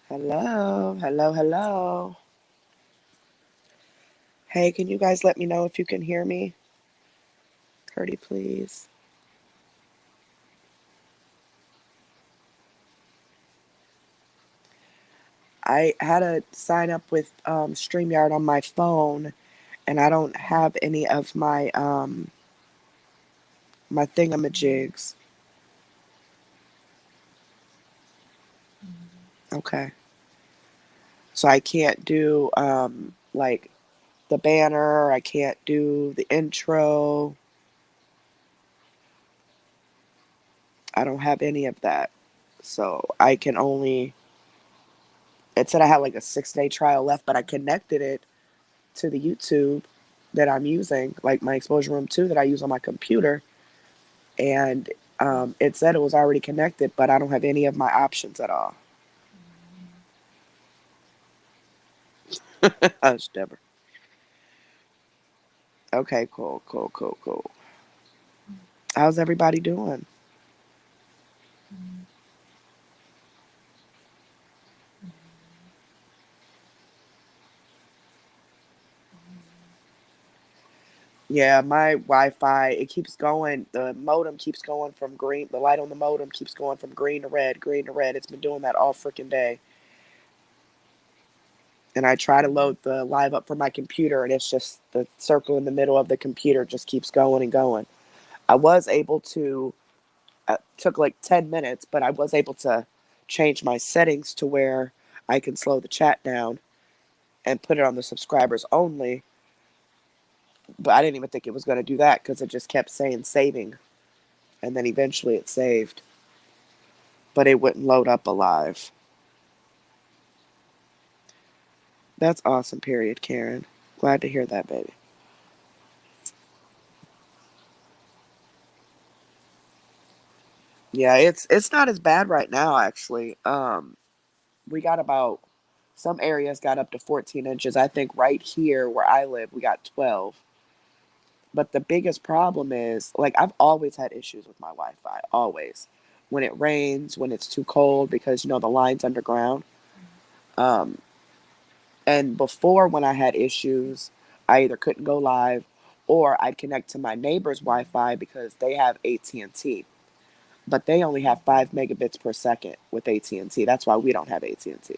Hello, hello, hello. Hey, can you guys let me know if you can hear me? Pretty please. I had to sign up with StreamYard on my phone, and I don't have any of my thingamajigs. Okay, so I can't do like the banner. I can't do the intro. I don't have any of that. So I can only. It said I had like a 6 day trial left, but I connected it to the YouTube that I'm using, like my exposure room 2 that I use on my computer, and it said it was already connected, but I don't have any of my options at all. Hush, Deborah. Okay, cool, cool, cool, cool. How's everybody doing? Yeah, my Wi-Fi, it keeps going. The modem keeps going from green. The light on the modem keeps going from green to red, green to red. It's been doing that all freaking day. And I try to load the live up from my computer, and it's just the circle in the middle of the computer just keeps going and going. I was able to took like 10 minutes, but I was able to change my settings to where I can slow the chat down and put it on the subscribers only. But I didn't even think it was going to do that because it just kept saying saving. And then eventually it saved, but it wouldn't load up alive. That's awesome, period, Karen. Glad to hear that, baby. Yeah, it's not as bad right now actually. We got about some areas got up to 14 inches. I think right here where I live, we got 12. But the biggest problem is like I've always had issues with my Wi-Fi, always. When it rains, when it's too cold, because the line's underground. Um, and before, when I had issues, I either couldn't go live, or I'd connect to my neighbor's Wi-Fi because they have AT&T, but they only have 5 megabits per second with AT&T. That's why we don't have AT&T.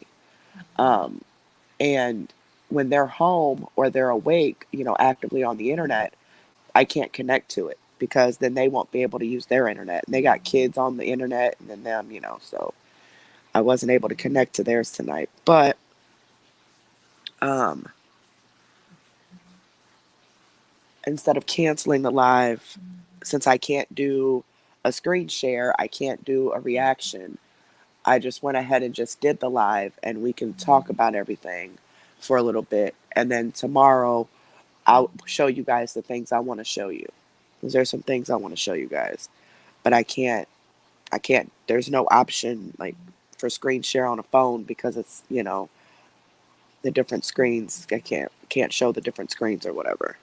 Um, and when they're home or they're awake, actively on the internet, I can't connect to it because then they won't be able to use their internet. And they got kids on the internet and then them, so I wasn't able to connect to theirs tonight. But um, instead of canceling the live, since I can't do a screen share, I can't do a reaction, I just went ahead and just did the live and we can talk about everything for a little bit. And then tomorrow I'll show you guys the things I want to show you. Because there's some things I want to show you guys. But I can't. There's no option like for screen share on a phone because it's the different screens. I can't show the different screens or whatever,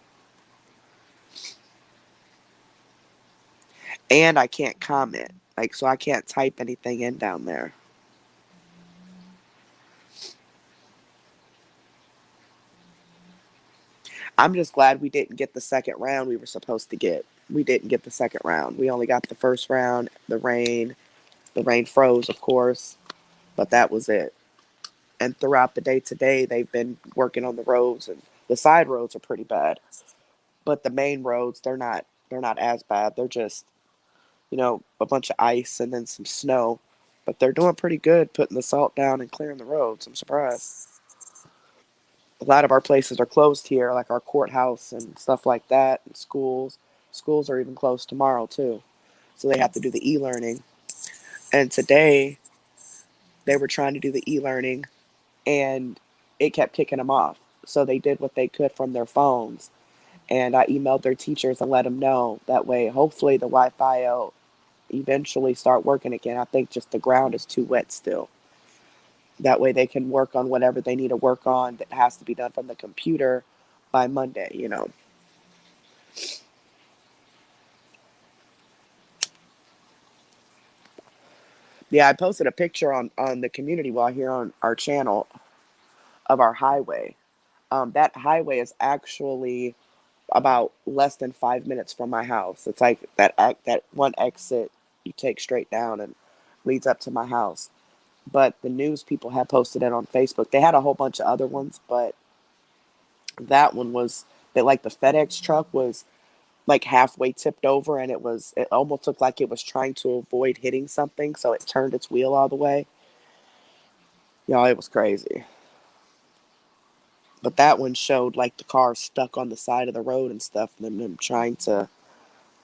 and I can't comment like so I can't type anything in down there. I'm just glad we didn't get the second round we were supposed to get. We didn't get the second round. We only got the first round. The rain froze, of course, but that was it. And throughout the day today, they've been working on the roads, and the side roads are pretty bad. But the main roads, they're not as bad. They're just a bunch of ice and then some snow. But they're doing pretty good putting the salt down and clearing the roads. I'm surprised. A lot of our places are closed here, like our courthouse and stuff like that, and schools. Schools are even closed tomorrow too, so they have to do the e-learning. And today they were trying to do the e-learning, and it kept kicking them off. So they did what they could from their phones, and I emailed their teachers and let them know. That way, hopefully, the Wi-Fi will eventually start working again. I think just the ground is too wet still. That way, they can work on whatever they need to work on that has to be done from the computer by Monday. Yeah, I posted a picture on the community wall here on our channel of our highway. That highway is actually about less than 5 minutes from my house. It's like that one exit you take straight down and leads up to my house. But the news people had posted it on Facebook. They had a whole bunch of other ones, but that one was that like the FedEx truck was like halfway tipped over, and it almost looked like it was trying to avoid hitting something, so it turned its wheel all the way. Y'all, it was crazy. But that one showed like the car stuck on the side of the road and stuff, and them trying to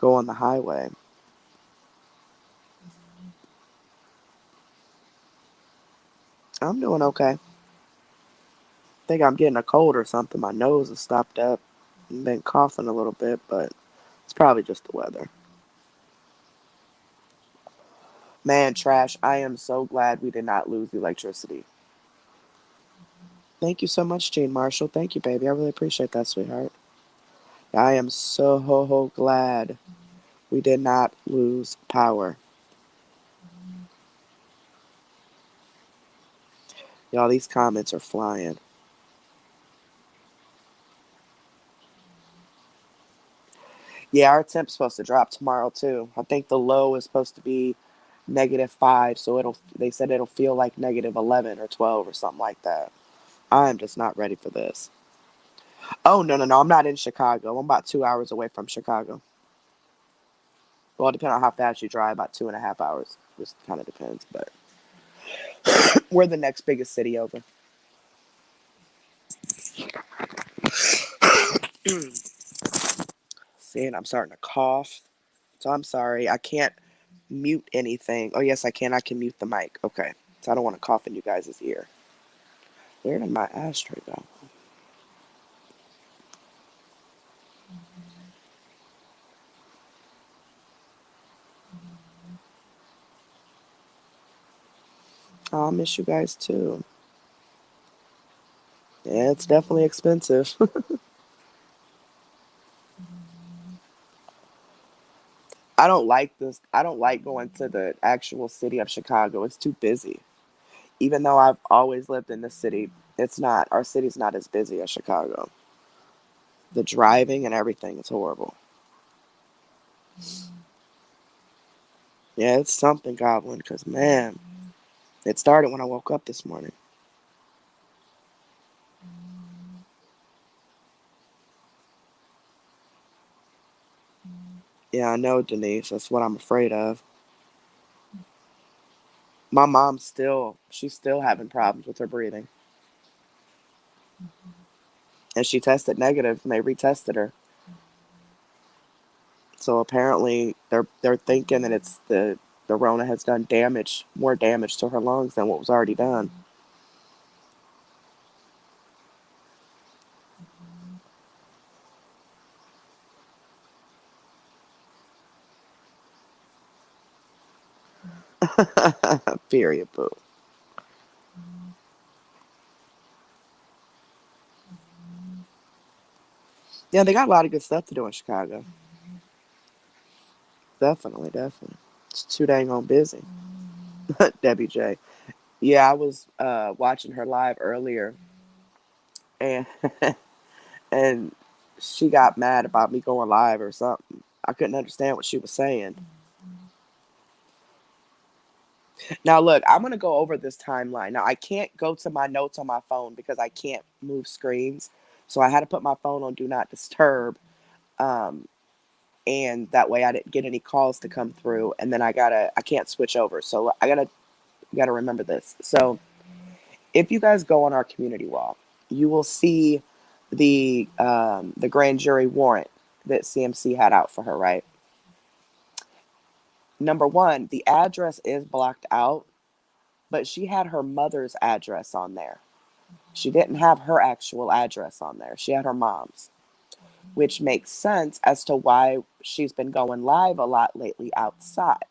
go on the highway. I'm doing okay. Think I'm getting a cold or something. My nose is stopped up. I've been coughing a little bit, but it's probably just the weather. Man, trash, I am so glad we did not lose electricity. Thank you so much, Gene Marshall. Thank you, baby. I really appreciate that, sweetheart. I am so glad we did not lose power. Y'all, these comments are flying. Yeah, our temp's supposed to drop tomorrow too. I think the low is supposed to be -5, so they said it'll feel like -11 or 12 or something like that. I'm just not ready for this. Oh no, I'm not in Chicago. I'm about 2 hours away from Chicago. Well, depending on how fast you drive, about 2.5 hours. Just kind of depends, but we're the next biggest city over. See, and I'm starting to cough. So I'm sorry. I can't mute anything. Oh, yes, I can. I can mute the mic. Okay. So I don't want to cough in you guys' ear. Where did my ashtray go? Oh, I miss you guys too. Yeah, it's definitely expensive. I don't like this. I don't like going to the actual city of Chicago. It's too busy. Even though I've always lived in the city, it's not. Our city's not as busy as Chicago. The driving and everything is horrible. Yeah, it's something, Goblin, because man, it started when I woke up this morning. Yeah, I know, Denise. That's what I'm afraid of. My mom's she's still having problems with her breathing. And she tested negative and they retested her. So apparently they're thinking that it's the Rona has done more damage to her lungs than what was already done. Period, boo. Yeah, they got a lot of good stuff to do in Chicago. Definitely. It's too dang on busy. Debbie J. Yeah, I was watching her live earlier, and and she got mad about me going live or something. I couldn't understand what she was saying. Now, look, I'm gonna go over this timeline. Now, I can't go to my notes on my phone because I can't move screens, so I had to put my phone on Do Not Disturb, um, and that way I didn't get any calls to come through. And then I can't switch over, so gotta remember this. So, if you guys go on our community wall, you will see the grand jury warrant that CMC had out for her. Right. Number one, the address is blocked out, but she had her mother's address on there. She didn't have her actual address on there. She had her mom's, which makes sense as to why she's been going live a lot lately outside.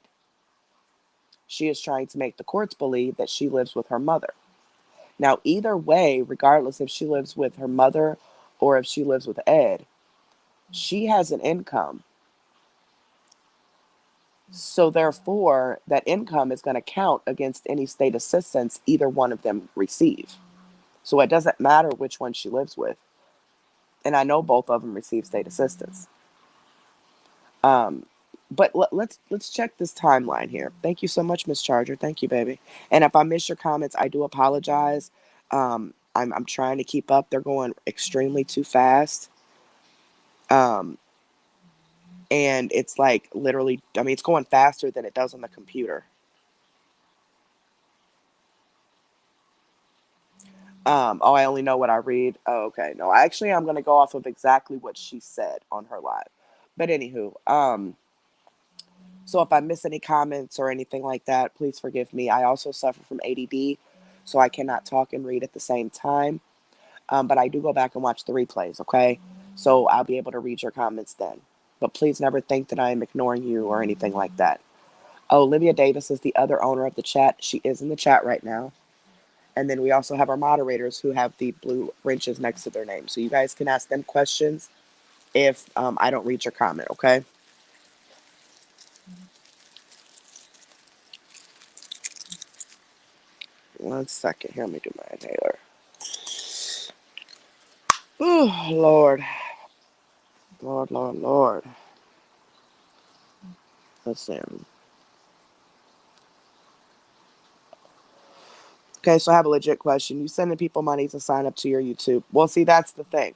She is trying to make the courts believe that she lives with her mother. Now, either way, regardless if she lives with her mother or if she lives with Ed, she has an income. So therefore, that income is going to count against any state assistance either one of them receive. So it doesn't matter which one she lives with. And I know both of them receive state assistance. Um, but let's check this timeline here. Thank you so much, Miss Charger. Thank you, baby. And if I miss your comments, I do apologize. I'm trying to keep up. They're going extremely too fast. Um, and it's like literally, I mean, it's going faster than it does on the computer. Oh, I only know what I read. Oh, okay. No, actually, I'm gonna go off of exactly what she said on her live. But anywho, so if I miss any comments or anything like that, please forgive me. I also suffer from ADD, so I cannot talk and read at the same time. But I do go back and watch the replays. Okay, so I'll be able to read your comments then. But please never think that I am ignoring you or anything like that. Olivia Davis is the other owner of the chat. She is in the chat right now. And then we also have our moderators who have the blue wrenches next to their name. So you guys can ask them questions if I don't read your comment, okay? One second here. Let me do my inhaler. Oh, Lord. Lord, Lord, Lord. Listen. Okay, so I have a legit question. You sending people money to sign up to your YouTube. Well, see, that's the thing.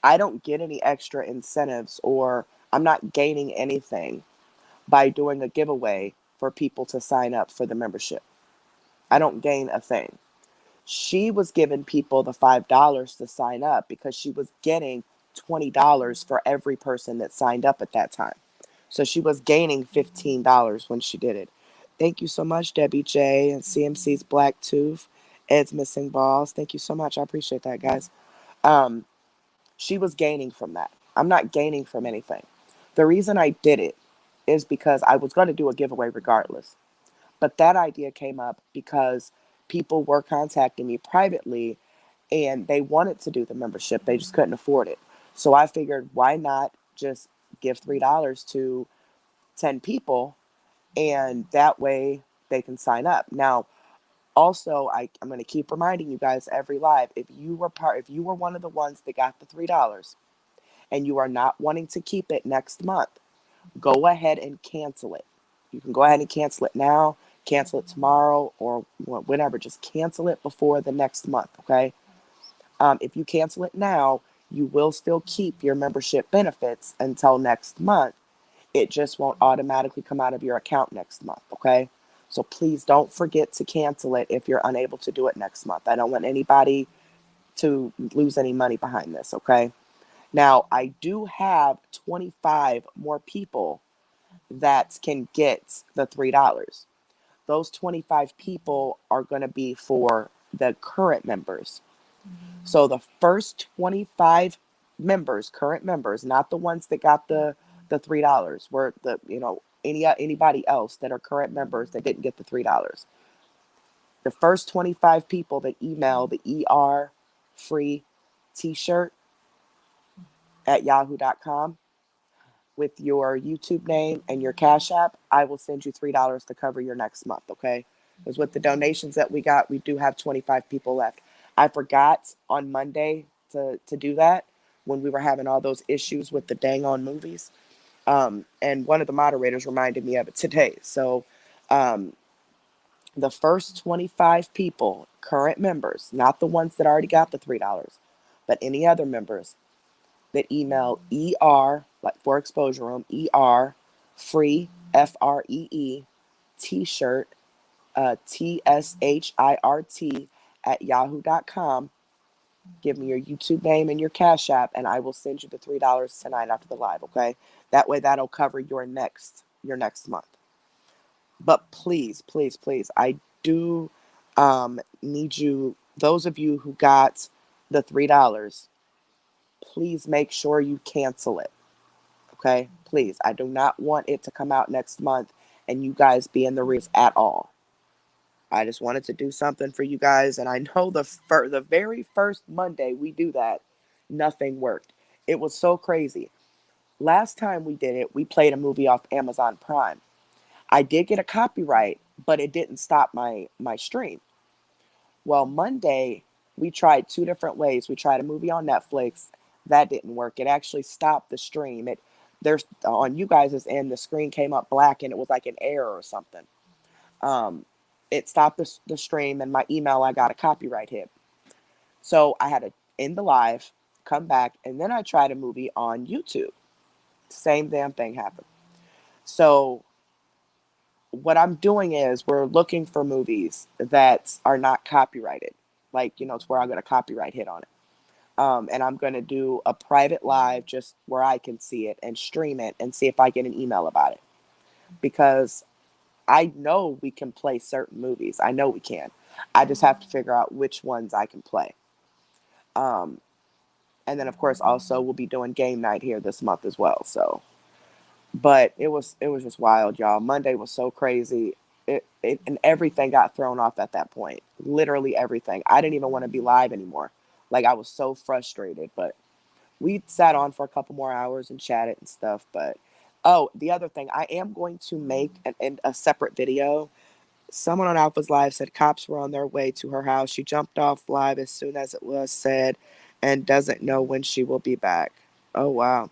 I don't get any extra incentives or I'm not gaining anything by doing a giveaway for people to sign up for the membership. I don't gain a thing. She was giving people the $5 to sign up because she was getting $20 for every person that signed up at that time. So she was gaining $15 when she did it. Thank you so much, Debbie J and CMC's Black Tooth, Ed's Missing Balls. Thank you so much. I appreciate that, guys. Um, she was gaining from that. I'm not gaining from anything. The reason I did it is because I was going to do a giveaway regardless. But that idea came up because people were contacting me privately and they wanted to do the membership. They just couldn't afford it. So I figured, why not just give $3 to 10 people and that way they can sign up. Now, also, I'm going to keep reminding you guys every live, if you were one of the ones that got the $3 and you are not wanting to keep it next month, go ahead and cancel it. You can go ahead and cancel it now, cancel it tomorrow, or whenever. Just cancel it before the next month, okay? If you cancel it now, you will still keep your membership benefits until next month. It just won't automatically come out of your account next month, okay? So please don't forget to cancel it if you're unable to do it next month. I don't want anybody to lose any money behind this, okay? Now, I do have 25 more people that can get the $3. Those 25 people are going to be for the current members. So the first 25 members, current members, not the ones that got the $3, were the anybody else that are current members that didn't get the $3. The first 25 people that email the free t-shirt at yahoo.com with your YouTube name and your Cash App, I will send you $3 to cover your next month, okay? Because with the donations that we got, we do have 25 people left. I forgot on Monday to do that when we were having all those issues with the dang on movies. And one of the moderators reminded me of it today. So um, the first 25 people, current members, not the ones that already got the $3, but any other members, that email like for Exposure Room, free, FREE, t-shirt, TSHIRT at yahoo.com. Give me your YouTube name and your Cash App, and I will send you the $3 tonight after the live, okay? That way that'll cover your next month. But please, please, please, I do need you, those of you who got the $3, please make sure you cancel it. Okay, please. I do not want it to come out next month and you guys be in the rears at all. I just wanted to do something for you guys, and I know the very first Monday we do that, nothing worked. It was so crazy. Last time we did it, we played a movie off Amazon Prime. I did get a copyright, but it didn't stop my stream. Well, Monday we tried two different ways. We tried a movie on Netflix. That didn't work. It actually stopped the stream. It there's on you guys' end, the screen came up black and it was like an error or something. Um, it stopped the stream, and my email, I got a copyright hit. So I had to end the live, come back, and then I tried a movie on YouTube. Same damn thing happened. So what I'm doing is we're looking for movies that are not copyrighted. Like, it's where I got a copyright hit on it. And I'm going to do a private live just where I can see it and stream it and see if I get an email about it. Because I know we can play certain movies. I know we can. I just have to figure out which ones I can play. Um, and then, of course, also we'll be doing game night here this month as well. So, but it was just wild, y'all. Monday was so crazy. It and everything got thrown off at that point. Literally everything. I didn't even want to be live anymore. Like, I was so frustrated. But we sat on for a couple more hours and chatted and stuff. But oh, the other thing, I am going to make a separate video. Someone on Alpha's Live said cops were on their way to her house. She jumped off live as soon as it was said and doesn't know when she will be back. Oh, wow.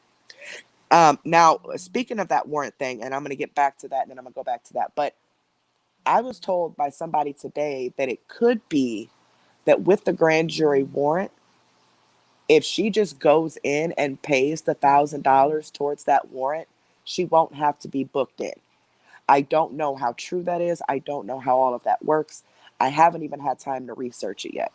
Now, speaking of that warrant thing, and I'm going to get back to that and then I'm going to go back to that. But I was told by somebody today that it could be that with the grand jury warrant, if she just goes in and pays the $1,000 towards that warrant, she won't have to be booked in. I don't know how true that is. I don't know how all of that works. I haven't even had time to research it yet.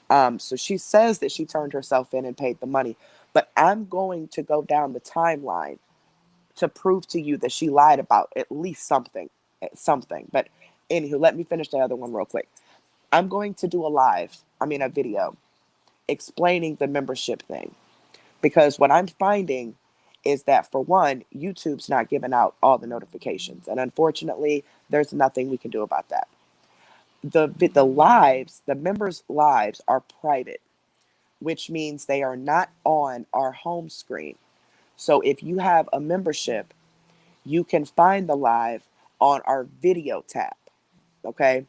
So she says that she turned herself in and paid the money, but I'm going to go down the timeline to prove to you that she lied about at least something, something. But anywho, let me finish the other one real quick. I'm going to do a video explaining the membership thing. Because what I'm finding is that, for one, YouTube's not giving out all the notifications. And unfortunately, there's nothing we can do about that. The members' lives are private, which means they are not on our home screen. So if you have a membership, you can find the live on our video tab. Okay.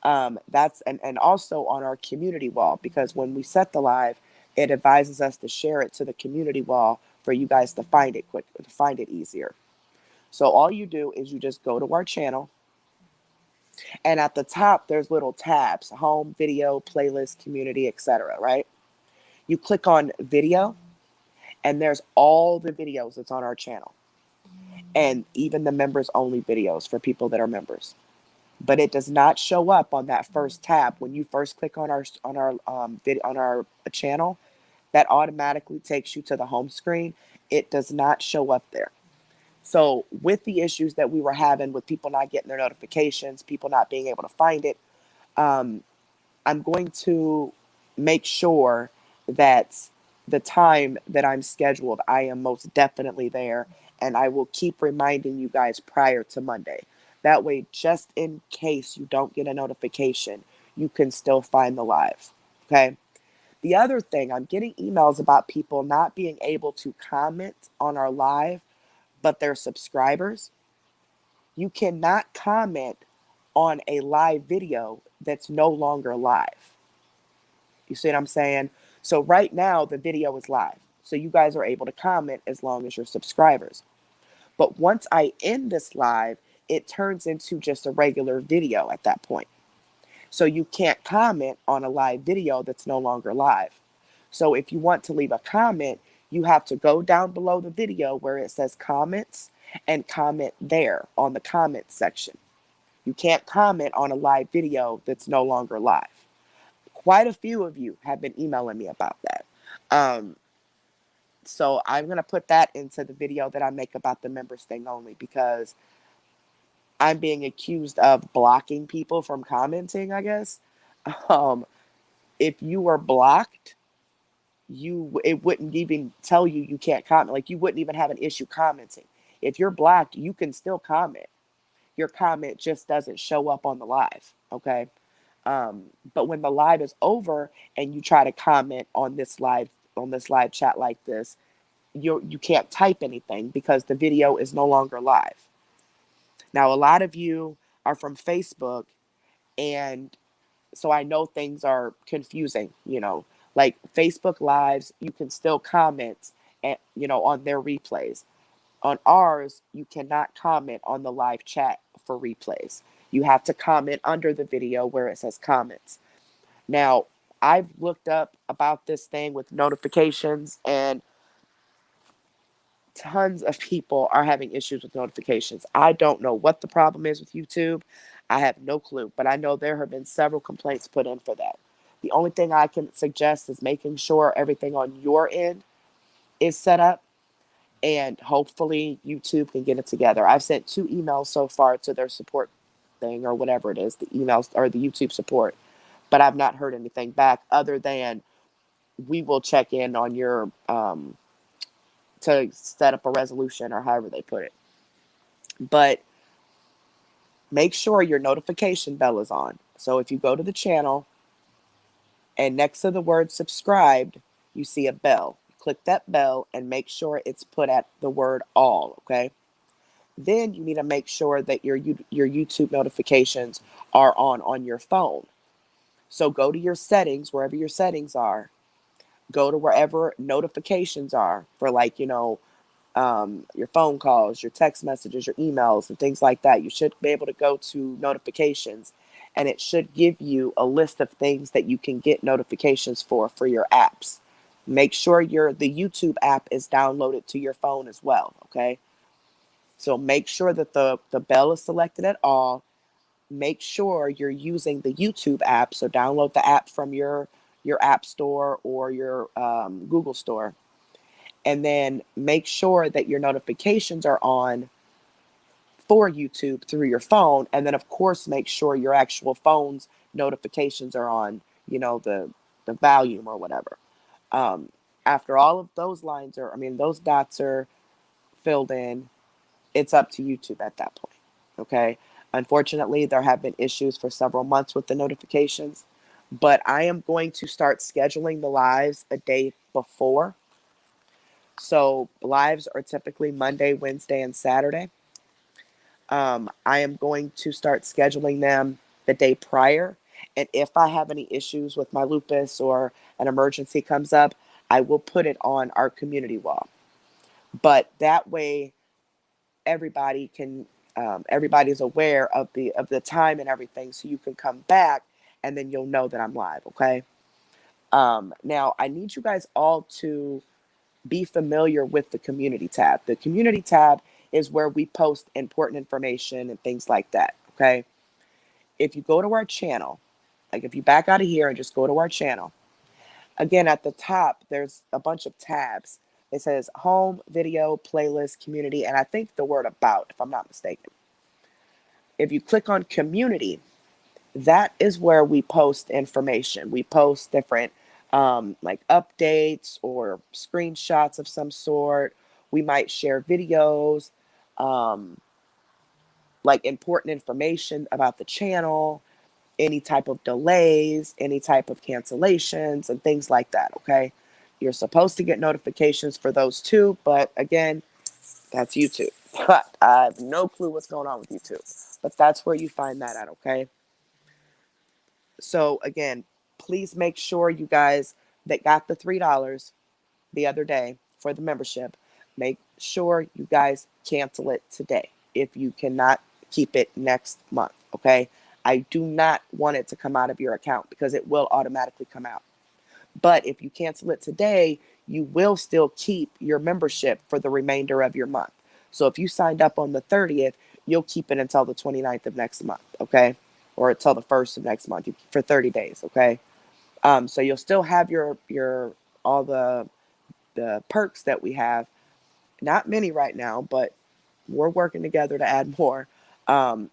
That's and also on our community wall, because when we set the live, it advises us to share it to the community wall for you guys to find it quick, to find it easier. So all you do is you just go to our channel, and at the top there's little tabs: home, video, playlist, community, etc. Right? You click on video, and there's all the videos that's on our channel, and even the members only videos for people that are members. But it does not show up on that first tab when you first click on our channel. That automatically takes you to the home screen. It does not show up there. So with the issues that we were having with people not getting their notifications, people not being able to find it, um, I'm going to make sure that the time that I'm scheduled, I am most definitely there. And I will keep reminding you guys prior to Monday. That way, just in case you don't get a notification, you can still find the live. Okay. The other thing, I'm getting emails about people not being able to comment on our live, but they're subscribers. You cannot comment on a live video that's no longer live. You see what I'm saying? So right now the video is live. So you guys are able to comment as long as you're subscribers. But once I end this live, it turns into just a regular video at that point. So you can't comment on a live video that's no longer live. So if you want to leave a comment, you have to go down below the video where it says comments and comment there on the comments section. You can't comment on a live video that's no longer live. Quite a few of you have been emailing me about that. Um, so I'm going to put that into the video that I make about the members thing only, because I'm being accused of blocking people from commenting, I guess. Um, if you were blocked, it wouldn't even tell you you can't comment. Like, you wouldn't even have an issue commenting. If you're blocked, you can still comment. Your comment just doesn't show up on the live. Okay. But when the live is over and you try to comment on this live chat like this, you can't type anything because the video is no longer live. Now, a lot of you are from Facebook, and so I know things are confusing, like Facebook lives, you can still comment on their replays. On ours, you cannot comment on the live chat for replays. You have to comment under the video where it says comments. Now, I've looked up about this thing with notifications, and tons of people are having issues with notifications. I don't know what the problem is with YouTube. I have no clue, but I know there have been several complaints put in for that. The only thing I can suggest is making sure everything on your end is set up, and hopefully YouTube can get it together. I've sent 2 emails so far to their support thing or whatever it is, the emails or the YouTube support, but I've not heard anything back other than we will check in on your to set up a resolution or however they put it. But make sure your notification bell is on. So if you go to the channel and next to the word subscribed, you see a bell. Click that bell and make sure it's put at the word all, okay? Then you need to make sure that your YouTube notifications are on your phone. So go to your settings, wherever your settings are. Go to wherever notifications are for your phone calls, your text messages, your emails, and things like that. You should be able to go to notifications, and it should give you a list of things that you can get notifications for your apps. Make sure the YouTube app is downloaded to your phone as well, okay? So make sure that the bell is selected at all. Make sure you're using the YouTube app. So download the app from your App Store or your Google Store. And then make sure that your notifications are on for YouTube through your phone. And then, of course, make sure your actual phone's notifications are on, the volume or whatever. Um, After all of those those dots are filled in, it's up to YouTube at that point. Okay. Unfortunately, there have been issues for several months with the notifications, but I am going to start scheduling the lives a day before. So lives are typically Monday, Wednesday, and Saturday. I am going to start scheduling them the day prior. And if I have any issues with my lupus or an emergency comes up, I will put it on our community wall. But that way, everybody's aware of the time and everything, so you can come back and then you'll know that I'm live. Okay. Now I need you guys all to be familiar with the community tab. The community tab is where we post important information and things like that. Okay. If you go to our channel, like if you back out of here and just go to our channel, again, at the top, there's a bunch of tabs. It says home, video, playlist, community, and I think the word about, if I'm not mistaken. If you click on community, that is where we post information. We post different like updates or screenshots of some sort. We might share videos, um, like important information about the channel, any type of delays, any type of cancellations, and things like that. Okay. You're supposed to get notifications for those too, but again, that's YouTube. But I have no clue what's going on with YouTube. But that's where you find that at, okay? So again, please make sure you guys that got the $3 the other day for the membership, make sure you guys cancel it today if you cannot keep it next month, okay? I do not want it to come out of your account because it will automatically come out. But if you cancel it today, you will still keep your membership for the remainder of your month. So if you signed up on the 30th, you'll keep it until the 29th of next month, okay? Or until the 1st of next month for 30 days, okay? So you'll still have your all the perks that we have. Not many right now, but we're working together to add more. Um,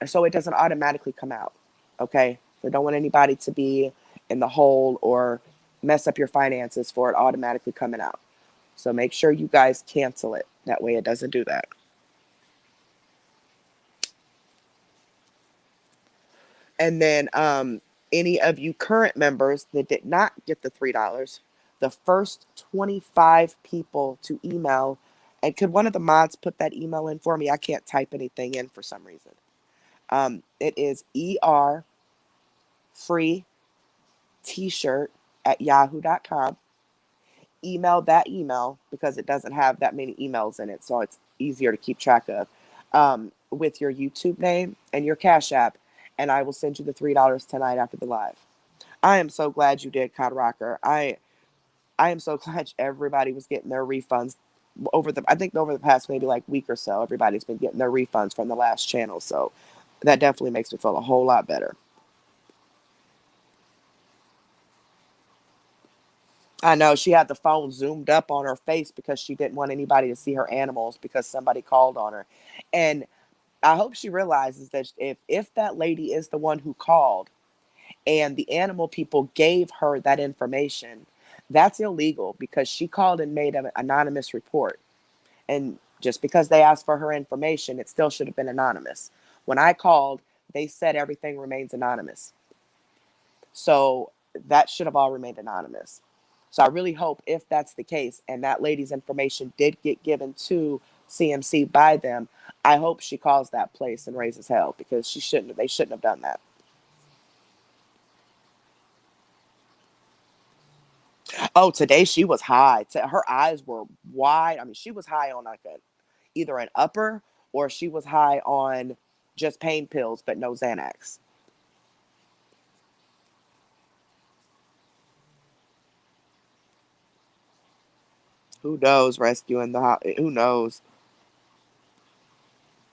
so it doesn't automatically come out, okay? So don't want anybody to be in the hole or mess up your finances for it automatically coming out. So make sure you guys cancel it. That way it doesn't do that. And then any of you current members that did not get the $3, The first 25 people to email, and could one of the mods put that email in for me? I can't type anything in for some reason. It is free t-shirt at yahoo.com. Email that email because it doesn't have that many emails in it, so it's easier to keep track of. With your YouTube name and your Cash App, and I will send you the $3 tonight after the live. I am so glad you did, Cod Rocker. I am so glad everybody was getting their refunds I think over the past maybe like week or so, everybody's been getting their refunds from the last channel. So that definitely makes me feel a whole lot better. I know she had the phone zoomed up on her face because she didn't want anybody to see her animals because somebody called on her. And I hope she realizes that if that lady is the one who called and the animal people gave her that information, that's illegal because she called and made an anonymous report. And just because they asked for her information, it still should have been anonymous. When I called, they said everything remains anonymous. So that should have all remained anonymous. So I really hope if that's the case and that lady's information did get given to CMC by them, I hope she calls that place and raises hell because they shouldn't have done that. Oh, today she was high. Her eyes were wide. I mean, she was high on like either an upper or she was high on just pain pills, but no Xanax. Who knows? Rescuing who knows?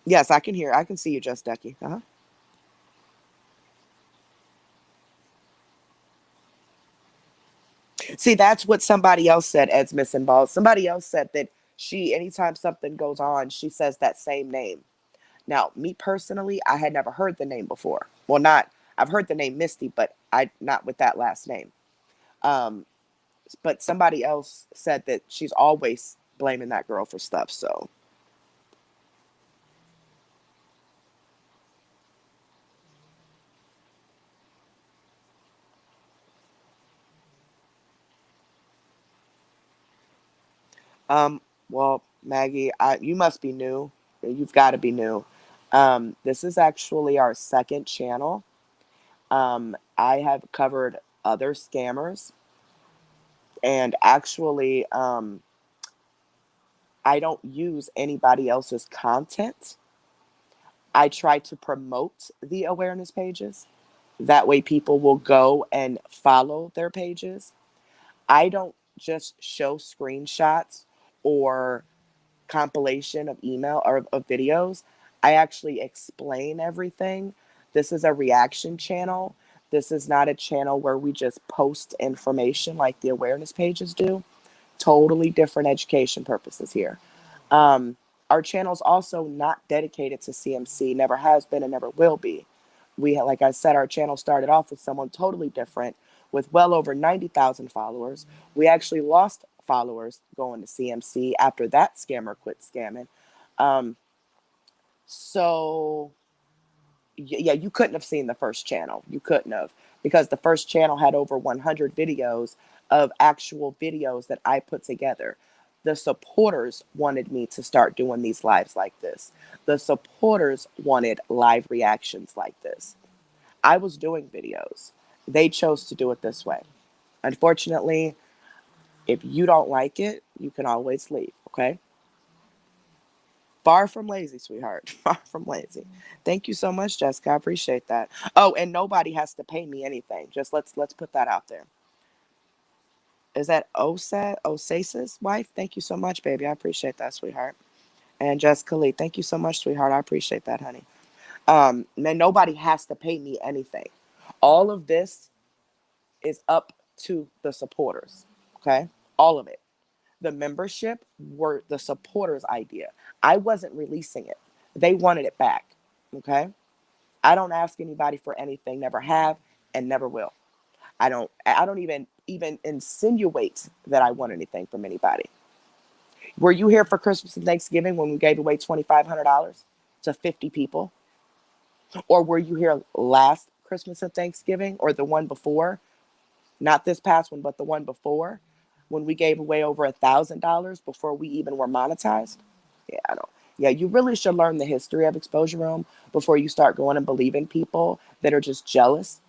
Yes, I can hear. I can see you, Just Ducky. Uh-huh. See, that's what somebody else said. Ed's missing balls. Somebody else said that anytime something goes on, she says that same name. Now, me personally, I had never heard the name before. Well, not I've heard the name Misty, but I not with that last name. Um, but somebody else said that she's always blaming that girl for stuff. So, um, well, Maggie, you must be new. You've got to be new. This is actually our second channel. I have covered other scammers, and actually, I don't use anybody else's content. I try to promote the awareness pages. That way, people will go and follow their pages. I don't just show screenshots or compilation of email or of videos. I actually explain everything. This is a reaction channel. This is not a channel where we just post information like the awareness pages do. Totally different education purposes here. Um, our channel's also not dedicated to CMC, never has been and never will be. Like I said, our channel started off with someone totally different with well over 90,000 followers. We actually lost followers going to CMC after that scammer quit scamming. Um, so yeah, you couldn't have seen the first channel. You couldn't have, because the first channel had over 100 videos of actual videos that I put together. The supporters wanted me to start doing these lives like this. The supporters wanted live reactions like this. I was doing videos. They chose to do it this way. Unfortunately, if you don't like it, you can always leave, okay? Far from lazy, sweetheart. Far from lazy. Thank you so much, Jessica. I appreciate that. Oh, and nobody has to pay me anything. Just let's put that out there. Is that Osasis wife? Thank you so much, baby. I appreciate that, sweetheart. And Jessica Lee, thank you so much, sweetheart. I appreciate that, honey. Man, nobody has to pay me anything. All of this is up to the supporters. Okay? All of it. The membership were the supporters' idea. I wasn't releasing it. They wanted it back. Okay? I don't ask anybody for anything, never have and never will. I don't even insinuate that I want anything from anybody. Were you here for Christmas and Thanksgiving when we gave away $2,500 to 50 people? Or were you here last Christmas and Thanksgiving or the one before? Not this past one, but the one before, when we gave away over $1,000 before we even were monetized. Yeah, I don't. Yeah, you really should learn the history of Exposure Room before you start going and believing people that are just jealous.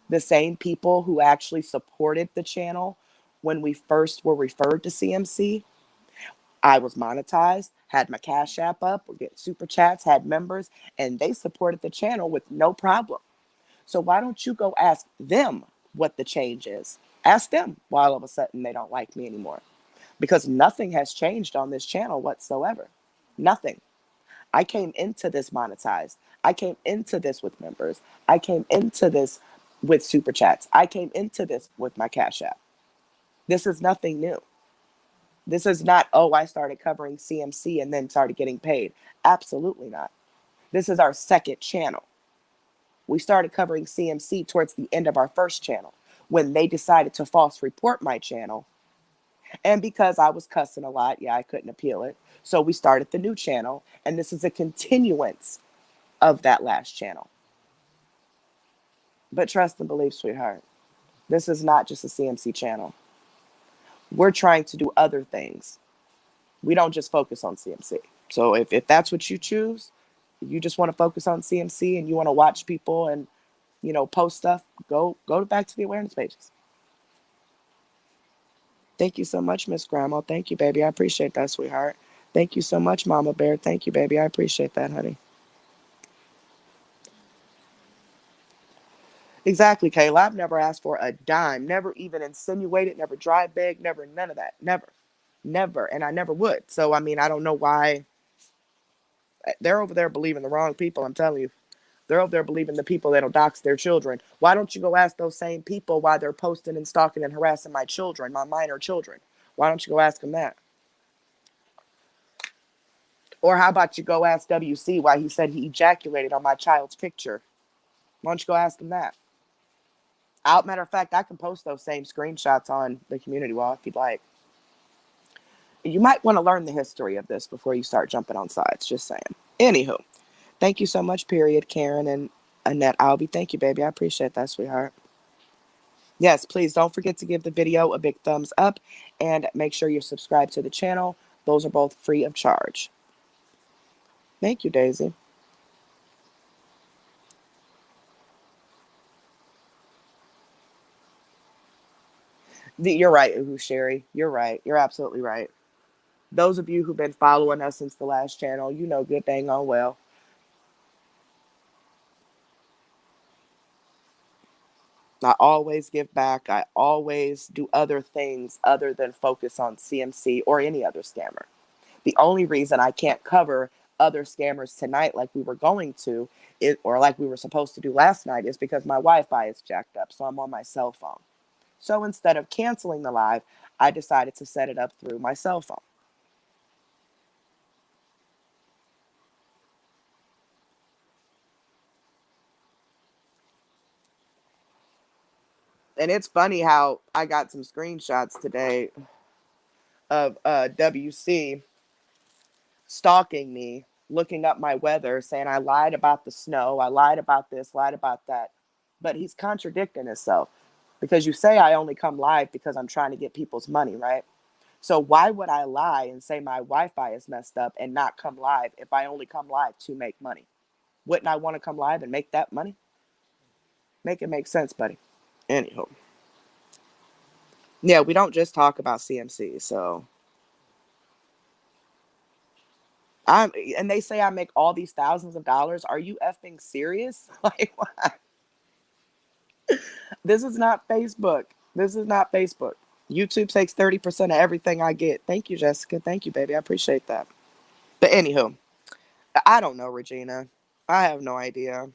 The same people who actually supported the channel when we first were referred to CMC. I was monetized, had my Cash App up, we get super chats, had members, and they supported the channel with no problem. So why don't you go ask them what the change is? Ask them why all of a sudden they don't like me anymore. Because nothing has changed on this channel whatsoever. Nothing. I came into this monetized. I came into this with members. I came into this with super chats. I came into this with my Cash App. This is nothing new. This is not, oh, I started covering CMC and then started getting paid. Absolutely not. This is our second channel. We started covering CMC towards the end of our first channel when they decided to false report my channel. And because I was cussing a lot, yeah, I couldn't appeal it. So we started the new channel, and this is a continuance of that last channel. But trust and believe, sweetheart, this is not just a CMC channel. We're trying to do other things. We don't just focus on CMC. So if that's what you choose, you just want to focus on CMC and you want to watch people and, post stuff, go back to the awareness pages. Thank you so much, Miss Grandma. Thank you, baby. I appreciate that, sweetheart. Thank you so much, Mama Bear. Thank you, baby. I appreciate that, honey. Exactly, Kayla. I've never asked for a dime, never even insinuated, never dry begged, never none of that. Never. Never. And I never would. So, I mean, I don't know why they're over there believing the wrong people. I'm telling you. They're over there believing the people that'll dox their children. Why don't you go ask those same people why they're posting and stalking and harassing my children, my minor children? Why don't you go ask them that? Or how about you go ask WC why he said he ejaculated on my child's picture? Why don't you go ask him that? Matter of fact, I can post those same screenshots on the community wall if you'd like. You might want to learn the history of this before you start jumping on sides. Just saying. Anywho, thank you so much, period, Karen and Annette Albie. Thank you, baby. I appreciate that, sweetheart. Yes, please don't forget to give the video a big thumbs up and make sure you're subscribed to the channel. Those are both free of charge. Thank you, Daisy. You're right, Sherry. You're right. You're absolutely right. Those of you who've been following us since the last channel, you know good dang on well. I always give back. I always do other things other than focus on CMC or any other scammer. The only reason I can't cover other scammers tonight like we were going to, or like we were supposed to do last night, is because my Wi-Fi is jacked up, so I'm on my cell phone. So instead of canceling the live, I decided to set it up through my cell phone. And it's funny how I got some screenshots today of WC stalking me, looking up my weather, saying I lied about the snow, I lied about this, lied about that. But he's contradicting himself because you say I only come live because I'm trying to get people's money, right? So why would I lie and say my Wi-Fi is messed up and not come live if I only come live to make money? Wouldn't I want to come live and make that money? Make it make sense, buddy. Anyhow. Yeah, we don't just talk about CMC, so and they say I make all these thousands of dollars. Are you effing serious? Like what? This is not Facebook. This is not Facebook. YouTube takes 30% of everything I get. Thank you, Jessica. Thank you, baby. I appreciate that. But anywho, I don't know, Regina. I have no idea.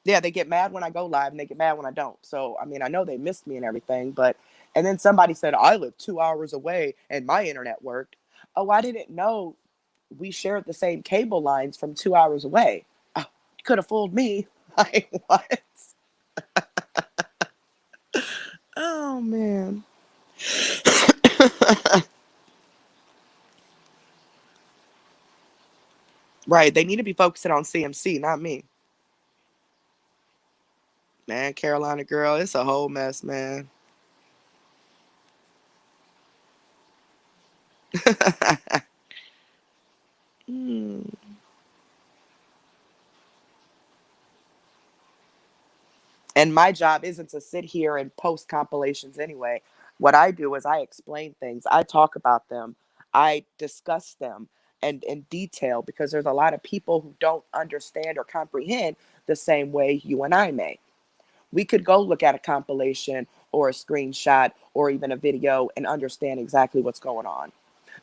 Yeah, they get mad when I go live and they get mad when I don't. So, I mean, I know they missed me and everything, but, and then somebody said, I live 2 hours away and my internet worked. Oh, I didn't know we shared the same cable lines from 2 hours away. Oh, could have fooled me. Like, what? Oh, man. Right. They need to be focusing on CMC, not me. Man, Carolina girl, it's a whole mess, man. Hmm. And my job isn't to sit here and post compilations anyway. What I do is I explain things, I talk about them, I discuss them and in detail because there's a lot of people who don't understand or comprehend the same way you and I may. We could go look at a compilation or a screenshot or even a video and understand exactly what's going on.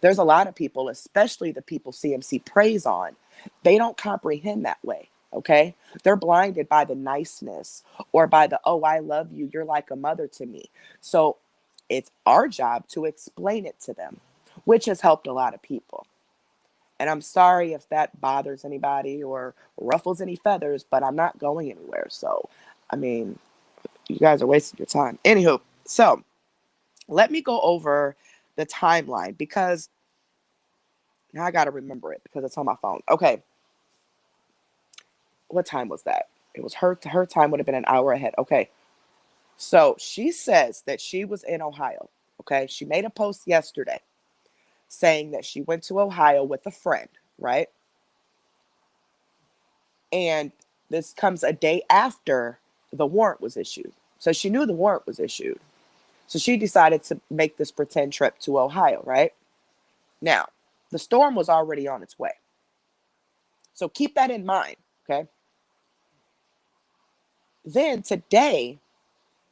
There's a lot of people, especially the people CMC preys on, they don't comprehend that way. Okay. They're blinded by the niceness or by the, oh, I love you. You're like a mother to me. So it's our job to explain it to them, which has helped a lot of people. And I'm sorry if that bothers anybody or ruffles any feathers, but I'm not going anywhere. So, I mean, you guys are wasting your time. Anywho, so let me go over the timeline because now I got to remember it because it's on my phone. Okay, what time was that? It was her time would have been an hour ahead. Okay, so she says that she was in Ohio. Okay, she made a post yesterday saying that she went to Ohio with a friend, right? And this comes a day after the warrant was issued. So she knew the warrant was issued. So she decided to make this pretend trip to Ohio, right? Now, the storm was already on its way. So keep that in mind, okay? Then today,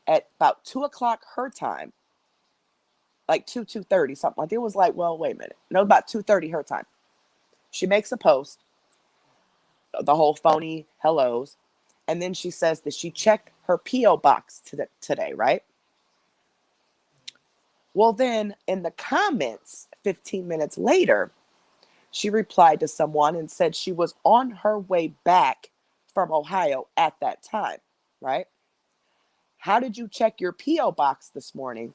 at about 2 o'clock her time, like 2:30, something like it was like, well, wait a minute. No, about 2:30 her time. She makes a post, the whole phony hellos, and then she says that she checked her P.O. box today, right? Well, then in the comments, 15 minutes later, she replied to someone and said she was on her way back from Ohio at that time, right? How did you check your P.O. box this morning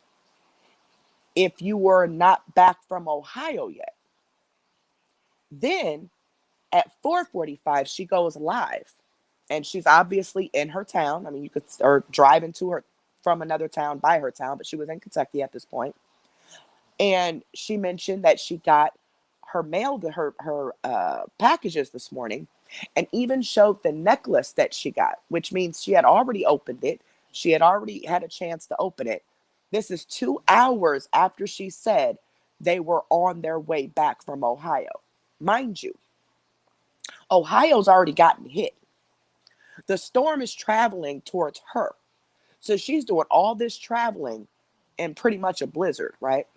if you were not back from Ohio yet? Then at 4:45, she goes live and she's obviously in her town. I mean, you could, or driving to her from another town by her town, but she was in Kentucky at this point. And she mentioned that she got her mail to her packages this morning and even showed the necklace that she got, which means she had already opened it. She had already had a chance to open it. This is 2 hours after she said they were on their way back from Ohio. Mind you, Ohio's already gotten hit. The storm is traveling towards her. So she's doing all this traveling in pretty much a blizzard, right?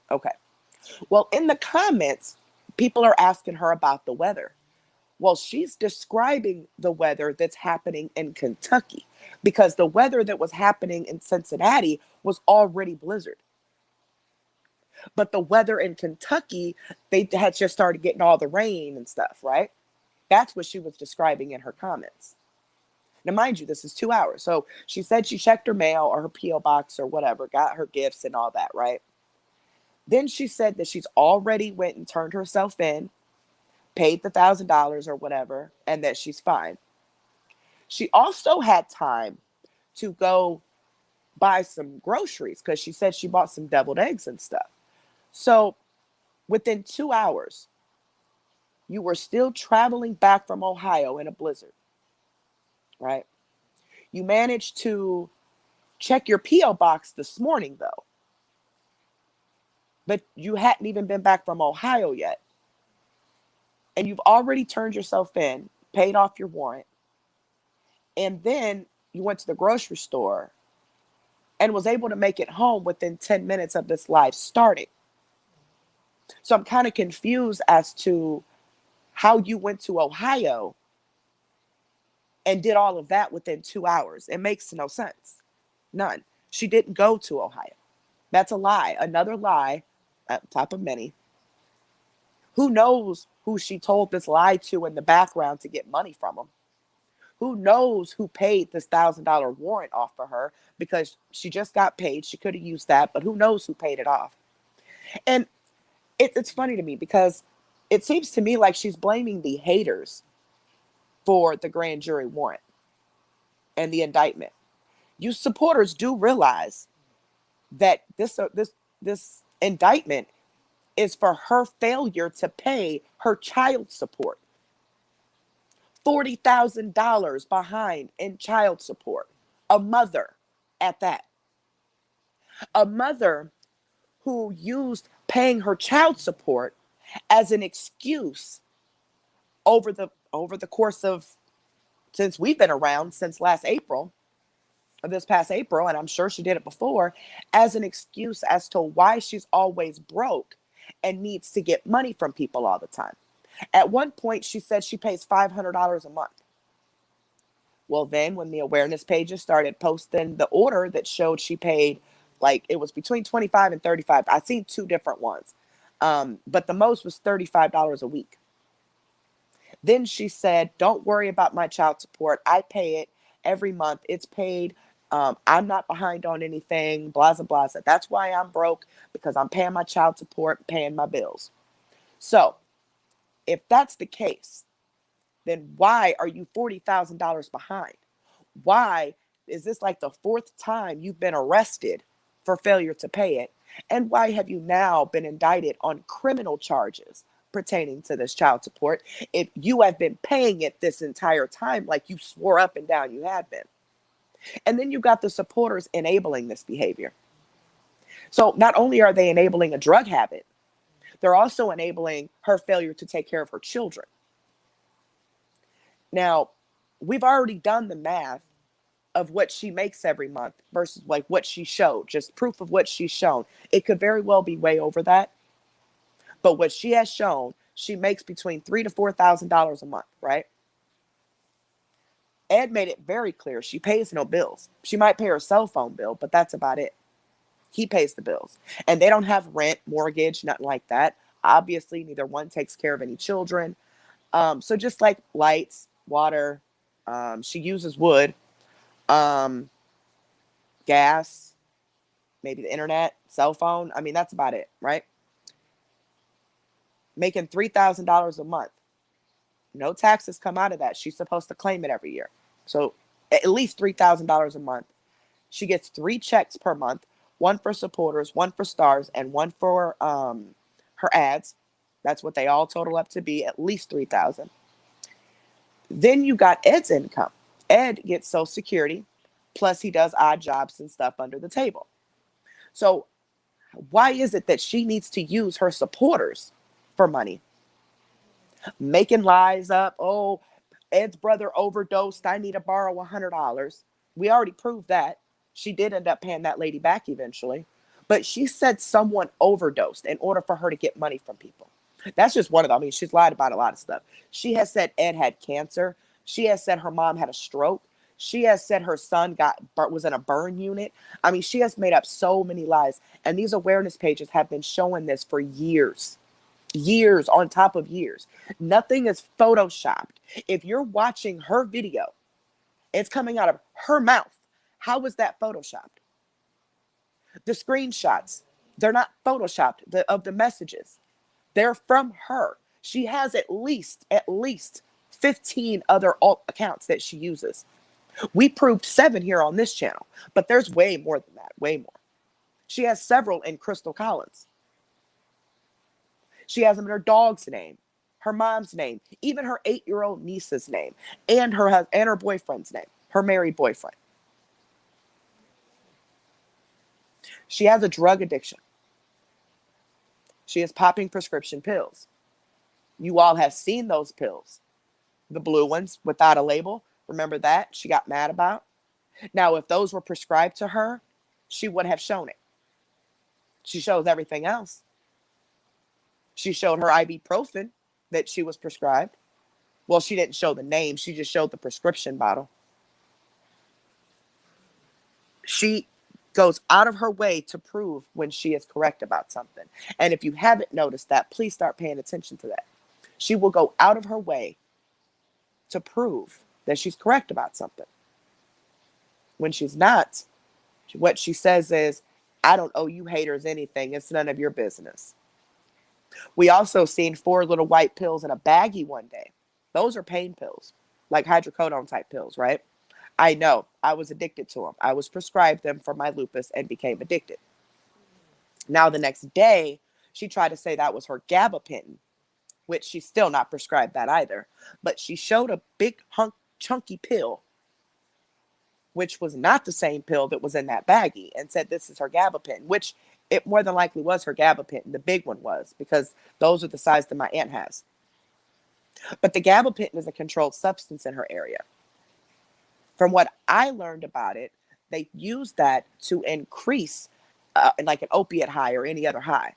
Okay. Well, in the comments, people are asking her about the weather. Well, she's describing the weather that's happening in Kentucky because the weather that was happening in Cincinnati was already blizzard. But the weather in Kentucky, they had just started getting all the rain and stuff, right? That's what she was describing in her comments. Now, mind you, this is 2 hours. So she said she checked her mail or her P.O. box or whatever, got her gifts and all that, right? Then she said that she's already went and turned herself in, paid the $1,000 or whatever, and that she's fine. She also had time to go buy some groceries because she said she bought some deviled eggs and stuff. So within 2 hours, you were still traveling back from Ohio in a blizzard, right? You managed to check your P.O. box this morning, though, but you hadn't even been back from Ohio yet. And you've already turned yourself in, paid off your warrant, and then you went to the grocery store and was able to make it home within 10 minutes of this live starting. So I'm kind of confused as to how you went to Ohio and did all of that within 2 hours. It makes no sense. None. She didn't go to Ohio. That's a lie. Another lie, at top of many. Who knows who she told this lie to in the background to get money from them? Who knows who paid this $1,000 warrant off for her because she just got paid. She could have used that, but who knows who paid it off? And it's funny to me because it seems to me like she's blaming the haters for the grand jury warrant and the indictment. You supporters do realize that this indictment is for her failure to pay her child support. $40,000 behind in child support. A mother at that. A mother who used paying her child support as an excuse over the course of, since we've been around since last April, or this past April, and I'm sure she did it before, as an excuse as to why she's always broke and needs to get money from people all the time. At one point, she said she pays $500 a month. Well, then when the awareness pages started posting the order that showed she paid, like it was between 25 and 35. I seen two different ones. But the most was $35 a week. Then she said, don't worry about my child support. I pay it every month. It's paid. I'm not behind on anything, blah, blah, blah. That's why I'm broke, because I'm paying my child support, paying my bills. So if that's the case, then why are you $40,000 behind? Why is this like the fourth time you've been arrested for failure to pay it? And why have you now been indicted on criminal charges pertaining to this child support if you have been paying it this entire time like you swore up and down you had been? And then you got the supporters enabling this behavior. So not only are they enabling a drug habit, they're also enabling her failure to take care of her children. Now, we've already done the math of what she makes every month versus like what she showed, just proof of what she's shown. It could very well be way over that. But what she has shown, she makes between $3,000 to $4,000 a month, right? Ed made it very clear she pays no bills. She might pay her cell phone bill, but that's about it. He pays the bills. And they don't have rent, mortgage, nothing like that. Obviously, neither one takes care of any children. So just like lights, water, she uses wood, gas, maybe the internet, cell phone. I mean, that's about it, right? Making $3,000 a month. No taxes come out of that. She's supposed to claim it every year. So at least $3,000 a month. She gets 3 checks per month, one for supporters, one for stars, and one for her ads. That's what they all total up to be, at least $3,000. Then you got Ed's income. Ed gets Social Security, plus he does odd jobs and stuff under the table. So why is it that she needs to use her supporters for money? Making lies up. Oh, Ed's brother overdosed. I need to borrow $100. We already proved that. She did end up paying that lady back eventually. But she said someone overdosed in order for her to get money from people. That's just one of them. I mean, she's lied about a lot of stuff. She has said Ed had cancer. She has said her mom had a stroke. She has said her son was in a burn unit. I mean, she has made up so many lies. And these awareness pages have been showing this for years. Years on top of years. Nothing is photoshopped. If you're watching her video, it's coming out of her mouth. How was that photoshopped? The screenshots, they're not photoshopped of the messages. They're from her. She has at least 15 other alt accounts that she uses. We proved 7 here on this channel, but there's way more than that, way more. She has several in Crystal Collins. She has them in her dog's name, her mom's name, even her 8-year-old niece's name, and her boyfriend's name, her married boyfriend. She has a drug addiction. She is popping prescription pills. You all have seen those pills. The blue ones without a label. Remember that? She got mad about. Now, if those were prescribed to her, she would have shown it. She shows everything else. She showed her ibuprofen that she was prescribed. Well, she didn't show the name. She just showed the prescription bottle. She goes out of her way to prove when she is correct about something. And if you haven't noticed that, please start paying attention to that. She will go out of her way to prove that she's correct about something. When she's not, what she says is, I don't owe you haters anything. It's none of your business. We also seen 4 little white pills in a baggie one day. Those are pain pills, like hydrocodone type pills, right? I know. I was addicted to them. I was prescribed them for my lupus and became addicted. Now, the next day, She tried to say that was her gabapentin, which she's still not prescribed that either. But she showed a big chunky pill, which was not the same pill that was in that baggie, and said this is her gabapentin, which it more than likely was her gabapentin. The big one was, because those are the size that my aunt has. But the gabapentin is a controlled substance in her area. From what I learned about it, they use that to increase like an opiate high or any other high.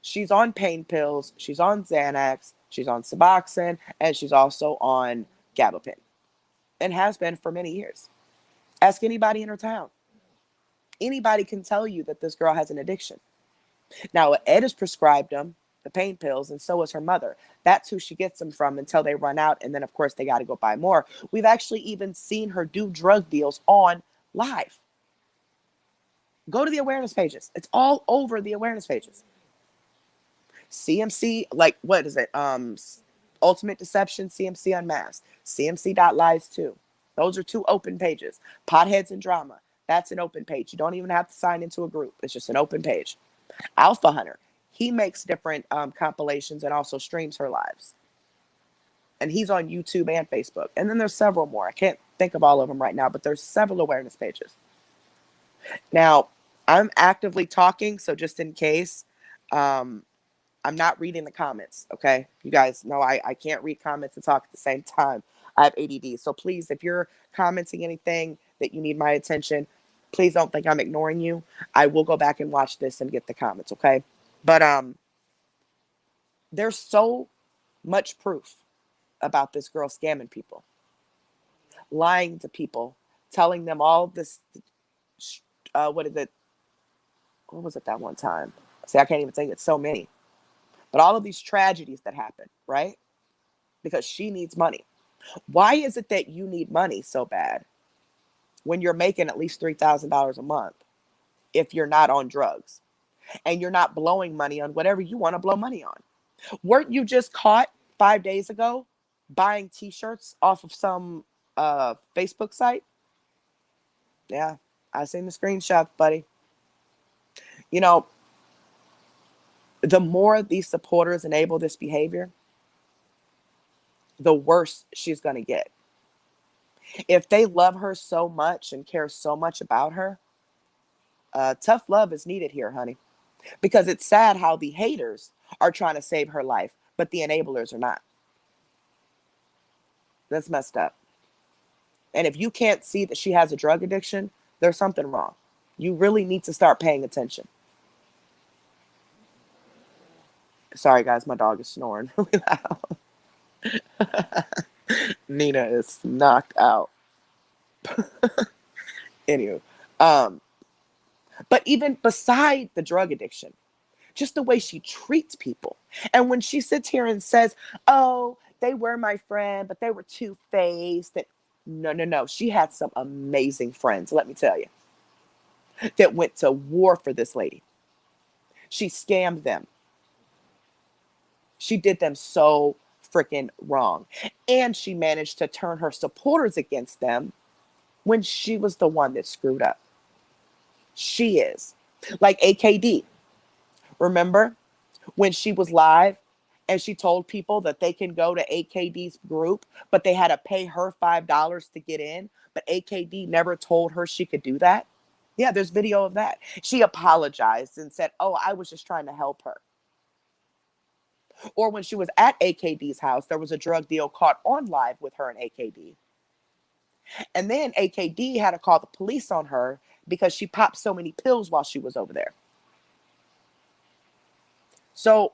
She's on pain pills, she's on Xanax, she's on Suboxone, and she's also on gabapentin, and has been for many years. Ask anybody in her town. Anybody can tell you that this girl has an addiction. Now, Ed has prescribed them, the pain pills, and so is her mother. That's who she gets them from until they run out, and then, of course, they got to go buy more. We've actually even seen her do drug deals on live. Go to the awareness pages. It's all over the awareness pages. CMC, like, what is it? Ultimate Deception, CMC Unmasked, CMC.lies too. Those are 2 open pages. Potheads and Drama, that's an open page. You don't even have to sign into a group. It's just an open page. Alpha Hunter, he makes different compilations and also streams her lives. And he's on YouTube and Facebook. And then there's several more. I can't think of all of them right now, but there's several awareness pages. Now, I'm actively talking, so just in case, I'm not reading the comments, okay? You guys know I can't read comments and talk at the same time. I have ADD. So please, if you're commenting anything that you need my attention, please don't think I'm ignoring you. I will go back and watch this and get the comments, okay? But there's so much proof about this girl scamming people, lying to people, telling them all this, what is it? What was it that one time? See, I can't even think. It's so many. But all of these tragedies that happen, right? Because she needs money. Why is it that you need money so bad when you're making at least $3,000 a month if you're not on drugs and you're not blowing money on whatever you want to blow money on? Weren't you just caught 5 days ago buying t-shirts off of some Facebook site? Yeah, I seen the screenshot, buddy. You know, the more these supporters enable this behavior, the worse she's going to get. If they love her so much and care so much about her, tough love is needed here, honey. Because it's sad how the haters are trying to save her life, but the enablers are not. That's messed up. And if you can't see that she has a drug addiction, there's something wrong. You really need to start paying attention. Sorry, guys, my dog is snoring really loud. Nina is knocked out. Anywho, but even beside the drug addiction, just the way she treats people. And when she sits here and says, oh, they were my friend, but they were two-faced. No. She had some amazing friends, let me tell you, that went to war for this lady. She scammed them. She did them so freaking wrong. And she managed to turn her supporters against them when she was the one that screwed up. She is. Like AKD. Remember when she was live and she told people that they can go to AKD's group, but they had to pay her $5 to get in, but AKD never told her she could do that? Yeah, there's video of that. She apologized and said, oh, I was just trying to help her. Or when she was at AKD's house, there was a drug deal caught on live with her and AKD. And then AKD had to call the police on her because she popped so many pills while she was over there. So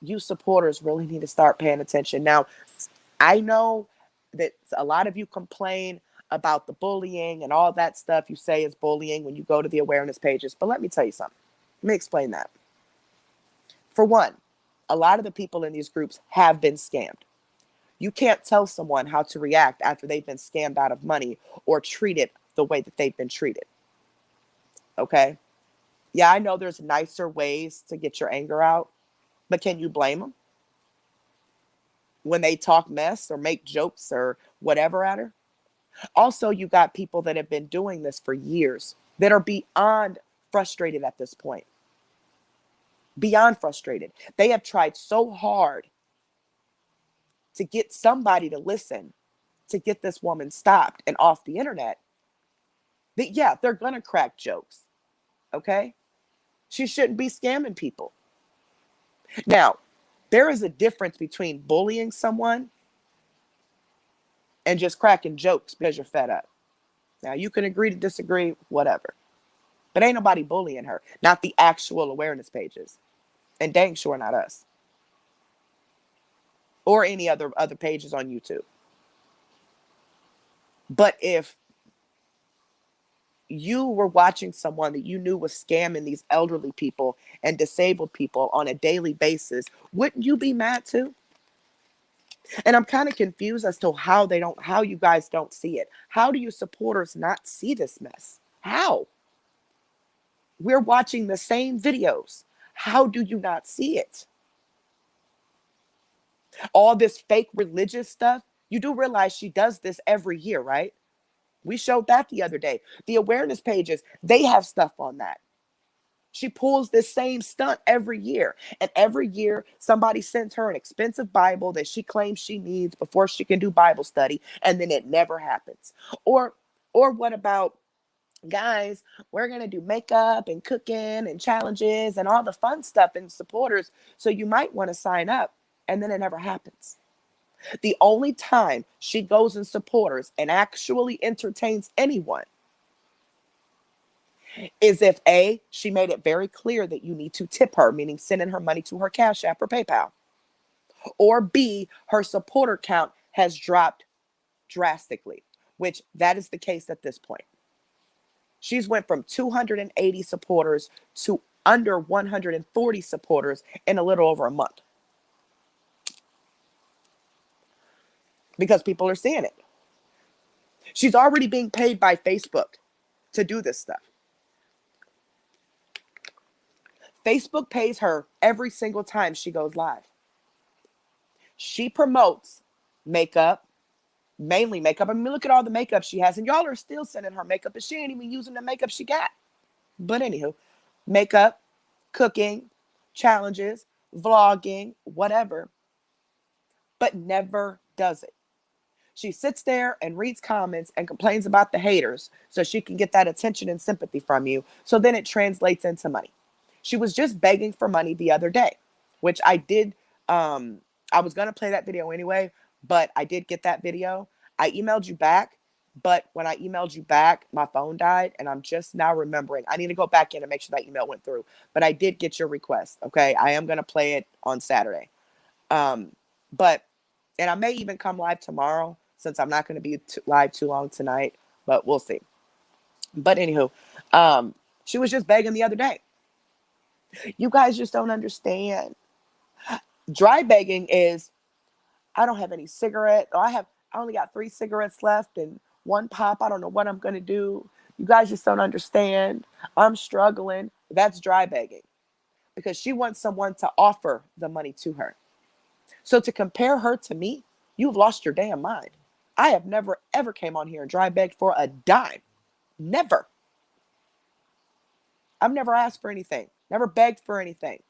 you supporters really need to start paying attention. Now, I know that a lot of you complain about the bullying and all that stuff you say is bullying when you go to the awareness pages. But let me tell you something. Let me explain that. For one, a lot of the people in these groups have been scammed. You can't tell someone how to react after they've been scammed out of money or treated the way that they've been treated. Okay? Yeah, I know there's nicer ways to get your anger out, but can you blame them when they talk mess or make jokes or whatever at her? Also, you got people that have been doing this for years that are beyond frustrated at this point. beyond frustrated. They have tried so hard to get somebody to listen, to get this woman stopped and off the internet, that yeah, they're going to crack jokes. Okay? She shouldn't be scamming people. Now, there is a difference between bullying someone and just cracking jokes because you're fed up. Now, you can agree to disagree, whatever. But ain't nobody bullying her. Not the actual awareness pages. And dang sure not us. Or any other pages on YouTube. But if you were watching someone that you knew was scamming these elderly people and disabled people on a daily basis, wouldn't you be mad too? And I'm kind of confused as to how you guys don't see it. How do you supporters not see this mess? How? We're watching the same videos. How do you not see it? All this fake religious stuff, you do realize she does this every year, right? We showed that the other day. The awareness pages, they have stuff on that. She pulls this same stunt every year. And every year, somebody sends her an expensive Bible that she claims she needs before she can do Bible study. And then it never happens. Or what about, guys, we're going to do makeup and cooking and challenges and all the fun stuff and supporters. So you might want to sign up. And then it never happens. The only time she goes in supporters and actually entertains anyone is if A, she made it very clear that you need to tip her, meaning sending her money to her Cash App or PayPal. Or B, her supporter count has dropped drastically, which that is the case at this point. She's went from 280 supporters to under 140 supporters in a little over a month. Because people are seeing it. She's already being paid by Facebook to do this stuff. Facebook pays her every single time she goes live. She promotes makeup, mainly makeup. I mean, look at all the makeup she has. And y'all are still sending her makeup, and she ain't even using the makeup she got. But anywho, makeup, cooking, challenges, vlogging, whatever. But never does it. She sits there and reads comments and complains about the haters so she can get that attention and sympathy from you. So then it translates into money. She was just begging for money the other day, which I did. I was going to play that video anyway, but I did get that video. I emailed you back, but when I emailed you back, my phone died, and I'm just now remembering. I need to go back in and make sure that email went through, but I did get your request. Okay. I am going to play it on Saturday. But, and I may even come live tomorrow since I'm not going to be live too long tonight, but we'll see. But anywho, she was just begging the other day. You guys just don't understand. Dry begging is, I don't have any cigarette, or I only got 3 cigarettes left and 1 pop. I don't know what I'm going to do. You guys just don't understand. I'm struggling. That's dry begging, because she wants someone to offer the money to her. So to compare her to me, you've lost your damn mind. I have never, ever came on here and dry begged for a dime. Never. I've never asked for anything. Never begged for anything.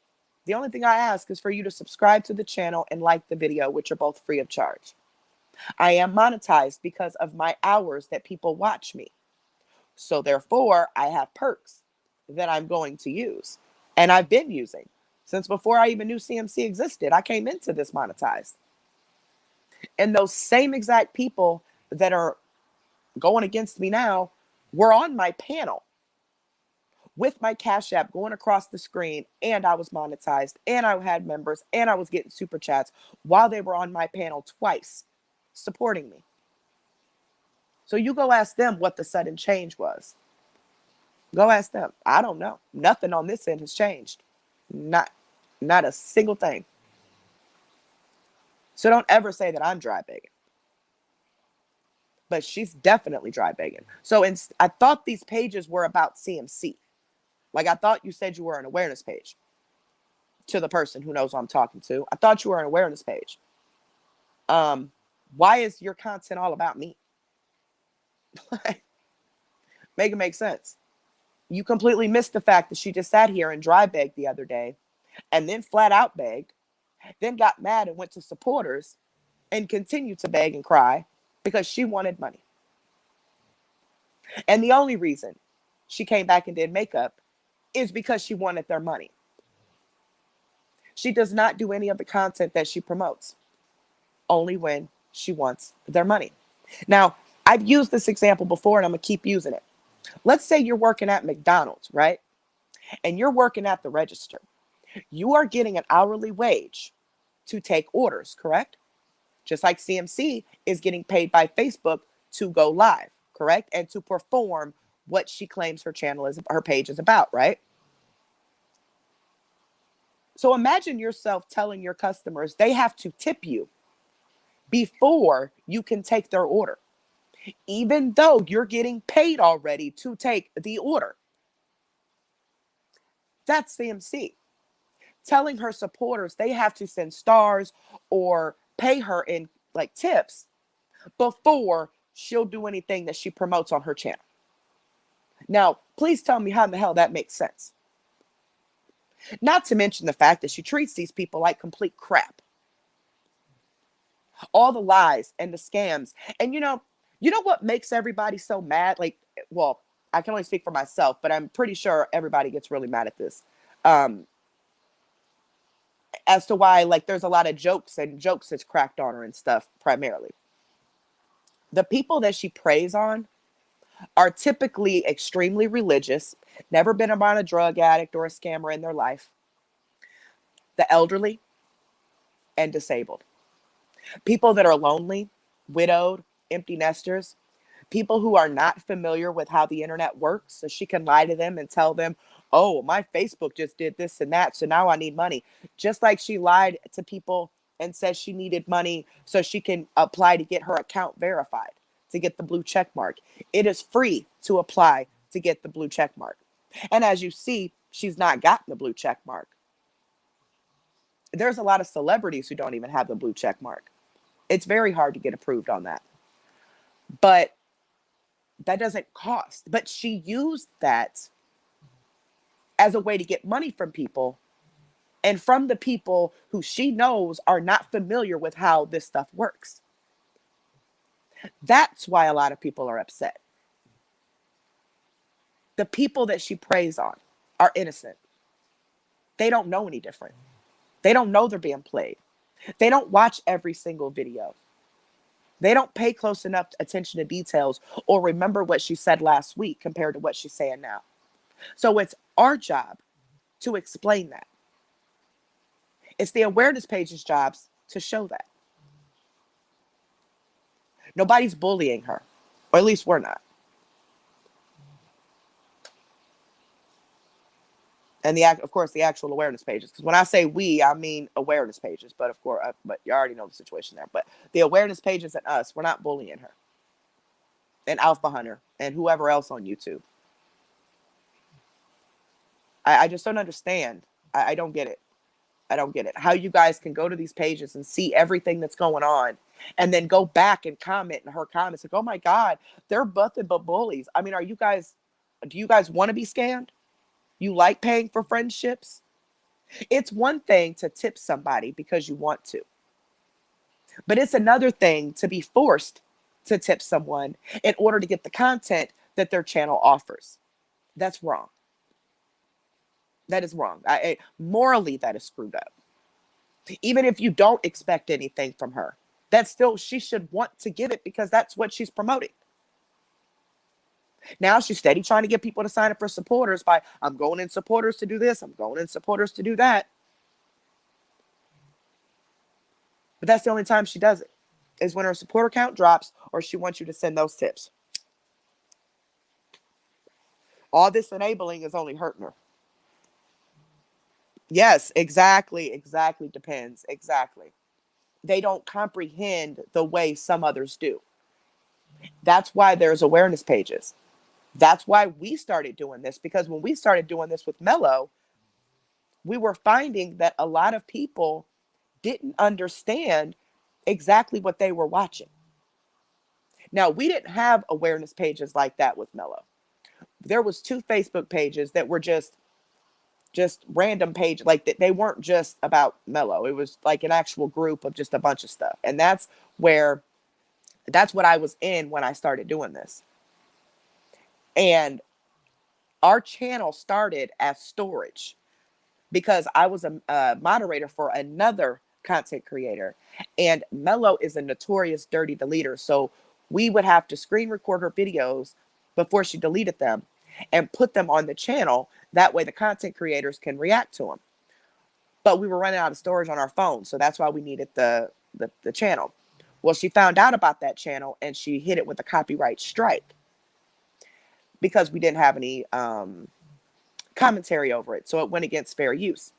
The only thing I ask is for you to subscribe to the channel and like the video, which are both free of charge. I am monetized because of my hours that people watch me. So therefore, I have perks that I'm going to use. And I've been using since before I even knew CMC existed. I came into this monetized. And those same exact people that are going against me now were on my panel with my Cash App going across the screen, and I was monetized, and I had members, and I was getting super chats while they were on my panel twice supporting me. So you go ask them what the sudden change was. Go ask them. I don't know. Nothing on this end has changed. Not a single thing. So don't ever say that I'm dry begging. But she's definitely dry begging. So I thought these pages were about CMC. Like, I thought you said you were an awareness page. To the person who knows who I'm talking to, I thought you were an awareness page. Why is your content all about me? Make it make sense. You completely missed the fact that she just sat here and dry begged the other day and then flat out begged, then got mad and went to supporters and continued to beg and cry because she wanted money. And the only reason she came back and did makeup is because she wanted their money. She does not do any of the content that she promotes, only when she wants their money. Now, I've used this example before and I'm going to keep using it. Let's say you're working at McDonald's, right? And you're working at the register. You are getting an hourly wage to take orders, correct? Just like CMC is getting paid by Facebook to go live, correct? And to perform what she claims her channel is, her page is about, right? So imagine yourself telling your customers they have to tip you before you can take their order, even though you're getting paid already to take the order. That's CMC. Telling her supporters they have to send stars or pay her in like tips before she'll do anything that she promotes on her channel. Now, please tell me how in the hell that makes sense. Not to mention the fact that she treats these people like complete crap. All the lies and the scams. And you know what makes everybody so mad? Like, well, I can only speak for myself, but I'm pretty sure everybody gets really mad at this. As to why, like, there's a lot of jokes that's cracked on her and stuff, primarily. The people that she preys on are typically extremely religious, never been around a drug addict or a scammer in their life, the elderly, and disabled. People that are lonely, widowed, empty nesters, people who are not familiar with how the internet works, so she can lie to them and tell them, oh, my Facebook just did this and that, so now I need money. Just like she lied to people and said she needed money so she can apply to get her account verified, to get the blue check mark. It is free to apply to get the blue check mark. And as you see, she's not gotten the blue check mark. There's a lot of celebrities who don't even have the blue check mark. It's very hard to get approved on that. But that doesn't cost. But she used that as a way to get money from people, and from the people who she knows are not familiar with how this stuff works. That's why a lot of people are upset. The people that she preys on are innocent. They don't know any different. They don't know they're being played. They don't watch every single video. They don't pay close enough attention to details or remember what she said last week compared to what she's saying now. So it's our job to explain that. It's the awareness page's jobs to show that. Nobody's bullying her, or at least we're not. And of course, the actual awareness pages. Because when I say we, I mean awareness pages. But of course, but you already know the situation there. But the awareness pages and us, we're not bullying her. And Alpha Hunter and whoever else on YouTube. I just don't understand. I don't get it. I don't get it. How you guys can go to these pages and see everything that's going on and then go back and comment in her comments like, oh my God, they're nothing but bullies. I mean, do you guys want to be scammed? You like paying for friendships? It's one thing to tip somebody because you want to. But it's another thing to be forced to tip someone in order to get the content that their channel offers. That's wrong. That is wrong. Morally, that is screwed up. Even if you don't expect anything from her, that's still, she should want to give it because that's what she's promoting. Now she's steady trying to get people to sign up for supporters by, I'm going in supporters to do this, I'm going in supporters to do that. But that's the only time she does it, is when her supporter count drops or she wants you to send those tips. All this enabling is only hurting her. Yes, exactly, depends, exactly. They don't comprehend the way some others do. That's why there's awareness pages. That's why we started doing this, because when we started doing this with Mello, we were finding that a lot of people didn't understand exactly what they were watching. Now, we didn't have awareness pages like that with Mello. There was 2 Facebook pages that were just just random page. Like they weren't just about Mello. It was like an actual group of just a bunch of stuff. And where that's what I was in when I started doing this. And our channel started as storage because I was a moderator for another content creator. And Mello is a notorious dirty deleter. So we would have to screen record her videos before she deleted them and put them on the channel. That way the content creators can react to them. But we were running out of storage on our phone. So that's why we needed the channel. Well, she found out about that channel and she hit it with a copyright strike because we didn't have any commentary over it. So it went against fair use.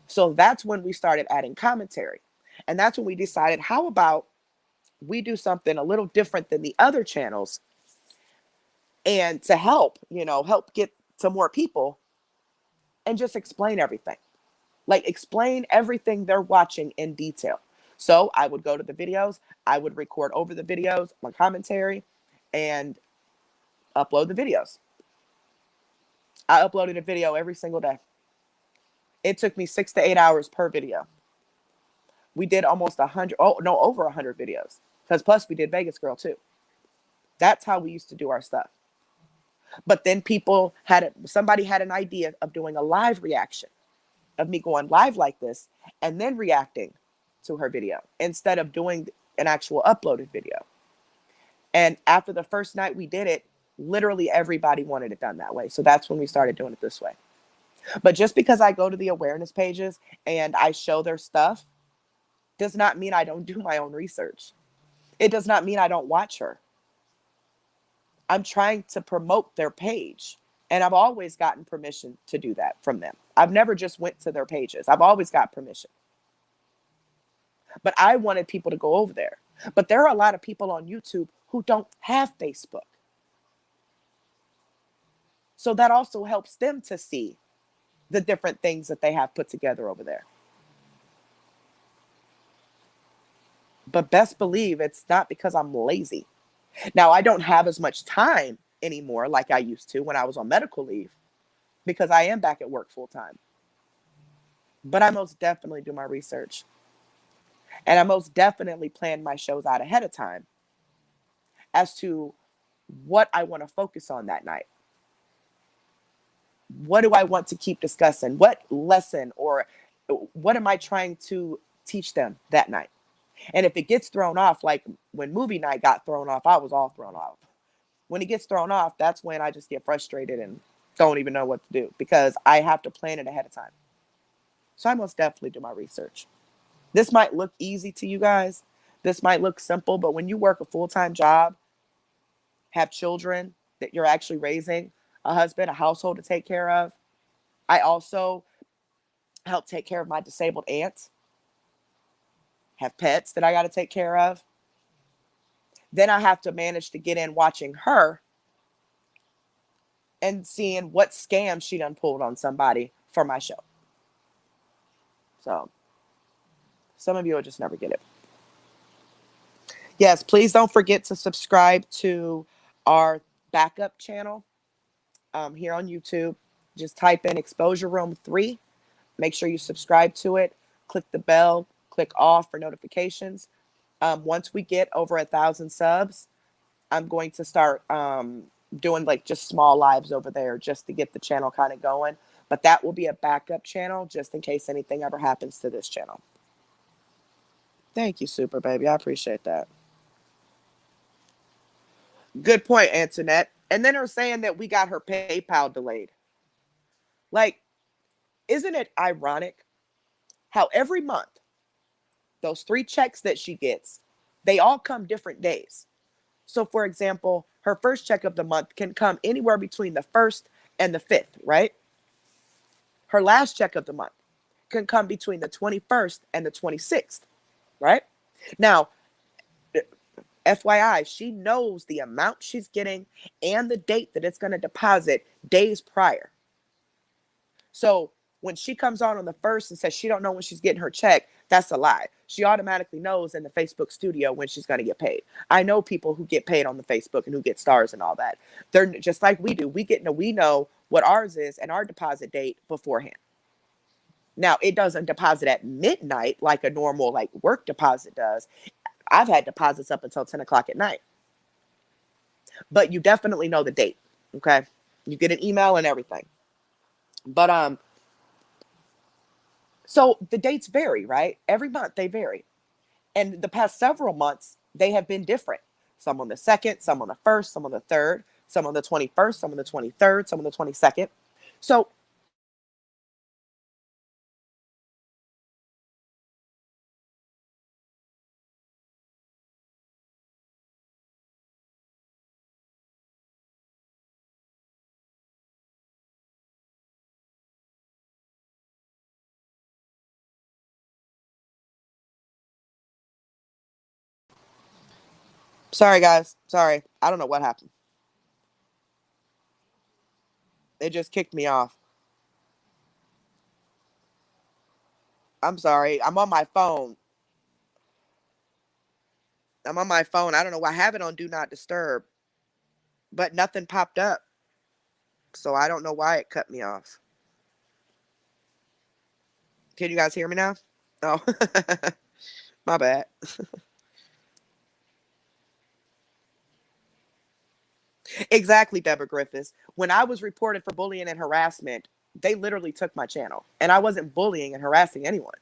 So that's when we started adding commentary. And that's when we decided, how about we do something a little different than the other channels, and to help get to more people, and just explain everything. Like, explain everything they're watching in detail. So I would go to the videos, I would record over the videos, my commentary, and upload the videos. I uploaded a video every single day. It took me 6 to 8 hours per video. We did almost 100, over 100 videos. Because plus we did Vegas Girl too. That's how we used to do our stuff. But then somebody had an idea of doing a live reaction, of me going live like this and then reacting to her video instead of doing an actual uploaded video. And after the first night we did it, literally everybody wanted it done that way. So that's when we started doing it this way. But just because I go to the awareness pages and I show their stuff does not mean I don't do my own research. It does not mean I don't watch her. I'm trying to promote their page. And I've always gotten permission to do that from them. I've never just went to their pages. I've always got permission. But I wanted people to go over there. But there are a lot of people on YouTube who don't have Facebook. So that also helps them to see the different things that they have put together over there. But best believe it's not because I'm lazy. Now, I don't have as much time anymore like I used to when I was on medical leave, because I am back at work full time. But I most definitely do my research. And I most definitely plan my shows out ahead of time as to what I want to focus on that night. What do I want to keep discussing? What lesson or what am I trying to teach them that night? And if it gets thrown off, like when movie night got thrown off, I was all thrown off. When it gets thrown off, that's when I just get frustrated and don't even know what to do, because I have to plan it ahead of time. So I most definitely do my research. This might look easy to you guys. This might look simple, but when you work a full-time job, have children that you're actually raising, a husband, a household to take care of. I also help take care of my disabled aunt. Have pets that I got to take care of. Then I have to manage to get in watching her and seeing what scam she done pulled on somebody for my show. So some of you will just never get it. Yes, please don't forget to subscribe to our backup channel here on YouTube. Just type in Exposure Room 3. Make sure you subscribe to it. Click the bell. Click all for notifications. Once we get over 1,000 subs, I'm going to start doing like just small lives over there just to get the channel kind of going. But that will be a backup channel just in case anything ever happens to this channel. Thank you, Super Baby. I appreciate that. Good point, Antoinette. And then they're saying that we got her PayPal delayed. Like, isn't it ironic how every month, those 3 checks that she gets, they all come different days. So, for example, her first check of the month can come anywhere between the 1st and the 5th, right? Her last check of the month can come between the 21st and the 26th, right? Now, FYI, she knows the amount she's getting and the date that it's going to deposit days prior. So when she comes on the 1st and says she don't know when she's getting her check, That's a lie. She automatically knows in the Facebook studio when she's going to get paid. I know people who get paid on the Facebook and who get stars and all that. They're just like we do. We know what ours is and our deposit date beforehand. Now, it doesn't deposit at midnight like a normal like work deposit does. I've had deposits up until 10 o'clock at night. But you definitely know the date. Okay. You get an email and everything. But so the dates vary, right? Every month they vary. And the past several months, they have been different. Some on the 2nd, some on the 1st, some on the 3rd, some on the 21st, some on the 23rd, some on the 22nd. So sorry, guys. Sorry. I don't know what happened. It just kicked me off. I'm sorry. I'm on my phone. I'm on my phone. I don't know why. I have it on Do Not Disturb, but nothing popped up. So I don't know why it cut me off. Can you guys hear me now? Oh, my bad. Exactly, Deborah Griffiths. When I was reported for bullying and harassment, they literally took my channel. And I wasn't bullying and harassing anyone.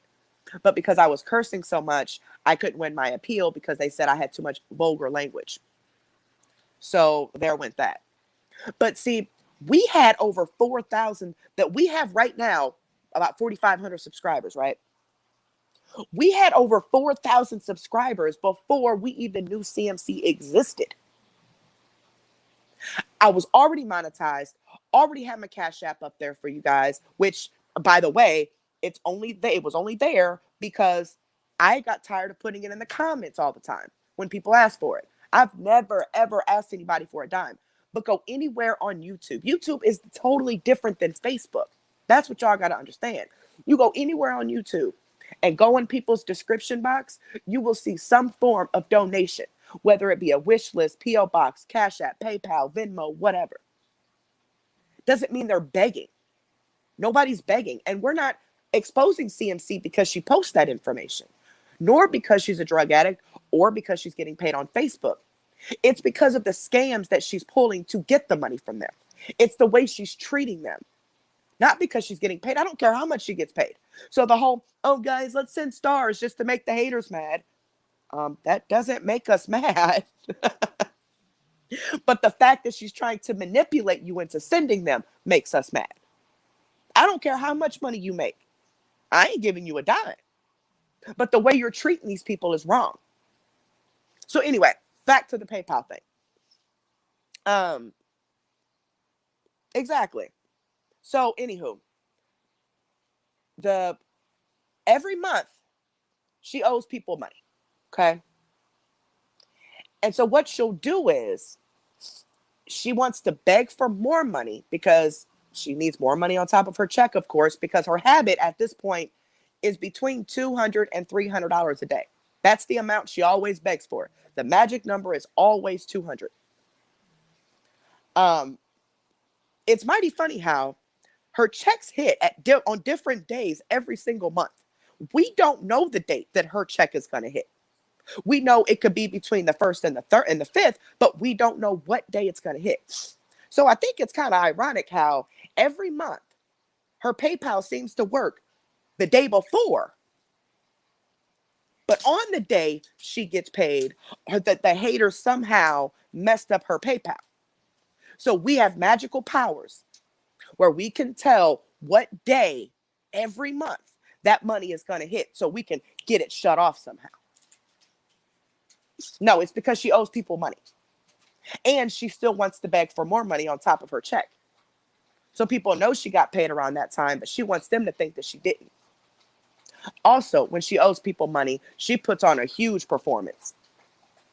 But because I was cursing so much, I couldn't win my appeal because they said I had too much vulgar language. So there went that. But see, we had over 4,000 that we have right now, about 4,500 subscribers, right? We had over 4,000 subscribers before we even knew CMC existed. I was already monetized, already had my Cash App up there for you guys, which, by the way, it was only there because I got tired of putting it in the comments all the time when people ask for it. I've never, ever asked anybody for a dime. But go anywhere on YouTube. YouTube is totally different than Facebook. That's what y'all got to understand. You go anywhere on YouTube and go in people's description box, you will see some form of donation, whether it be a wish list, P.O. Box, Cash App, PayPal, Venmo, whatever. Doesn't mean they're begging. Nobody's begging. And we're not exposing CMC because she posts that information, nor because she's a drug addict or because she's getting paid on Facebook. It's because of the scams that she's pulling to get the money from them. It's the way she's treating them. Not because she's getting paid. I don't care how much she gets paid. So the whole, oh, guys, let's send stars just to make the haters mad. That doesn't make us mad. But the fact that she's trying to manipulate you into sending them makes us mad. I don't care how much money you make. I ain't giving you a dime. But the way you're treating these people is wrong. So anyway, back to the PayPal thing. Exactly. So anywho, every month she owes people money. Okay. And so what she'll do is she wants to beg for more money because she needs more money on top of her check, of course, because her habit at this point is between $200 and $300 a day. That's the amount she always begs for. The magic number is always 200. It's mighty funny how her checks hit on different days every single month. We don't know the date that her check is going to hit. We know it could be between the 1st and the 3rd and the 5th, but we don't know what day it's going to hit. So I think it's kind of ironic how every month her PayPal seems to work the day before. But on the day she gets paid, the haters somehow messed up her PayPal. So we have magical powers where we can tell what day every month that money is going to hit so we can get it shut off somehow. No, it's because she owes people money. And she still wants to beg for more money on top of her check. So people know she got paid around that time, but she wants them to think that she didn't. Also, when she owes people money, she puts on a huge performance.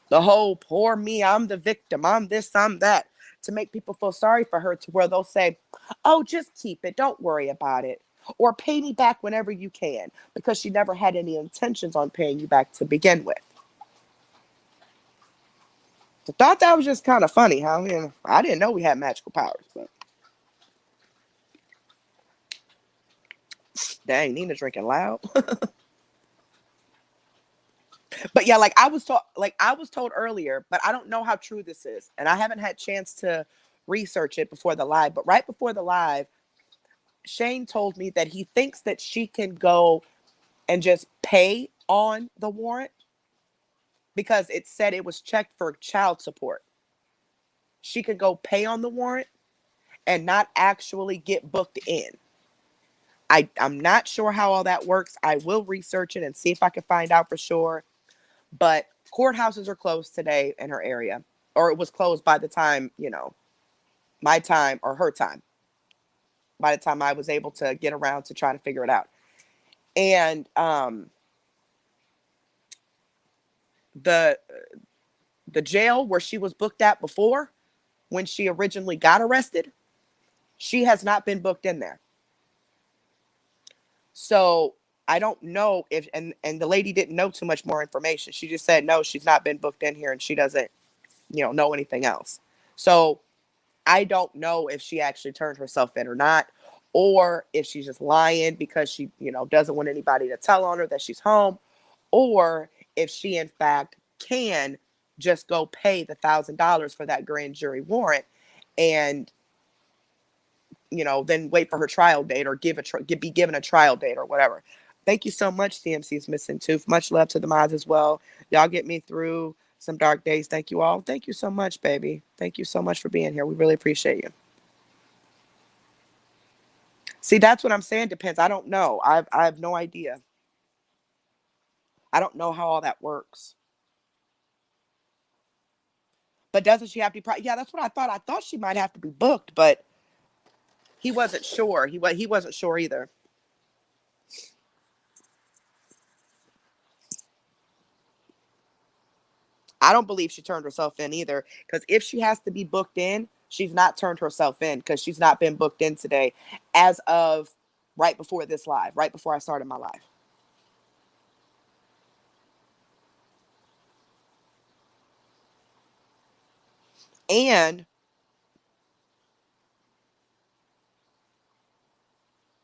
The whole poor me, I'm the victim, I'm this, I'm that, to make people feel sorry for her to where they'll say, oh, just keep it, don't worry about it. or pay me back whenever you can, because she never had any intentions on paying you back to begin with. I thought that was just kind of funny. How, I didn't know we had magical powers, but dang, Nina drinking loud. But yeah, I was told earlier, but I don't know how true this is, and I haven't had chance to research it before the live. But right before the live, Shane told me that he thinks that she can go and just pay on the warrant because it said it was checked for child support. She could go pay on the warrant and not actually get booked in. I'm not sure how all that works. I will research it and see if I can find out for sure. But courthouses are closed today in her area, or it was closed by the time, my time or her time, by the time I was able to get around to trying to figure it out. And the the jail where she was booked at before, when she originally got arrested, she has not been booked in there. So I don't know if, and the lady didn't know too much more information. She just said, no, she's not been booked in here and she doesn't, know anything else. So I don't know if she actually turned herself in or not, or if she's just lying because she, doesn't want anybody to tell on her that she's home, or if she in fact can just go pay the $1,000 for that grand jury warrant and then wait for her trial date or be given a trial date or whatever. Thank you so much, CMC's Missing Tooth. Much love to the mods as well. Y'all get me through some dark days. Thank you all. Thank you so much, baby. Thank you so much for being here. We really appreciate you. See, that's what I'm saying. Depends. I don't know. I have no idea. I don't know how all that works. But doesn't she have to be? Yeah, that's what I thought. I thought she might have to be booked, but he wasn't sure. He wasn't sure either. I don't believe she turned herself in either, because if she has to be booked in, she's not turned herself in, because she's not been booked in today as of right before this live, right before I started my live. And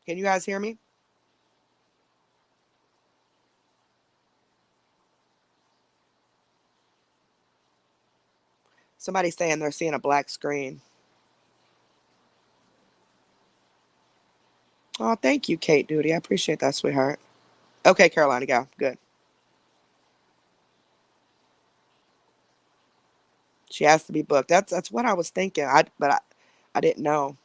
can you guys hear me? Somebody's saying they're seeing a black screen. Oh, thank you, Kate Duty. I appreciate that, sweetheart. Okay, Carolina, go. Good. She has to be booked. That's what I was thinking. I didn't know.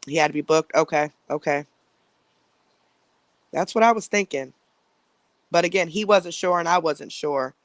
He had to be booked. Okay, okay. That's what I was thinking. But again, he wasn't sure and I wasn't sure.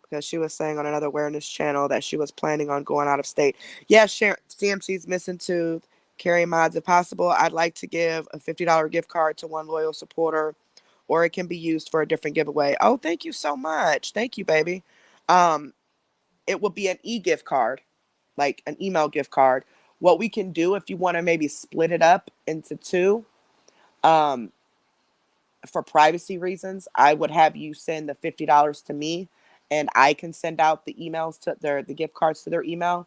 Because she was saying on another awareness channel that she was planning on going out of state. Yeah, CMC's Missing Tooth. Carry mods if possible. I'd like to give a $50 gift card to one loyal supporter, or it can be used for a different giveaway. Oh, thank you so much. Thank you, baby. Um, it will be an e-gift card, like an email gift card. What we can do, if you want to maybe split it up into two, um, for privacy reasons, I would have you send the $50 to me, and I can send out the emails to the gift cards to their email.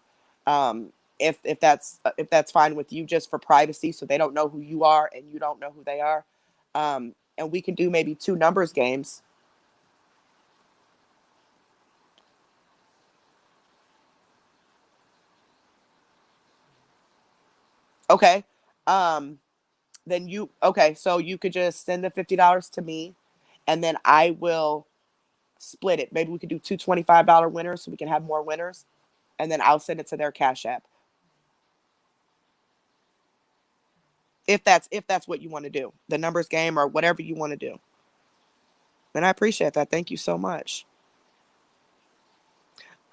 If that's fine with you, just for privacy, so they don't know who you are and you don't know who they are. And we can do maybe two numbers games. Okay. Um, then okay, so you could just send the $50 to me, and then I will split it. Maybe we could do two $25 winners so we can have more winners, and then I'll send it to their Cash App. If that's what you want to do, the numbers game or whatever you want to do. And I appreciate that. Thank you so much.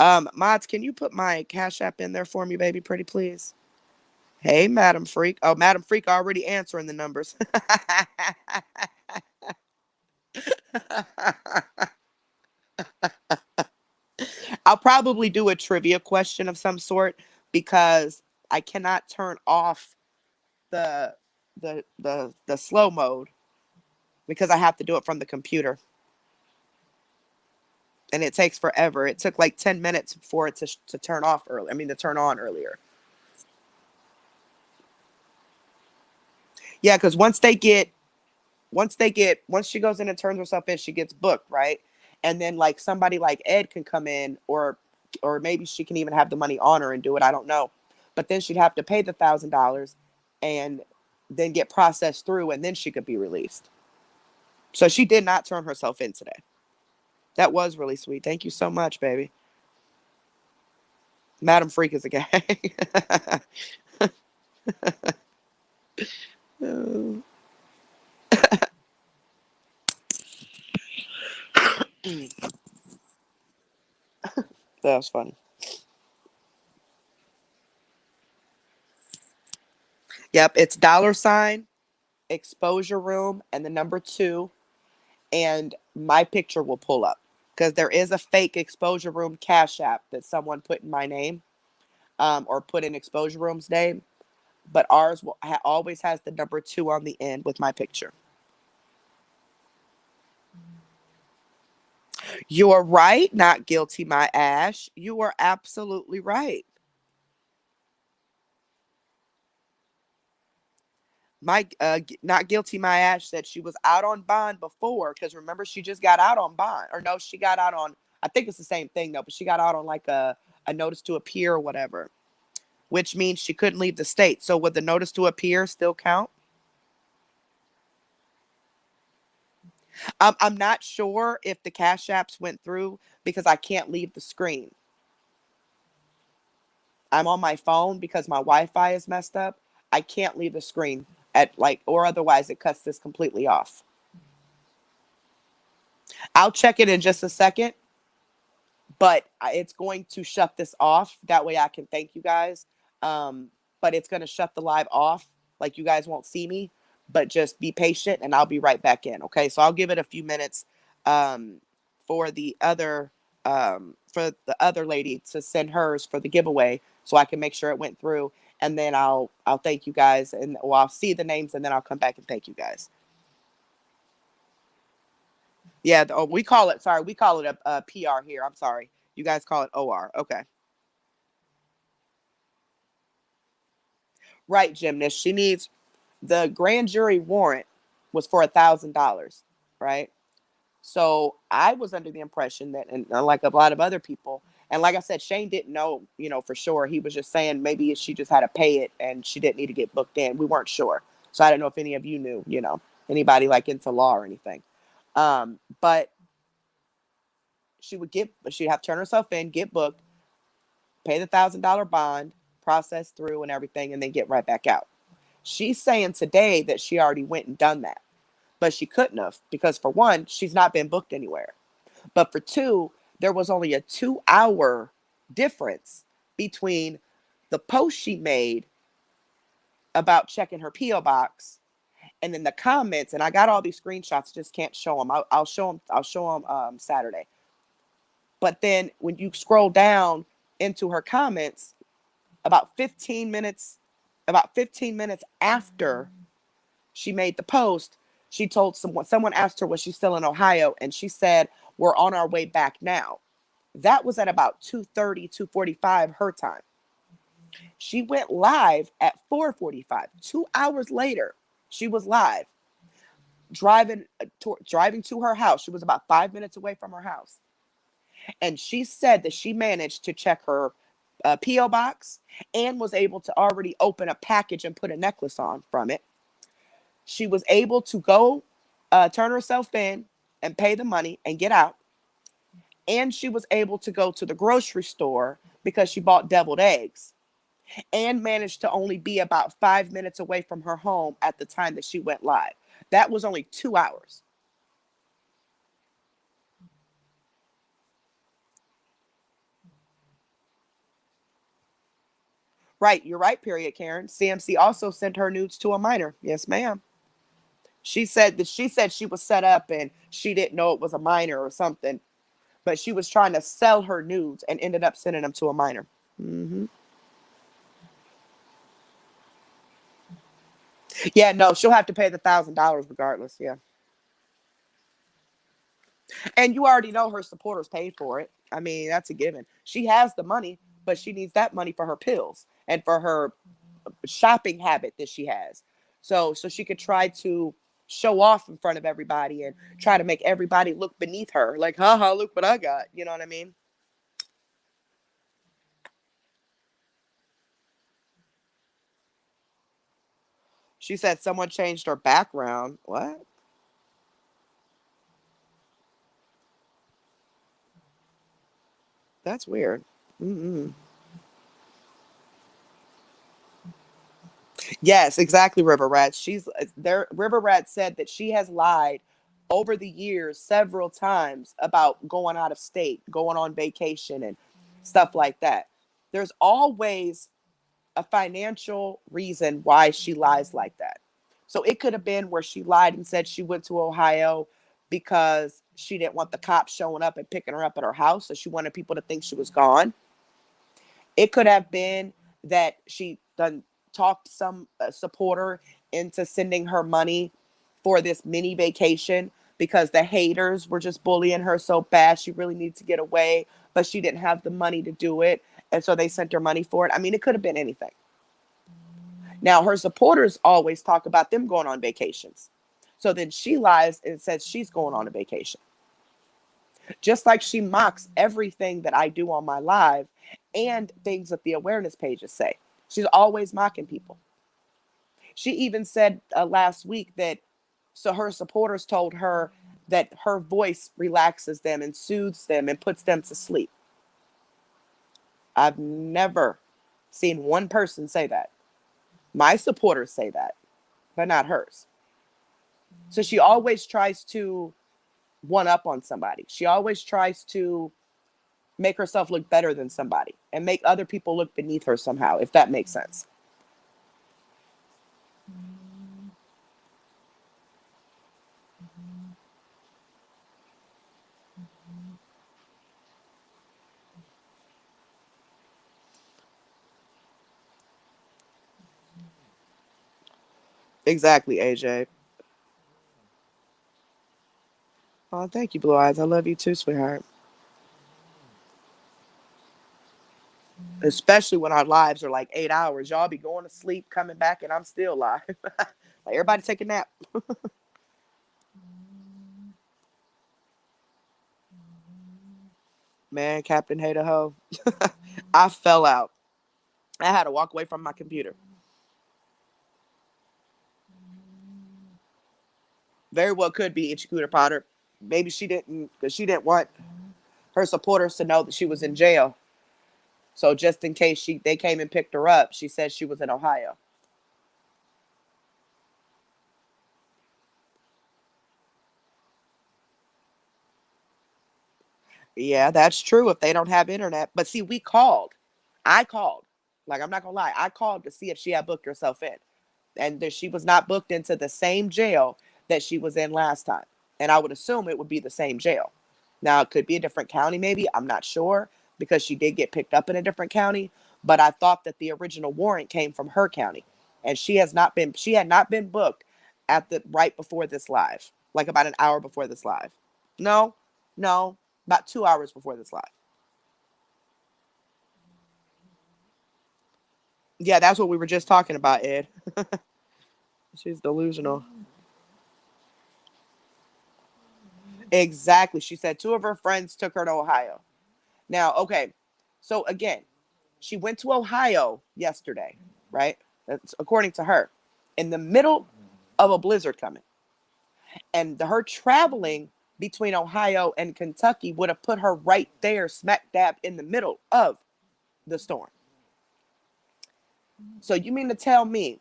Mods, can you put my Cash App in there for me, baby, pretty please? Hey, Madam Freak. Oh, Madam Freak already answering the numbers. I'll probably do a trivia question of some sort because I cannot turn off the the slow mode because I have to do it from the computer. And it takes forever. It took like 10 minutes for it to turn off early. I mean, to turn on earlier. Yeah, because once she goes in and turns herself in, she gets booked, right? And then like somebody like Ed can come in, or maybe she can even have the money on her and do it. I don't know. But then she'd have to pay the $1,000 and then get processed through, and then she could be released. So she did not turn herself in today. That was really sweet. Thank you so much, baby. Madam Freak is a gay. That was funny. Yep, it's $ exposure room and the number 2, and my picture will pull up because there is a fake exposure room Cash App that someone put in my name, or put in exposure room's name, but ours always has the number 2 on the end with my picture. You are right, not guilty, my Ash. You are absolutely right. My not guilty, my Ash said she was out on bond before because remember she just got out on bond, or no, she got out on. I think it's the same thing though, but she got out on like a notice to appear or whatever, which means she couldn't leave the state. So would the notice to appear still count? I'm not sure if the Cash Apps went through because I can't leave the screen. I'm on my phone because my Wi-Fi is messed up. I can't leave the screen at like, or otherwise it cuts this completely off. I'll check it in just a second, but it's going to shut this off. That way I can thank you guys. But it's going to shut the live off. Like you guys won't see me, but just be patient and I'll be right back in. Okay. So I'll give it a few minutes um, for the other lady to send hers for the giveaway so I can make sure it went through. And then I'll thank you guys, and well, I'll see the names and then I'll come back and thank you guys. Yeah, we call it. Sorry, we call it a PR here. I'm sorry. You guys call it OR. Okay. Right, gymnast. She needs the grand jury warrant was for $1,000, right? So I was under the impression that, and like a lot of other people, and like I said, Shane didn't know, for sure. He was just saying maybe she just had to pay it and she didn't need to get booked in. We weren't sure. So I don't know if any of you knew, anybody like into law or anything. But she'd have to turn herself in, get booked, pay the $1,000 bond, process through and everything, and then get right back out. She's saying today that she already went and done that, but she couldn't have because for one, she's not been booked anywhere. But for two, there was only a 2-hour difference between the post she made about checking her PO box and then the comments. And I got all these screenshots, just can't show them. I'll show them. I'll show them Saturday. But then when you scroll down into her comments, about 15 minutes, about 15 minutes after she made the post, she told someone asked her, was she still in Ohio? And she said, we're on our way back now. That was at about 2:30, 2:45 her time. She went live at 4:45. 2 hours later, she was live, driving to her house. She was about 5 minutes away from her house. And she said that she managed to check her P.O. box and was able to already open a package and put a necklace on from it. She was able to go turn herself in and pay the money and get out. And she was able to go to the grocery store because she bought deviled eggs and managed to only be about 5 minutes away from her home at the time that she went live. That was only 2 hours. Right, you're right, period, Karen. CMC also sent her nudes to a minor. Yes, ma'am. She said she was set up and she didn't know it was a minor or something, but she was trying to sell her nudes and ended up sending them to a minor. Hmm. Yeah, no, she'll have to pay the $1,000 regardless. Yeah, and you already know her supporters paid for it. I mean, that's a given. She has the money, but she needs that money for her pills and for her shopping habit that she has. So she could try to show off in front of everybody and try to make everybody look beneath her. Like, haha, look what I got. You know what I mean? She said someone changed her background. What? That's weird. Mm-mm. Yes, exactly, River Rat. She's there. River Rat said that she has lied over the years several times about going out of state, going on vacation, and stuff like that. There's always a financial reason why she lies like that. So it could have been where she lied and said she went to Ohio because she didn't want the cops showing up and picking her up at her house. So she wanted people to think she was gone. It could have been that she done talked some supporter into sending her money for this mini vacation because the haters were just bullying her so bad she really needs to get away, but she didn't have the money to do it. And so they sent her money for it. I mean, it could have been anything. Now, her supporters always talk about them going on vacations. So then she lies and says she's going on a vacation. Just like she mocks everything that I do on my live and things that the awareness pages say. She's always mocking people. She even said last week that so her supporters told her that her voice relaxes them and soothes them and puts them to sleep. I've never seen one person say that. My supporters say that, but not hers. So she always tries to one up on somebody. She always tries to make herself look better than somebody and make other people look beneath her somehow, if that makes sense. Exactly, AJ. Oh, thank you, Blue Eyes. I love you too, sweetheart. Especially when our lives are like 8 hours. Y'all be going to sleep, coming back, and I'm still live. Like everybody take a nap. Man, Captain Hater Ho. I fell out. I had to walk away from my computer. Very well could be Itchy Cooter Potter. Maybe she didn't, because she didn't want her supporters to know that she was in jail. So just in case they came and picked her up, she said she was in Ohio. Yeah, that's true if they don't have internet. But see, we called. I called. Like, I'm not gonna lie, I called to see if she had booked herself in. And that she was not booked into the same jail that she was in last time. And I would assume it would be the same jail. Now it could be a different county, maybe. I'm not sure because she did get picked up in a different county. But I thought that the original warrant came from her county. And she had not been booked at the right before this live, like about an hour before this live. No, no, about 2 hours before this live. Yeah, that's what we were just talking about, Ed. She's delusional. Exactly. She said two of her friends took her to Ohio. Now, okay. So again, she went to Ohio yesterday, right? That's according to her, in the middle of a blizzard coming. And her traveling between Ohio and Kentucky would have put her right there, smack dab in the middle of the storm. So you mean to tell me,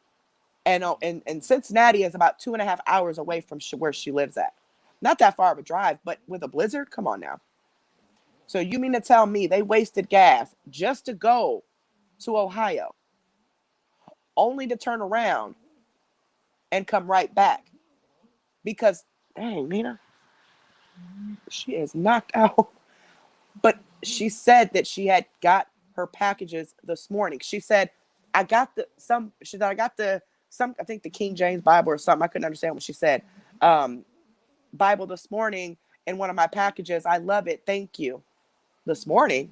and Cincinnati is about 2.5 hours away from where she lives at. Not that far of a drive, but with a blizzard, come on now. So you mean to tell me they wasted gas just to go to Ohio? only to turn around and come right back. Because, dang, Nina, she is knocked out. But she said that she had got her packages this morning. She said, I got some, I think the King James Bible or something. I couldn't understand what she said. Bible this morning in one of my packages. I love it. Thank you. This morning.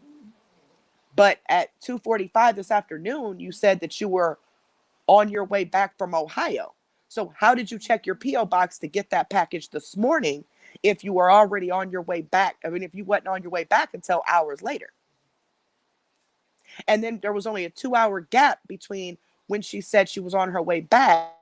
But at 2:45 this afternoon, you said that you were on your way back from Ohio. So how did you check your P.O. box to get that package this morning if you were already on your way back? I mean, if you wasn't on your way back until hours later. And then there was only a 2-hour gap between when she said she was on her way back.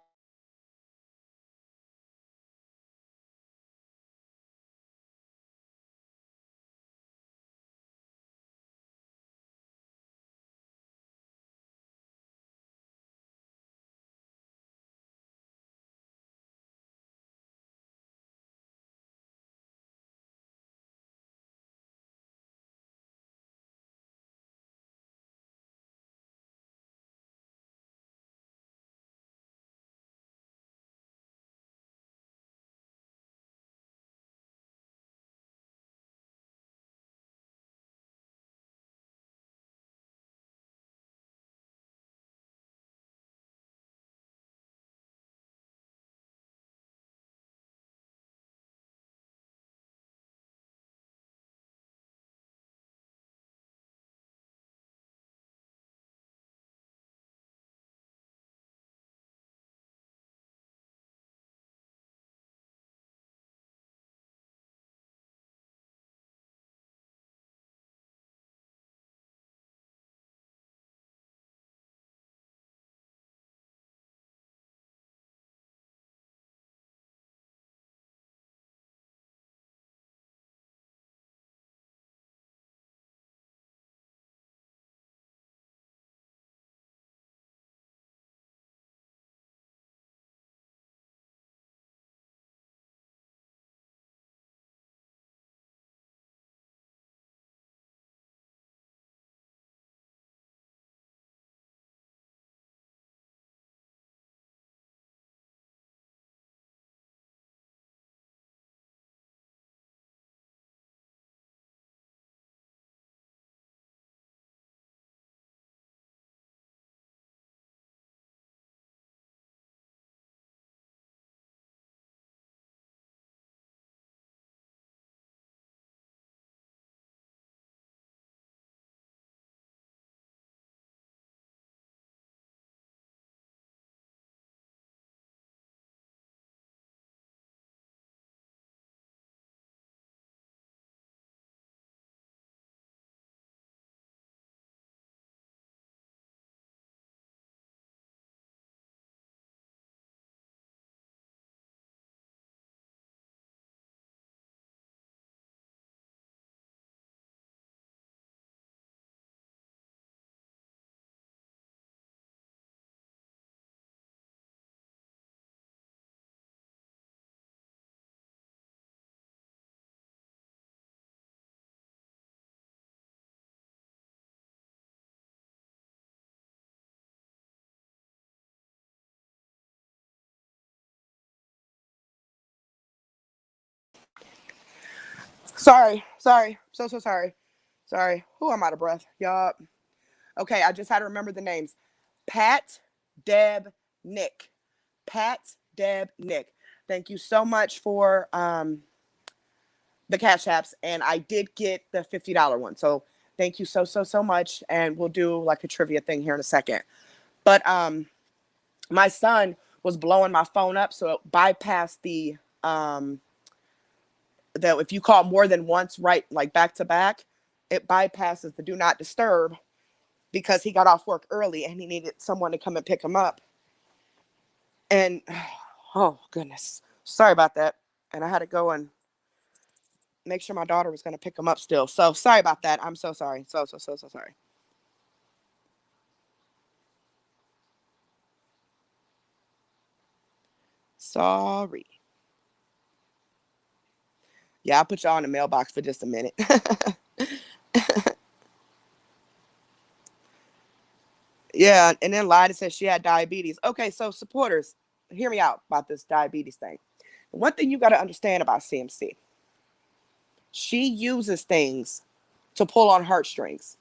Sorry. So sorry. Sorry. Who I'm out of breath. Y'all. Okay, I just had to remember the names. Pat, Deb, Nick. Pat, Deb, Nick. Thank you so much for the cash apps, and I did get the $50 one. So thank you so much, and we'll do like a trivia thing here in a second. But my son was blowing my phone up, so it bypassed the if you call more than once, right, like back to back, it bypasses the do not disturb because he got off work early and he needed someone to come and pick him up. And oh goodness, sorry about that. And I had to go and make sure my daughter was going to pick him up still. So sorry about that. I'm so sorry. So sorry. Sorry. Yeah, I'll put y'all in the mailbox for just a minute. Yeah, and then lied and said she had diabetes. Okay, so supporters, hear me out about this diabetes thing. One thing you got to understand about CMC, she uses things to pull on heartstrings.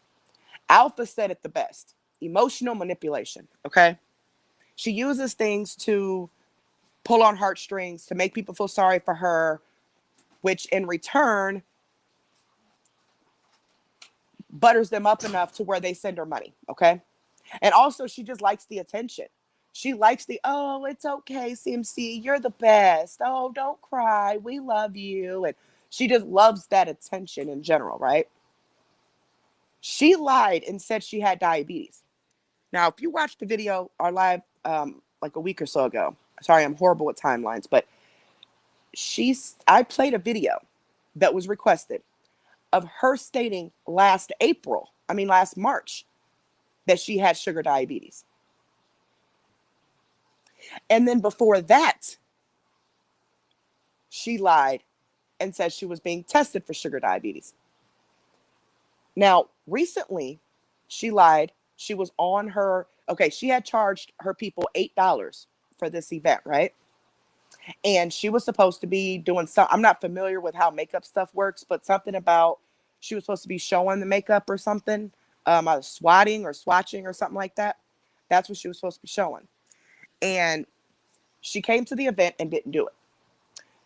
Alpha said it the best: emotional manipulation. Okay, she uses things to pull on heartstrings to make people feel sorry for her, which in return butters them up enough to where they send her money. Okay, and also she just likes the attention. She likes the, oh, it's okay, CMC, you're the best. Oh, don't cry. We love you. And she just loves that attention in general, right? She lied and said she had diabetes. Now, if you watched the video, our live, like a week or so ago, sorry, I'm horrible with timelines, but I played a video that was requested of her stating last March, that she had sugar diabetes. And then before that, she lied and said she was being tested for sugar diabetes. Now, recently, she lied. She was on her, okay, she had charged her people $8 for this event, right? And she was supposed to be doing some, I'm not familiar with how makeup stuff works, but something about she was supposed to be showing the makeup or something, swatting or swatching or something like that. That's what she was supposed to be showing. And she came to the event and didn't do it.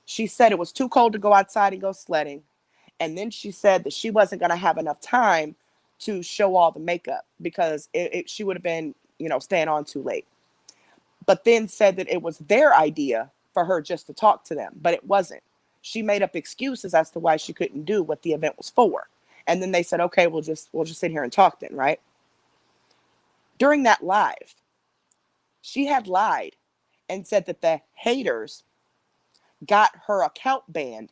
She said it was too cold to go outside and go sledding. And then she said that she wasn't going to have enough time to show all the makeup because she would have been, staying on too late. But then said that it was their idea for her just to talk to them, but it wasn't. She made up excuses as to why she couldn't do what the event was for. And then they said, okay, we'll just sit here and talk then, right? During that live, she had lied and said that the haters got her account banned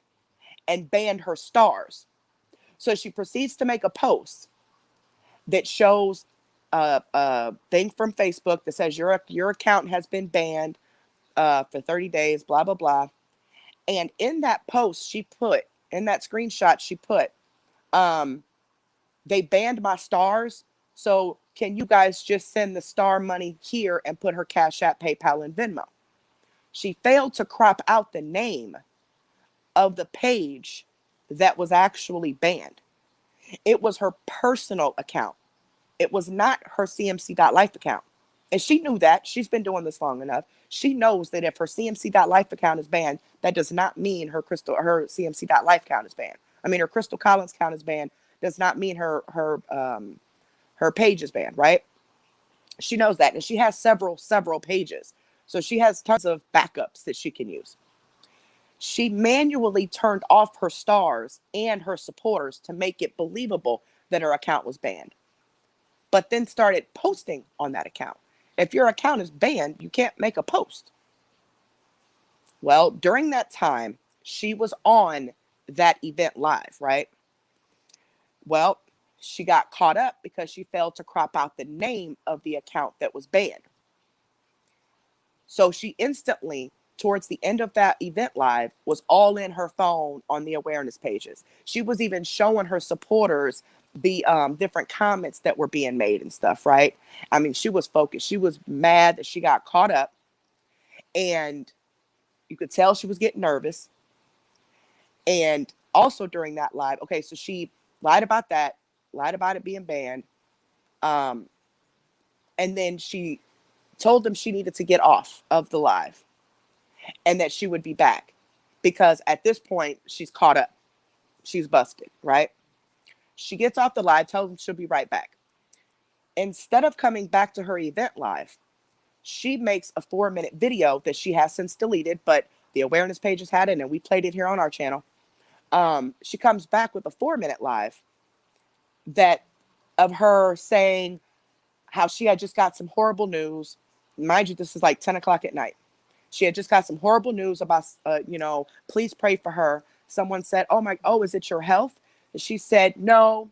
and banned her stars. So she proceeds to make a post that shows a thing from Facebook that says your account has been banned for 30 days, blah, blah, blah. And in that post, in that screenshot, she put, they banned my stars. So can you guys just send the star money here and put her Cash App, PayPal, and Venmo? She failed to crop out the name of the page that was actually banned. It was her personal account. It was not her CMC.life account. And she knew that. She's been doing this long enough. She knows that if her CMC.life account is banned, that does not mean her CMC.life account is banned. I mean, her Crystal Collins account is banned. Does not mean her page is banned, right? She knows that. And she has several pages. So she has tons of backups that she can use. She manually turned off her stars and her supporters to make it believable that her account was banned, but then started posting on that account. If your account is banned, you can't make a post. Well, during that time, she was on that event live, right? Well, she got caught up because she failed to crop out the name of the account that was banned. So she instantly, towards the end of that event live, was all in her phone on the awareness pages. She was even showing her supporters the different comments that were being made and stuff, right? I mean, she was focused. She was mad that she got caught up, and you could tell she was getting nervous. And also during that live, okay, so she lied about that, lied about it being banned, and then she told them she needed to get off of the live and that she would be back because at this point she's caught up. She's busted, right? She gets off the live, tells them she'll be right back. Instead of coming back to her event live, she makes a 4-minute video that she has since deleted, but the awareness pages had it and we played it here on our channel. She comes back with a 4-minute live that of her saying how she had just got some horrible news. Mind you, this is like 10 o'clock at night. She had just got some horrible news about, please pray for her. Someone said, is it your health? And she said, no,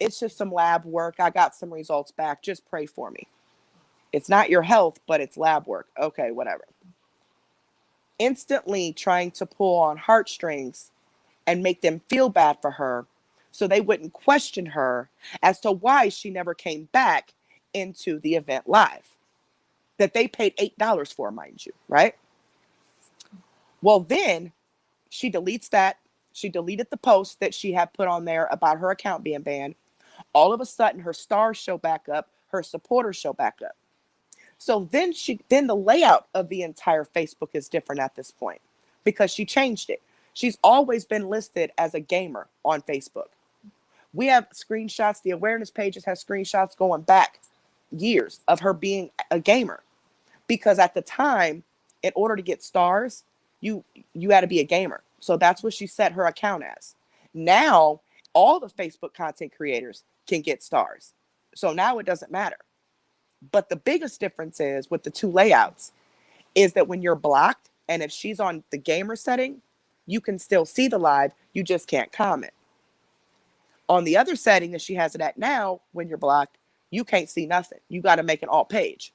it's just some lab work. I got some results back. Just pray for me. It's not your health, but it's lab work. Okay, whatever. Instantly trying to pull on heartstrings and make them feel bad for her so they wouldn't question her as to why she never came back into the event live that they paid $8 for, mind you, right? Well, then she deletes that. She deleted the post that she had put on there about her account being banned. All of a sudden, her stars show back up, her supporters show back up. So then the layout of the entire Facebook is different at this point because she changed it. She's always been listed as a gamer on Facebook. We have screenshots, the awareness pages have screenshots going back years of her being a gamer. Because at the time, in order to get stars, you had to be a gamer. So that's what she set her account as. Now, all the Facebook content creators can get stars. So now it doesn't matter. But the biggest difference is with the two layouts is that when you're blocked and if she's on the gamer setting, you can still see the live, you just can't comment. On the other setting that she has it at now, when you're blocked, you can't see nothing. You got to make an alt page.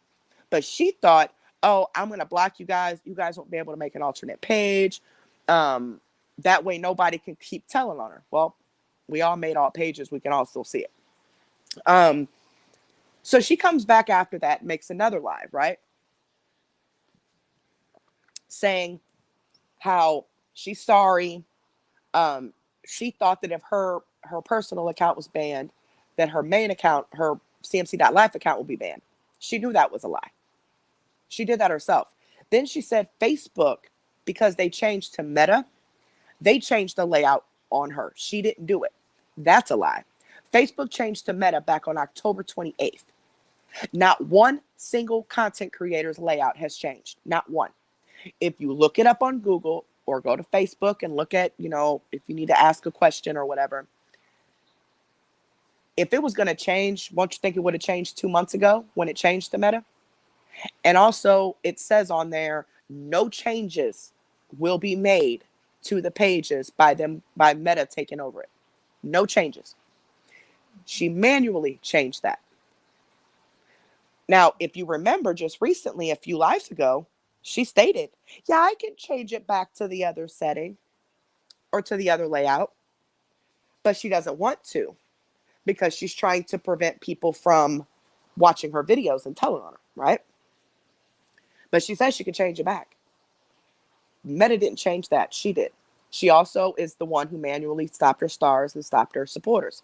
But she thought, oh, I'm going to block you guys. You guys won't be able to make an alternate page. That way nobody can keep telling on her. Well, we all made alt pages. We can all still see it. So she comes back after that, makes another live, right? Saying how she's sorry. She thought that if her personal account was banned, that her main account, her CMC.life account will be banned. She knew that was a lie. She did that herself. Then she said Facebook, because they changed to Meta, they changed the layout on her. She didn't do it. That's a lie. Facebook changed to Meta back on October 28th. Not one single content creator's layout has changed. Not one. If you look it up on Google or go to Facebook and look at, if you need to ask a question or whatever, if it was going to change, won't you think it would have changed 2 months ago when it changed to Meta? And also it says on there, no changes will be made to the pages by Meta taking over it. No changes. She manually changed that. Now, if you remember just recently, a few lives ago, she stated, yeah, I can change it back to the other setting or to the other layout, but she doesn't want to because she's trying to prevent people from watching her videos and telling on her, right? But she says she can change it back. Meta didn't change that. She did. She also is the one who manually stopped her stars and stopped her supporters.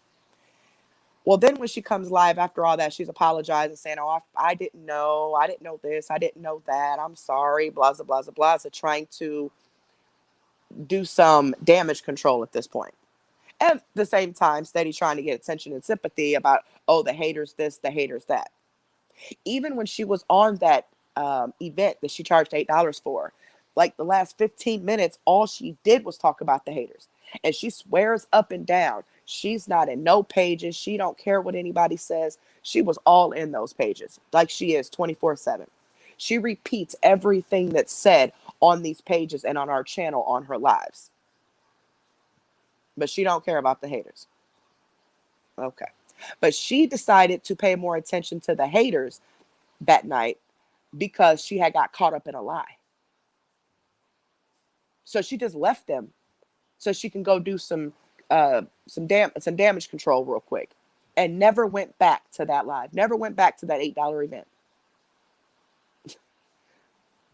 Well, then when she comes live after all that, she's apologizing, saying, oh, I didn't know this, I didn't know that, I'm sorry, blah, blah, blah, blah, blah, trying to do some damage control at this point. And at the same time, steady trying to get attention and sympathy about, oh, the haters this, the haters that. Even when she was on that event that she charged $8 for, like the last 15 minutes, all she did was talk about the haters. And she swears up and down she's not in no pages. She don't care what anybody says. She was all in those pages, like she is 24/7. She repeats everything that's said on these pages and on our channel on her lives. But she don't care about the haters. Okay. But she decided to pay more attention to the haters that night because she had got caught up in a lie. So she just left them so she can go do some damage control real quick, and never went back to that live. Never went back to that $8 event.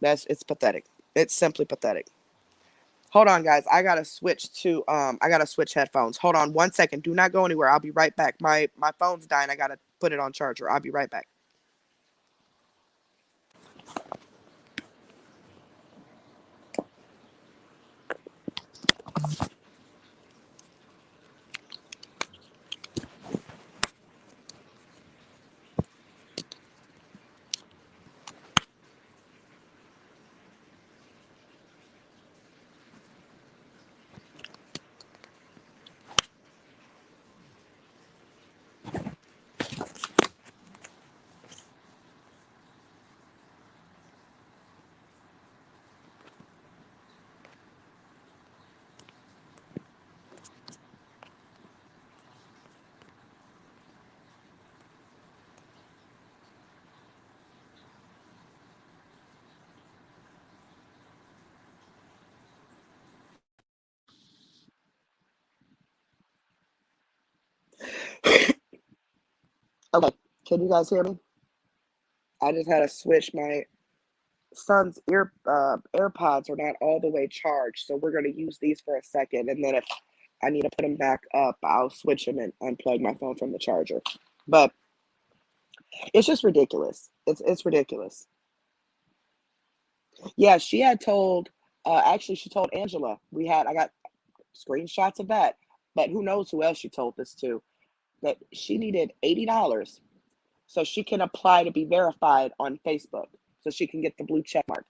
It's pathetic. It's simply pathetic. Hold on, guys. I gotta switch headphones. Hold on 1 second. Do not go anywhere. I'll be right back. My phone's dying. I gotta put it on charger. I'll be right back. Okay. Can you guys hear me? I just had to switch my son's AirPods are not all the way charged, so we're gonna use these for a second, and then if I need to put them back up, I'll switch them and unplug my phone from the charger. But it's just ridiculous. It's ridiculous. Yeah, she had told. Actually, she told Angela. I got screenshots of that. But who knows who else she told this to? That she needed $80 so she can apply to be verified on Facebook, so she can get the blue check mark.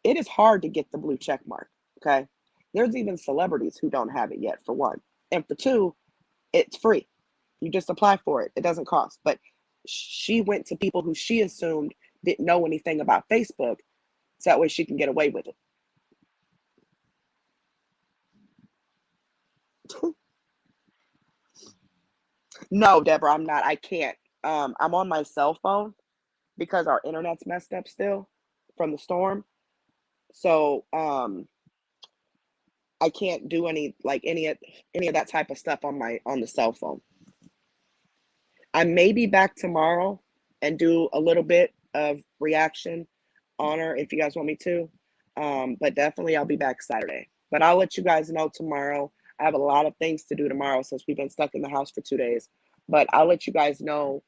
It is hard to get the blue check mark. Okay, there's even celebrities who don't have it yet. For one, and for two, it's free. You just apply for it. It doesn't cost. But she went to people who she assumed didn't know anything about Facebook, so that way she can get away with it. No, Deborah, I'm not. I can't. I'm on my cell phone because our internet's messed up still from the storm. So I can't do any of that type of stuff on the cell phone. I may be back tomorrow and do a little bit of reaction on her if you guys want me to. But definitely I'll be back Saturday. But I'll let you guys know tomorrow. I have a lot of things to do tomorrow since we've been stuck in the house for 2 days. But I'll let you guys know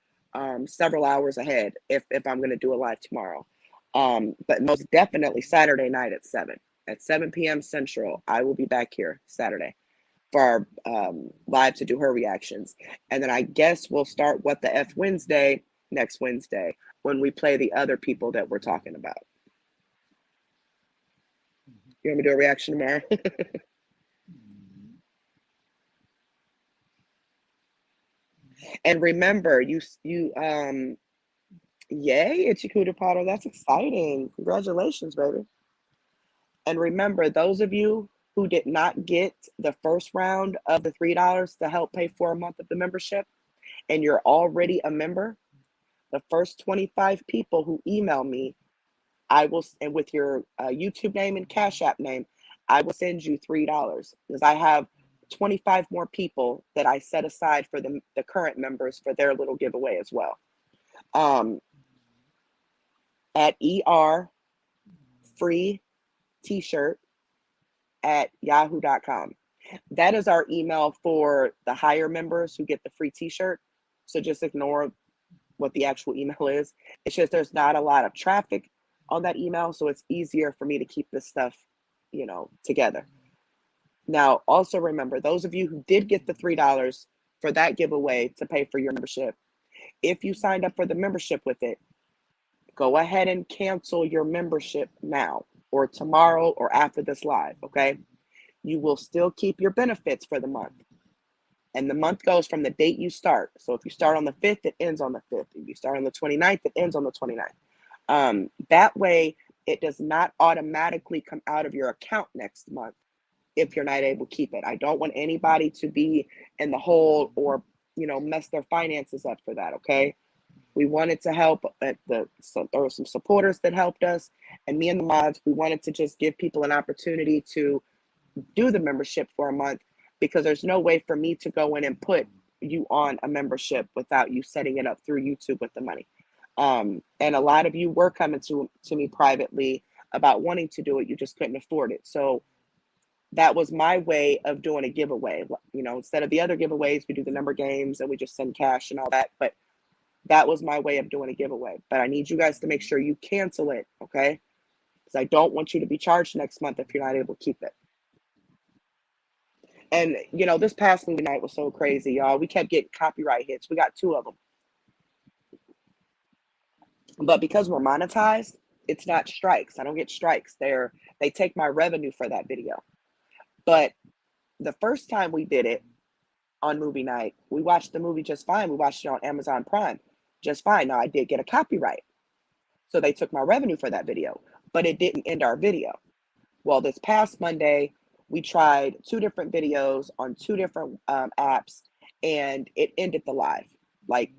several hours ahead if I'm going to do a live tomorrow. But most definitely Saturday night at 7. At 7 p.m. Central, I will be back here Saturday for our live to do her reactions. And then I guess we'll start What the F Wednesday next Wednesday when we play the other people that we're talking about. You want me to do a reaction tomorrow? And remember, yay, Ichikuta Potter. That's exciting. Congratulations, baby. And remember, those of you who did not get the first round of the $3 to help pay for a month of the membership, and you're already a member, the first 25 people who email me, I will, and with your YouTube name and Cash App name, I will send you $3 because I have 25 more people that I set aside for the current members for their little giveaway as well. At free t-shirt at yahoo.com. That is our email for the higher members who get the free t-shirt. So just ignore what the actual email is. It's just there's not a lot of traffic on that email, so it's easier for me to keep this stuff, together. Now, also remember, those of you who did get the $3 for that giveaway to pay for your membership, if you signed up for the membership with it, go ahead and cancel your membership now or tomorrow or after this live, okay? You will still keep your benefits for the month. And the month goes from the date you start. So if you start on the 5th, it ends on the 5th. If you start on the 29th, it ends on the 29th. That way, it does not automatically come out of your account next month if you're not able to keep it. I don't want anybody to be in the hole or, mess their finances up for that, okay? We wanted to help. There were some supporters that helped us. And me and the mods, we wanted to just give people an opportunity to do the membership for a month because there's no way for me to go in and put you on a membership without you setting it up through YouTube with the money. And a lot of you were coming to me privately about wanting to do it. You just couldn't afford it. So that was my way of doing a giveaway. Instead of the other giveaways, we do the number games and we just send cash and all that. But that was my way of doing a giveaway. But I need you guys to make sure you cancel it, okay? Because I don't want you to be charged next month if you're not able to keep it. And, this past movie night was so crazy, y'all. We kept getting copyright hits. We got 2 of them. But because we're monetized, it's not strikes. I don't get strikes. They take my revenue for that video. But the first time we did it on movie night, we watched the movie just fine. We watched it on Amazon Prime just fine. Now, I did get a copyright. So they took my revenue for that video, but it didn't end our video. Well, this past Monday, we tried 2 different videos on 2 different apps, and it ended the live. Like,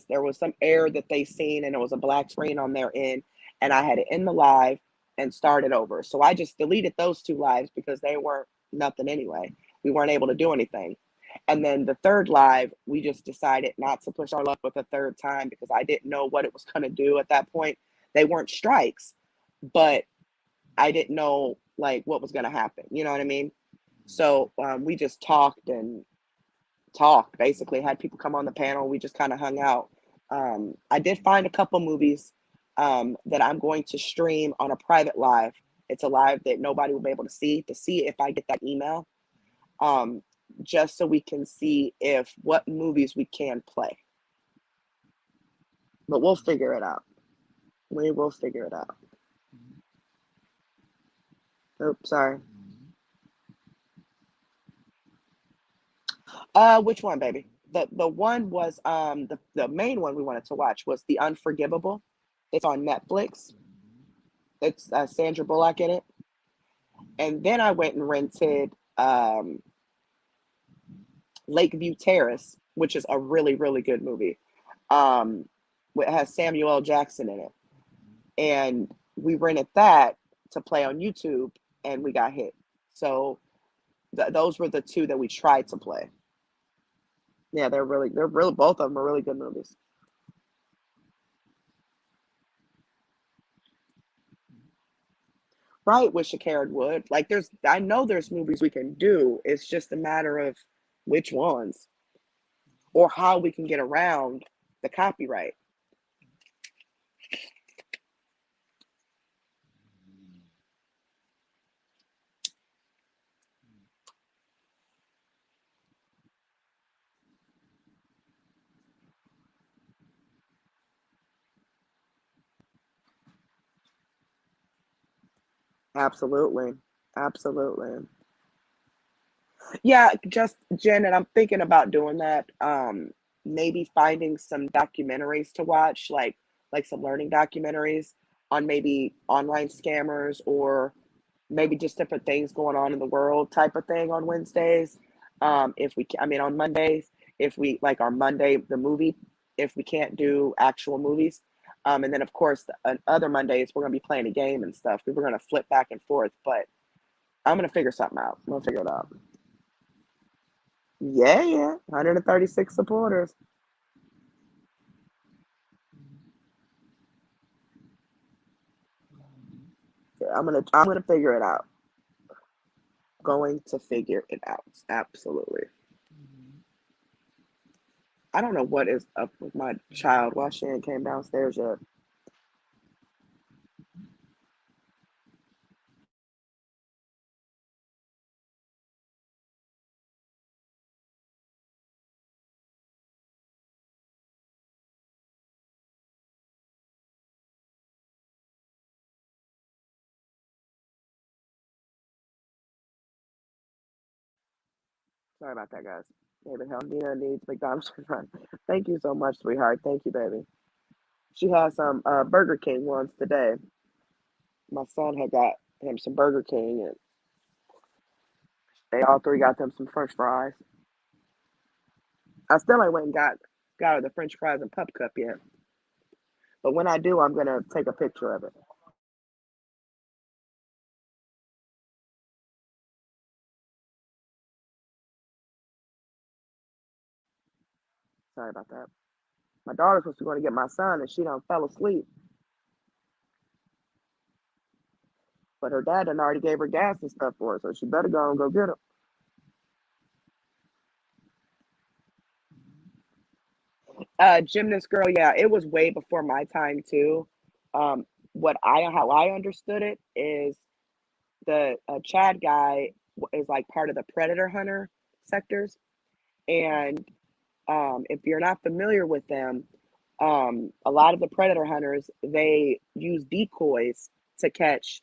there was some error that they seen, and it was a black screen on their end, and I had to end the live and start it over. So I just deleted those 2 lives because they weren't nothing anyway. We weren't able to do anything. And then the third live, we just decided not to push our luck with a third time because I didn't know what it was going to do at that point. They weren't strikes, but I didn't know like what was going to happen. You know what I mean? So we just talked and talked, basically had people come on the panel. We just kind of hung out. I did find a couple movies that I'm going to stream on a private live. It's a live that nobody will be able to see if I get that email, um, just so we can see if what movies we can play. But we'll figure it out. We will figure it out. Oops, sorry. Which one, baby? The one was the main one we wanted to watch was The Unforgivable. It's on Netflix. It's Sandra Bullock in it. And then I went and rented Lakeview Terrace, which is a really, really good movie. Um, it has Samuel L. Jackson in it. And we rented that to play on YouTube, and we got hit. So those were the two that we tried to play. Yeah, they're really, both of them are really good movies. Right, with Shakara Wood. Like I know there's movies we can do. It's just a matter of which ones or how we can get around the copyright. Absolutely. Absolutely. Yeah, just Jen, and I'm thinking about doing that. Maybe finding some documentaries to watch, like some learning documentaries on maybe online scammers or maybe just different things going on in the world type of thing on Wednesdays. If we, I mean, on Mondays, if we like our Monday, the movie, if we can't do actual movies. And then of course, other Mondays, we're going to be playing a game and stuff. We're going to flip back and forth, but I'm going to figure something out. I'm going to figure it out. Yeah, yeah. 136 supporters. Yeah, I'm gonna figure it out. Going to figure it out. Absolutely. I don't know what is up with my child. Why she ain't came downstairs yet. Sorry about that, guys. David Helmina needs McDonald's run. Thank you so much, sweetheart. Thank you, baby. She has some Burger King ones today. My son had got him some Burger King, and they all three got them some French fries. I still ain't went and got her the French fries and pup cup yet. But when I do, I'm gonna take a picture of it. Sorry about that. My daughter's supposed to be going to get my son, and she done fell asleep. But her dad done already gave her gas and stuff for her, so she better go and go get him. Gymnast girl, yeah, it was way before my time too. What I how I understood it is the Chad guy is like part of the predator hunter sectors, and if you're not familiar with them, a lot of the predator hunters they use decoys to catch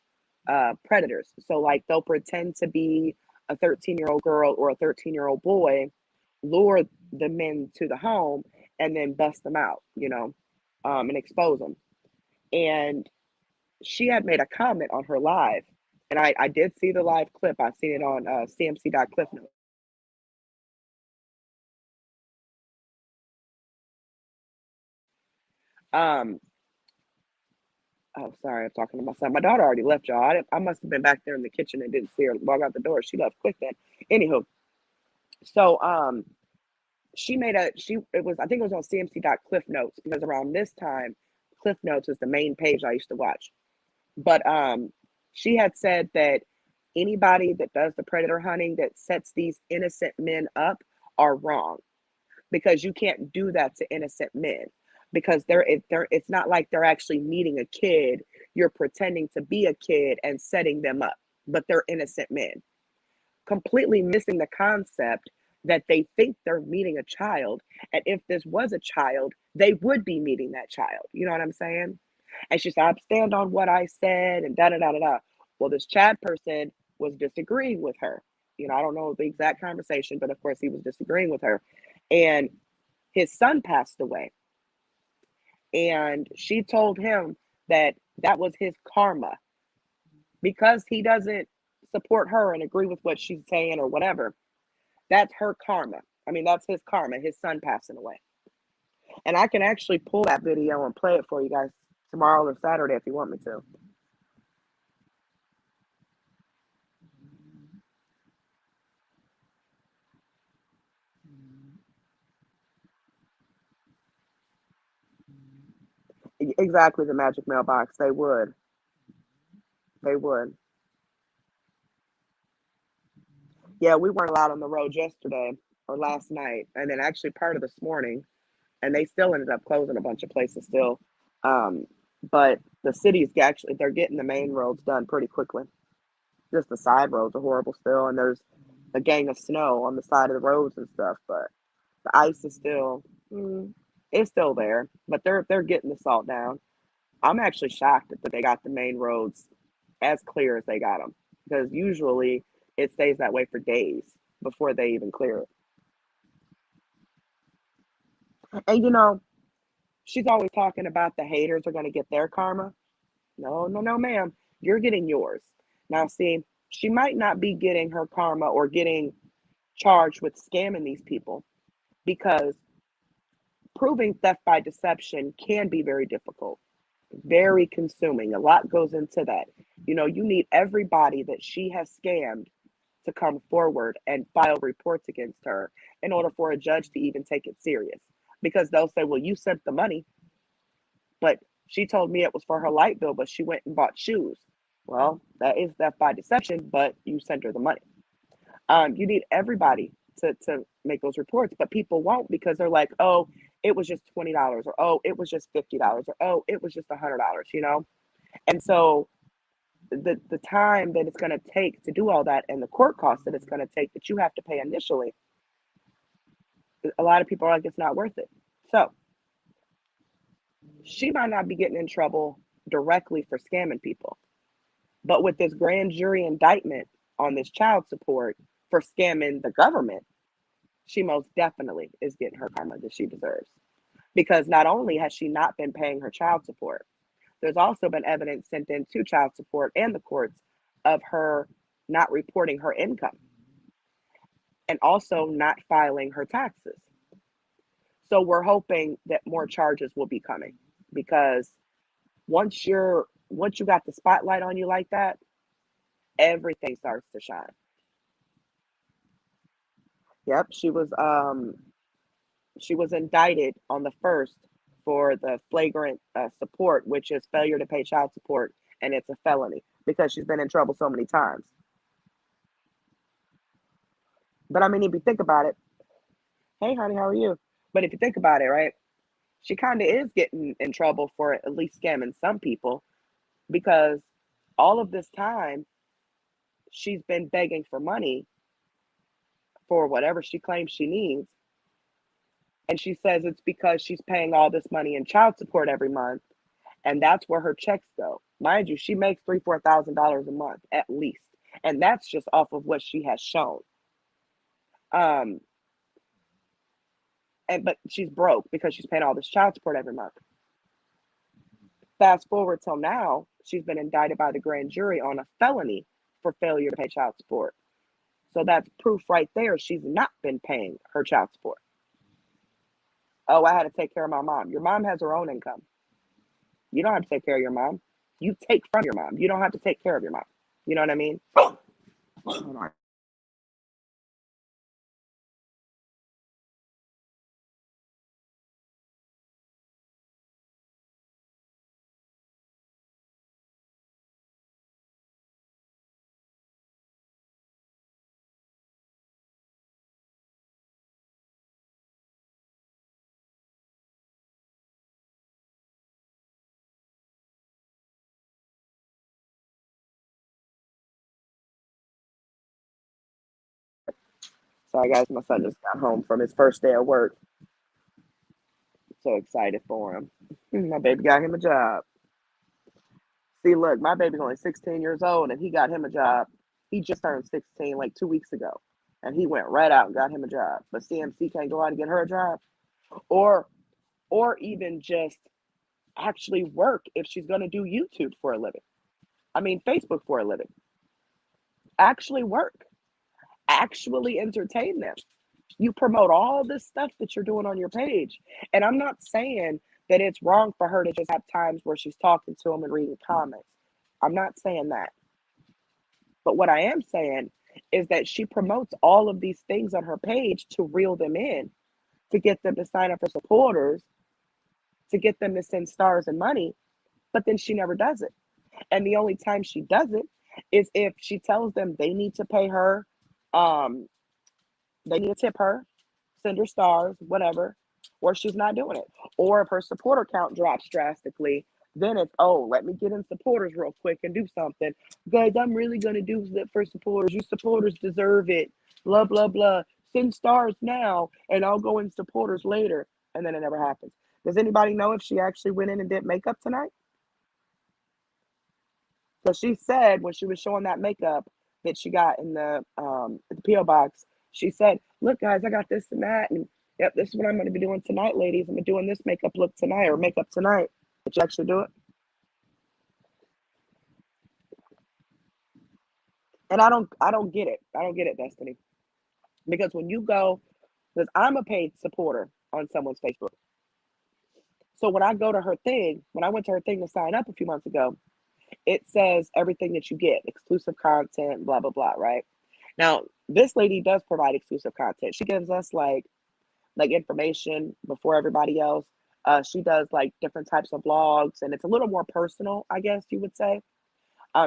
predators. So like they'll pretend to be a 13-year-old girl or a 13-year-old boy, lure the men to the home, and then bust them out, and expose them. And she had made a comment on her live, and I did see the live clip. I seen it on CMC.cliffnotes. Um, Oh, sorry, I'm talking to my son. My daughter already left, y'all. I must have been back there in the kitchen and didn't see her walk out the door. She left quick then. Anywho, So she made a she it was I think it was on CMC Cliff Notes, because around this time, Cliff Notes is the main page I used to watch. But she had said that anybody that does the predator hunting that sets these innocent men up are wrong, because you can't do that to innocent men, because they're it's not like they're actually meeting a kid. You're pretending to be a kid and setting them up, but they're innocent men, completely missing the concept that they think they're meeting a child, and if this was a child, they would be meeting that child. You know what I'm saying? And she said, I stand on what I said, and da da da da da. Well, this Chad person was disagreeing with her. I don't know the exact conversation, but of course he was disagreeing with her. And his son passed away. And she told him that that was his karma, because he doesn't support her and agree with what she's saying or whatever. That's her karma. I mean, that's his karma, his son passing away. And I can actually pull that video and play it for you guys tomorrow or Saturday if you want me to. Exactly, the magic mailbox. They would. They would. Yeah, we weren't allowed on the road yesterday or last night, and then actually part of this morning, and they still ended up closing a bunch of places still. Um, but the cities actually they're getting the main roads done pretty quickly. Just the side roads are horrible still, and there's a gang of snow on the side of the roads and stuff. But the ice is still, it's still there, but they're getting the salt down. I'm actually shocked that they got the main roads as clear as they got them, because usually it stays that way for days before they even clear it. And she's always talking about the haters are going to get their karma. No, no, no, ma'am. You're getting yours. Now, see, she might not be getting her karma or getting charged with scamming these people, because proving theft by deception can be very difficult, very consuming. A lot goes into that. You need everybody that she has scammed to come forward and file reports against her in order for a judge to even take it serious. Because they'll say, well, you sent the money, but she told me it was for her light bill, but she went and bought shoes. Well, that is theft by deception, but you sent her the money. You need everybody to make those reports, but people won't, because they're like, oh, it was just $20, or oh, it was just $50, or oh, it was just $100. And so the time that it's going to take to do all that, and the court costs that it's going to take that you have to pay initially, a lot of people are like, it's not worth it. So she might not be getting in trouble directly for scamming people, but with this grand jury indictment on this child support for scamming the government, she most definitely is getting her karma that she deserves. Because not only has she not been paying her child support, there's also been evidence sent into child support and the courts of her not reporting her income, and also not filing her taxes. So we're hoping that more charges will be coming, because once you got the spotlight on you like that, everything starts to shine. Yep, she was indicted on the first for the flagrant support, which is failure to pay child support, and it's a felony because she's been in trouble so many times. But I mean, if you think about it, hey, honey, how are you? But if you think about it, right, she kind of is getting in trouble for at least scamming some people, because all of this time she's been begging for money for whatever she claims she needs. And she says it's because she's paying all this money in child support every month, and that's where her checks go. Mind you, she makes $3,000-4,000 a month at least, and that's just off of what she has shown. Um, but she's broke because she's paying all this child support every month. Fast forward till now, she's been indicted by the grand jury on a felony for failure to pay child support. So that's proof right there. She's not been paying her child support. Oh, I had to take care of my mom. Your mom has her own income. You don't have to take care of your mom. You take from your mom. You don't have to take care of your mom. You know what I mean? Sorry, guys, my son just got home from his first day of work. So excited for him. My baby got him a job. See, look, my baby's only 16 years old, and he got him a job. He just turned 16 like 2 weeks ago, and he went right out and got him a job. But CMC can't go out and get her a job, or or even just actually work if she's going to do YouTube for a living. I mean, Facebook for a living. Actually work. Actually entertain them. You promote all this stuff that you're doing on your page. And I'm not saying that it's wrong for her to just have times where she's talking to them and reading comments. I'm not saying that. But what I am saying is that she promotes all of these things on her page to reel them in, to get them to sign up for supporters, to get them to send stars and money, but then she never does it. And the only time she does it is if she tells them they need to pay her, um, they need to tip her, send her stars, whatever, or she's not doing it. Or if her supporter count drops drastically, then it's, oh, let me get in supporters real quick and do something. Guys, I'm really going to do that for supporters. You supporters deserve it. Blah, blah, blah. Send stars now, and I'll go in supporters later. And then it never happens. Does anybody know if she actually went in and did makeup tonight? So she said when she was showing that makeup that she got in the PO box, she said, "Look, guys, I got this and that, and yep, this is what I'm going to be doing tonight, ladies. I'm doing this makeup look tonight or makeup tonight." Did you actually do it? And I don't get it. I don't get it, Destiny, because when you go, because I'm a paid supporter on someone's Facebook, so when I go to her thing, when I went to her thing to sign up a few months ago, it says everything that you get, exclusive content, blah blah blah, right? Now, this lady does provide exclusive content. She gives us like information before everybody else. She does like different types of vlogs, and it's a little more personal, I guess you would say.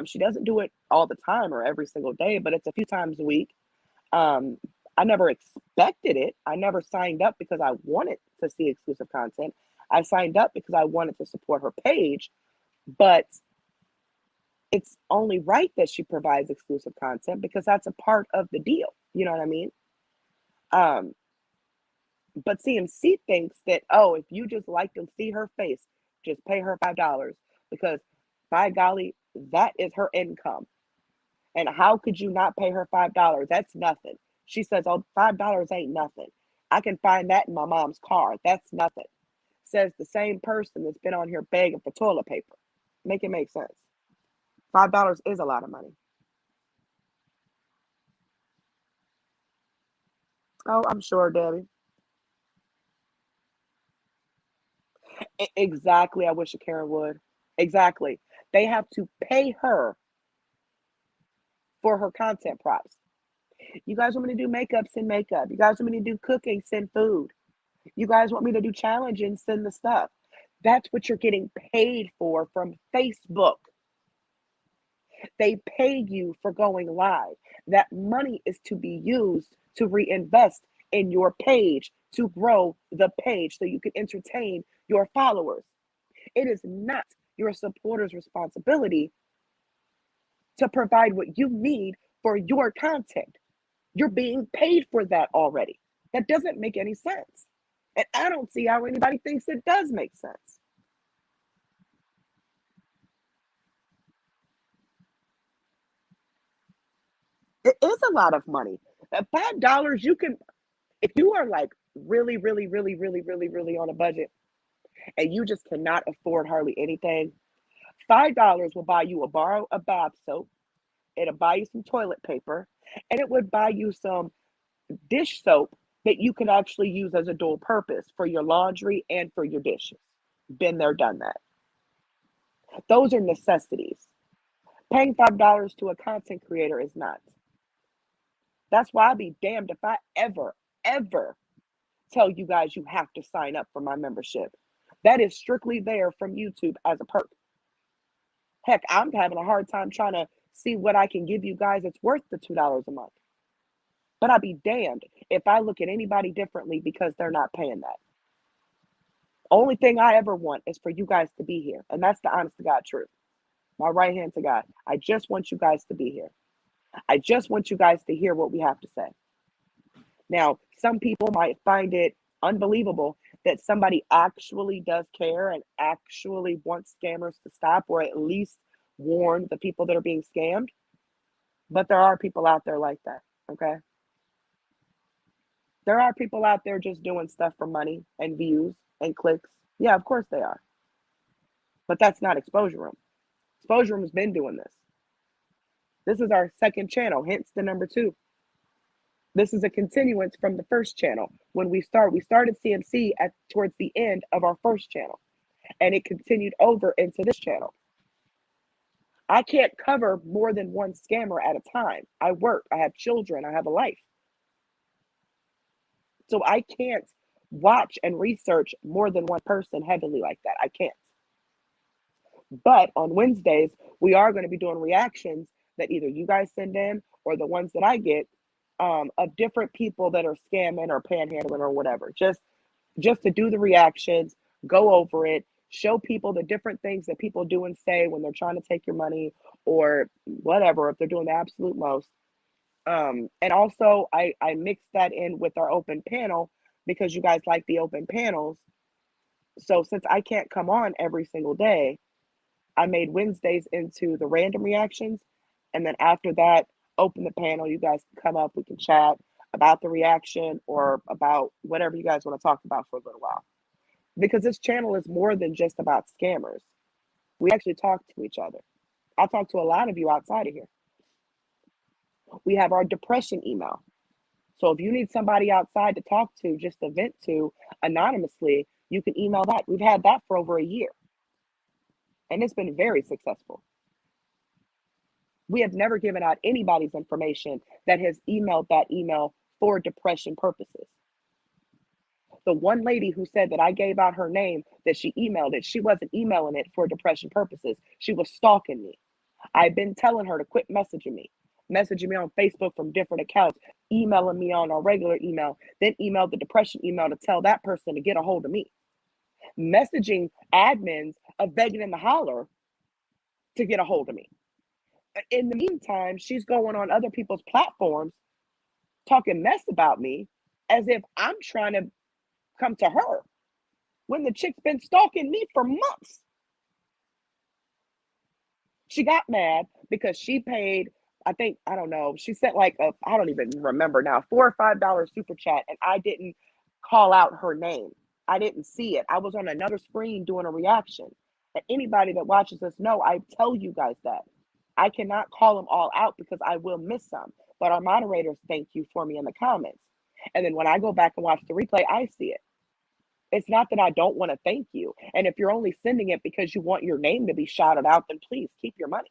She doesn't do it all the time or every single day, but it's a few times a week. Um, I never expected it. I never signed up because I wanted to see exclusive content. I signed up because I wanted to support her page, but it's only right that she provides exclusive content because that's a part of the deal. You know what I mean? Um, but CMC thinks that, oh, if you just like to see her face, just pay her $5 because by golly, that is her income. And how could you not pay her $5? That's nothing. She says, oh, $5 ain't nothing. I can find that in my mom's car. That's nothing. Says the same person that's been on here begging for toilet paper. Make it make sense. $5 is a lot of money. Oh, I'm sure, Debbie. Exactly. I wish a Karen would. Exactly. They have to pay her for her content props. You guys want me to do makeup, send makeup. You guys want me to do cooking, send food. You guys want me to do challenges, send the stuff. That's what you're getting paid for from Facebook. They pay you for going live. That money is to be used to reinvest in your page, to grow the page so you can entertain your followers. It is not your supporters' responsibility to provide what you need for your content. You're being paid for that already. That doesn't make any sense. And I don't see how anybody thinks it does make sense. It is a lot of money. At $5, you can, if you are like really, really, really, really, really, really on a budget and you just cannot afford hardly anything, $5 will buy you a bar of bath soap. It'll buy you some toilet paper, and it would buy you some dish soap that you can actually use as a dual purpose for your laundry and for your dishes. Been there, done that. Those are necessities. Paying $5 to a content creator is not. That's why I'd be damned if I ever tell you guys you have to sign up for my membership. That is strictly there from YouTube as a perk. Heck, I'm having a hard time trying to see what I can give you guys that's worth the $2 a month. But I'd be damned if I look at anybody differently because they're not paying that. Only thing I ever want is for you guys to be here. And that's the honest to God truth. My right hand to God. I just want you guys to be here. I just want you guys to hear what we have to say. Now, some people might find it unbelievable that somebody actually does care and actually wants scammers to stop, or at least warn the people that are being scammed. But there are people out there like that. Okay. There are people out there just doing stuff for money and views and clicks. Yeah, of course they are. But that's not Exposure Room. Exposure Room has been doing this. This is our second channel, hence the number 2. This is a continuance from the first channel. When we started CMC at towards the end of our first channel, and it continued over into this channel. I can't cover more than one scammer at a time. I work, I have children, I have a life. So I can't watch and research more than one person heavily like that. I can't. But on Wednesdays, we are going to be doing reactions that either you guys send in or the ones that I get, of different people that are scamming or panhandling or whatever. Just to do the reactions, go over it, show people the different things that people do and say when they're trying to take your money or whatever, if they're doing the absolute most. And also, I mix that in with our open panel because you guys like the open panels. So since I can't come on every single day, I made Wednesdays into the random reactions. And then after that, open the panel. You guys can come up, we can chat about the reaction or about whatever you guys want to talk about for a little while. Because this channel is more than just about scammers. We actually talk to each other. I talk to a lot of you outside of here. We have our depression email. So if you need somebody outside to talk to, just to vent to anonymously, you can email that. We've had that for over a year. And it's been very successful. We have never given out anybody's information that has emailed that email for depression purposes. The one lady who said that I gave out her name, that she emailed it, she wasn't emailing it for depression purposes. She was stalking me. I've been telling her to quit messaging me on Facebook from different accounts, emailing me on a regular email, then emailed the depression email to tell that person to get a hold of me. Messaging admins of Begging in the Holler to get a hold of me. In the meantime, she's going on other people's platforms talking mess about me as if I'm trying to come to her when the chick's been stalking me for months. She got mad because she paid, I think, I don't know, she sent like I don't even remember now, $4 or $5 super chat, and I didn't call out her name. I didn't see it. I was on another screen doing a reaction. And anybody that watches us know, I tell you guys that. I cannot call them all out because I will miss some. But our moderators thank you for me in the comments. And then when I go back and watch the replay, I see it. It's not that I don't want to thank you. And if you're only sending it because you want your name to be shouted out, then please keep your money.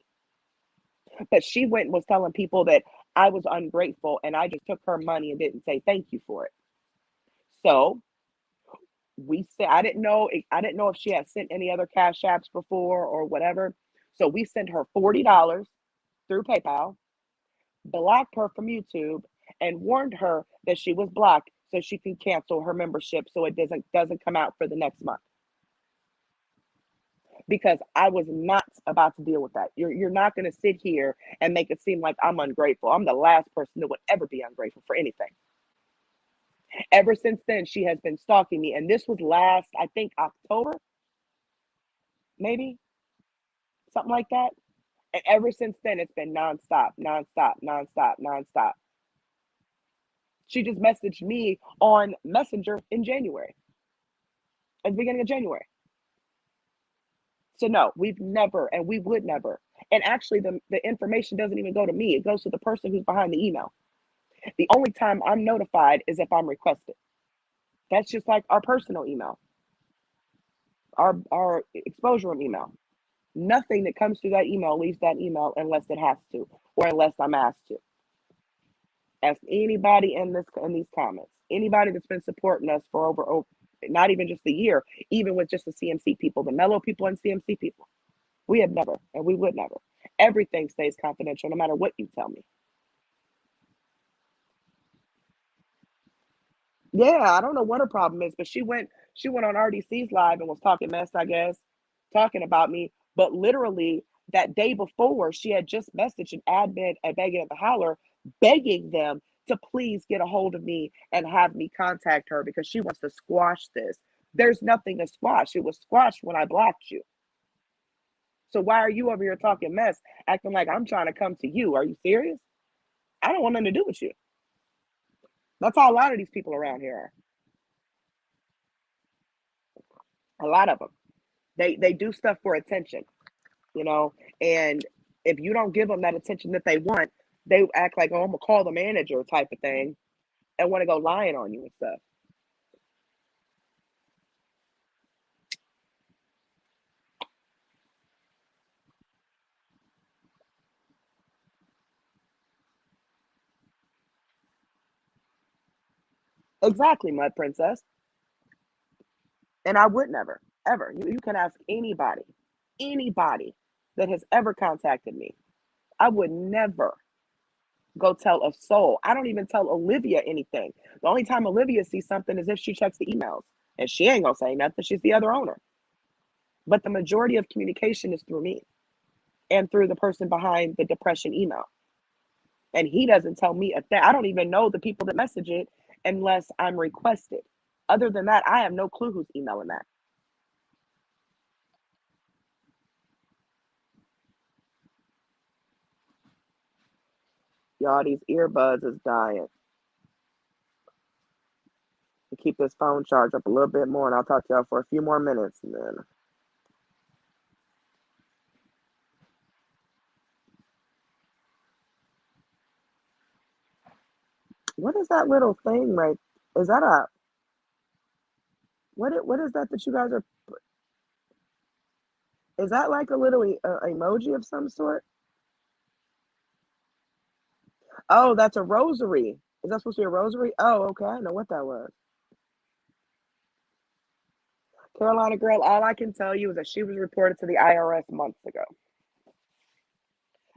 But she went and was telling people that I was ungrateful and I just took her money and didn't say thank you for it. So we said I didn't know if she had sent any other cash apps before or whatever. So we sent her $40 through PayPal, blocked her from YouTube, and warned her that she was blocked so she can cancel her membership so it doesn't come out for the next month. Because I was not about to deal with that. You're not going to sit here and make it seem like I'm ungrateful. I'm the last person that would ever be ungrateful for anything. Ever since then, she has been stalking me. And this was last, I think, October, maybe, something like that. And ever since then, it's been nonstop, nonstop, nonstop, nonstop. She just messaged me on Messenger in January, at the beginning of January. So no, we've never, and we would never. And actually, the information doesn't even go to me. It goes to the person who's behind the email. The only time I'm notified is if I'm requested. That's just like our personal email, our Exposure Room email. Nothing that comes through that email leaves that email unless it has to, or unless I'm asked to. Ask anybody in these comments, anybody that's been supporting us for over not even just a year, even with just the CMC people, the mellow people and CMC people. We have never, and we would never. Everything stays confidential, no matter what you tell me. Yeah, I don't know what her problem is, but she went on RDC's live and was talking mess, I guess, talking about me. But literally that day before, she had just messaged an admin at Begging at the Holler, begging them to please get a hold of me and have me contact her because she wants to squash this. There's nothing to squash. It was squashed when I blocked you. So why are you over here talking mess, acting like I'm trying to come to you? Are you serious? I don't want nothing to do with you. That's how a lot of these people around here are. A lot of them. They do stuff for attention, you know, and if you don't give them that attention that they want, they act like, oh, I'm gonna call the manager type of thing and want to go lying on you and stuff. Exactly, Mud Princess. And I would never, ever. You can ask anybody that has ever contacted me. I would never go tell a soul. I don't even tell Olivia anything. The only time Olivia sees something is if she checks the emails. And she ain't gonna say nothing. She's the other owner. But the majority of communication is through me and through the person behind the depression email. And he doesn't tell me a thing. I don't even know the people that message it unless I'm requested. Other than that, I have no clue who's emailing that. Y'all, these earbuds is dying. To keep this phone charged up a little bit more, and I'll talk to y'all for a few more minutes. And then, what is that little thing right? Is that a what is that that you guys are? Is that like a little emoji of some sort? Oh, that's a rosary. Is that supposed to be a rosary? Oh, okay. I know what that was. Carolina girl, all I can tell you is that she was reported to the IRS months ago.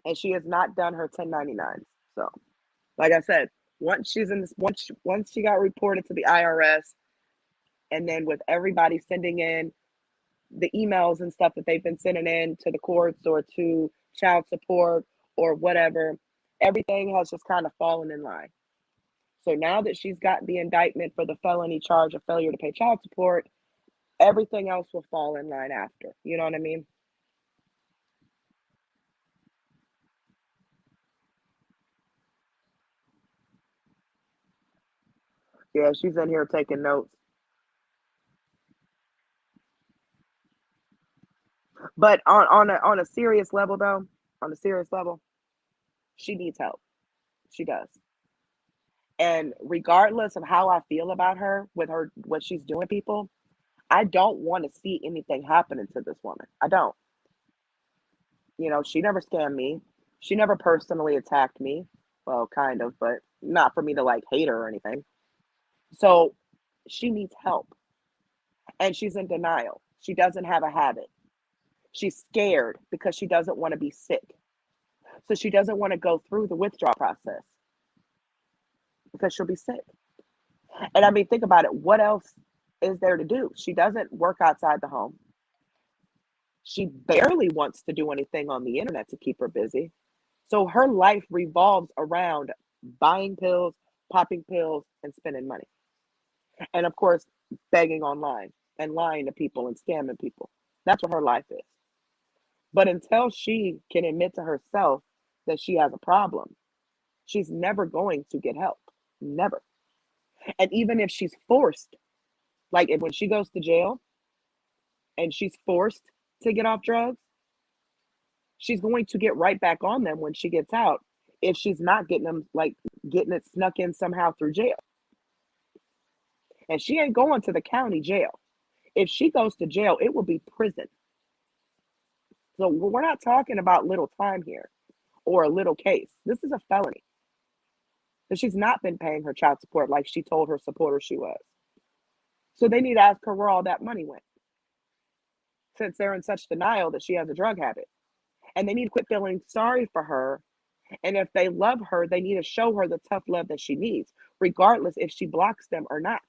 And she has not done her 1099s. So, like I said, once she's in this, once she got reported to the IRS, and then with everybody sending in the emails and stuff that they've been sending in to the courts or to child support or whatever, everything has just kind of fallen in line. So now that she's got the indictment for the felony charge of failure to pay child support, everything else will fall in line after. You know what I mean? Yeah, she's in here taking notes. But on a serious level though, on a serious level, she needs help. She does. And regardless of how I feel about her with her what she's doing to people, I don't want to see anything happening to this woman. I don't. You know, she never scammed me. She never personally attacked me. Well, kind of, but not for me to like hate her or anything. So she needs help. And she's in denial. She doesn't have a habit. She's scared because she doesn't want to be sick. So she doesn't want to go through the withdrawal process because she'll be sick. And I mean, think about it. What else is there to do? She doesn't work outside the home. She barely wants to do anything on the internet to keep her busy. So her life revolves around buying pills, popping pills, and spending money. And of course, begging online and lying to people and scamming people. That's what her life is. But until she can admit to herself that she has a problem, she's never going to get help. Never. And even if she's forced, like if when she goes to jail and she's forced to get off drugs, she's going to get right back on them when she gets out if she's not getting them, like getting it snuck in somehow through jail. And she ain't going to the county jail. If she goes to jail, it will be prison. So we're not talking about little time here or a little case. This is a felony. But she's not been paying her child support like she told her supporter she was. So they need to ask her where all that money went, since they're in such denial that she has a drug habit. And they need to quit feeling sorry for her. And if they love her, they need to show her the tough love that she needs, regardless if she blocks them or not.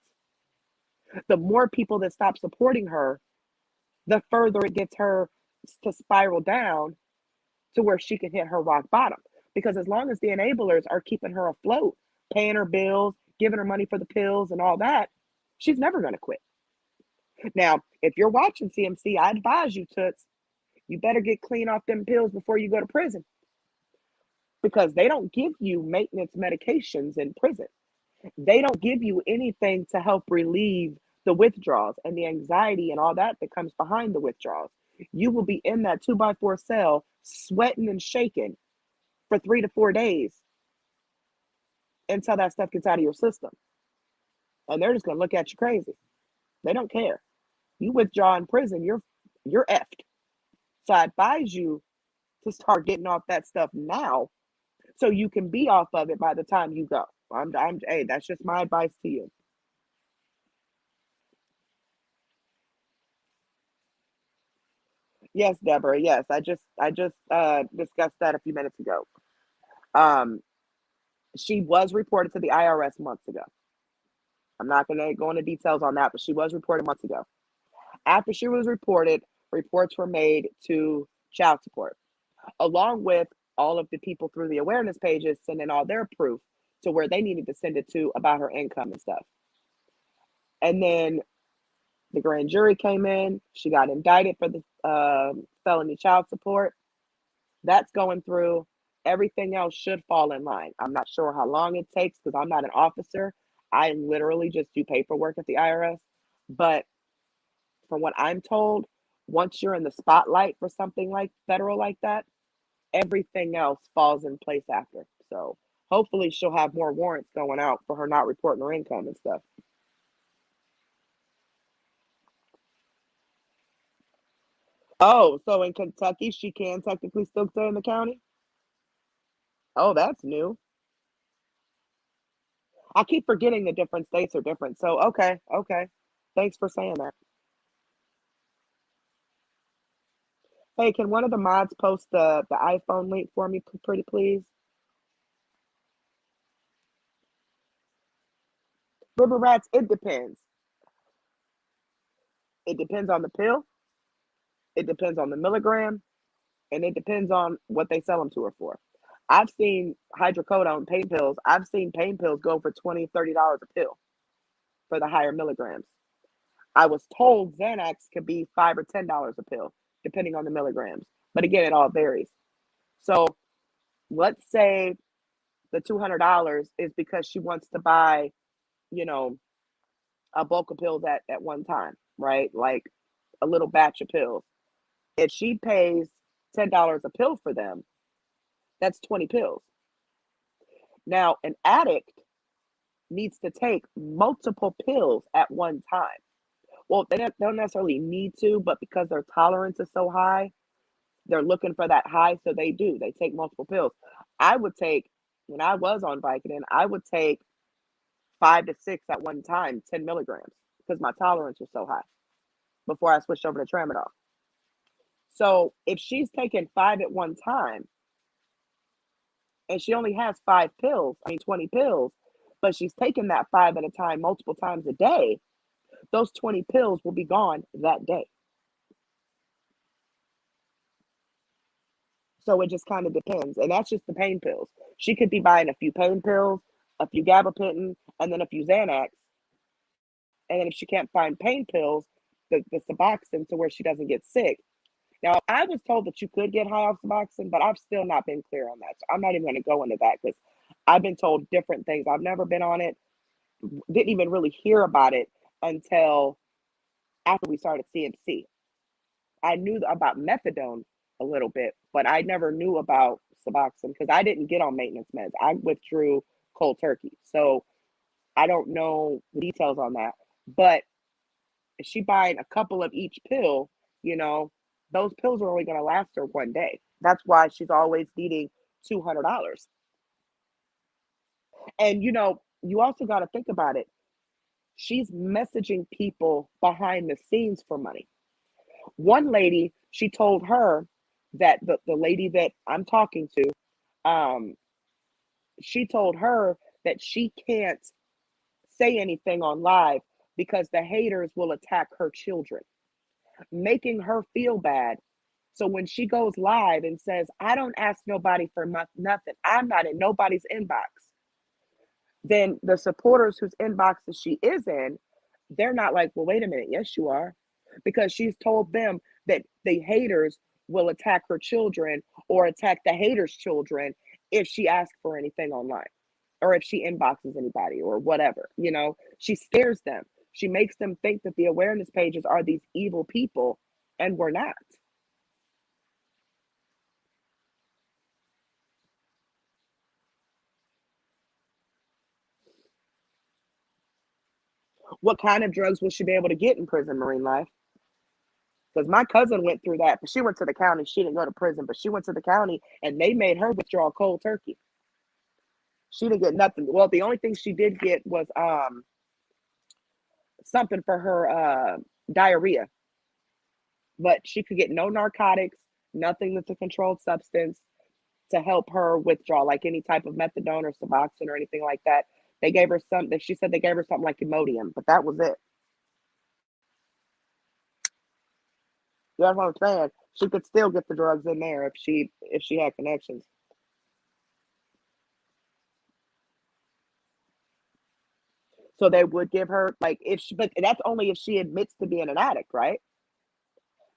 The more people that stop supporting her, the further it gets her to spiral down to where she can hit her rock bottom. Because as long as the enablers are keeping her afloat, paying her bills, giving her money for the pills and all that, she's never going to quit. Now, if you're watching CMC, I advise you, Toots, you better get clean off them pills before you go to prison, because they don't give you maintenance medications in prison. They don't give you anything to help relieve the withdrawals and the anxiety and all that that comes behind the withdrawals. You will be in that 2x4 cell, sweating and shaking for 3 to 4 days until that stuff gets out of your system. And they're just going to look at you crazy. They don't care. You withdraw in prison, you're effed. So I advise you to start getting off that stuff now, so you can be off of it by the time you go. Hey, that's just my advice to you. Yes, Deborah. Yes, I just discussed that a few minutes ago. Um, she was reported to the IRS months ago. I'm not going to go into details on that, but she was reported months ago. After she was reported, reports were made to child support, along with all of the people through the awareness pages sending all their proof to where they needed to send it to about her income and stuff. And then the grand jury came in. She got indicted for the felony child support. That's going through. Everything else should fall in line. I'm not sure how long it takes because I'm not an officer. I literally just do paperwork at the IRS. But from what I'm told, once you're in the spotlight for something like federal like that, everything else falls in place after. So hopefully she'll have more warrants going out for her not reporting her income and stuff. Oh, so in Kentucky, she can technically still stay in the county? Oh, that's new. I keep forgetting the different states are different. So, okay, okay. Thanks for saying that. Hey, can one of the mods post the iPhone link for me, pretty please? River rats, it depends. It depends on the pill, it depends on the milligram, and it depends on what they sell them to her for. I've seen hydrocodone pain pills. I've seen pain pills go for $20, $30 a pill for the higher milligrams. I was told Xanax could be $5 or $10 a pill, depending on the milligrams. But again, it all varies. So let's say the $200 is because she wants to buy, you know, a bulk of pills at one time, right? Like a little batch of pills. If she pays $10 a pill for them, that's 20 pills. Now, an addict needs to take multiple pills at one time. Well, they don't necessarily need to, but because their tolerance is so high, they're looking for that high, so they do. They take multiple pills. I would take, when I was on Vicodin, I would take 5 to 6 at one time, 10 milligrams, because my tolerance was so high before I switched over to Tramadol. So if she's taking 5 at one time and she only has 5 pills, I mean 20 pills, but she's taking that 5 at a time multiple times a day, those 20 pills will be gone that day. So it just kind of depends. And that's just the pain pills. She could be buying a few pain pills, a few gabapentin, and then a few Xanax. And then if she can't find pain pills, the Suboxone to where she doesn't get sick. Now, I was told that you could get high off Suboxone, but I've still not been clear on that. So I'm not even going to go into that because I've been told different things. I've never been on it, didn't even really hear about it until after we started CMC. I knew about methadone a little bit, but I never knew about Suboxone because I didn't get on maintenance meds. I withdrew cold turkey. So I don't know the details on that. But if she buying a couple of each pill, you know, those pills are only going to last her one day. That's why she's always needing $200. And, you also got to think about it. She's messaging people behind the scenes for money. One lady, she told her that the lady that I'm talking to, she told her that she can't say anything on live because the haters will attack her children, making her feel bad. So when she goes live and says, I don't ask nobody for nothing, I'm not in nobody's inbox. then the supporters whose inboxes she is in, they're not like, well, wait a minute, yes, you are. Because she's told them that the haters will attack her children or attack the haters' children if she asks for anything online or if she inboxes anybody or whatever. She scares them. She makes them think that the awareness pages are these evil people, and we're not. What kind of drugs will she be able to get in prison, Marine Life? Because my cousin went through that, but she went to the county. She didn't go to prison, but she went to the county and they made her withdraw cold turkey. She didn't get nothing. Well, the only thing she did get was something for her diarrhea, but she could get no narcotics, nothing that's a controlled substance to help her withdraw, like any type of methadone or Suboxone or anything like that. They gave her something. She said they gave her something like Imodium, but that was it. That's what I'm saying. She could still get the drugs in there if she had connections. So they would give her like if she, but that's only if she admits to being an addict, right?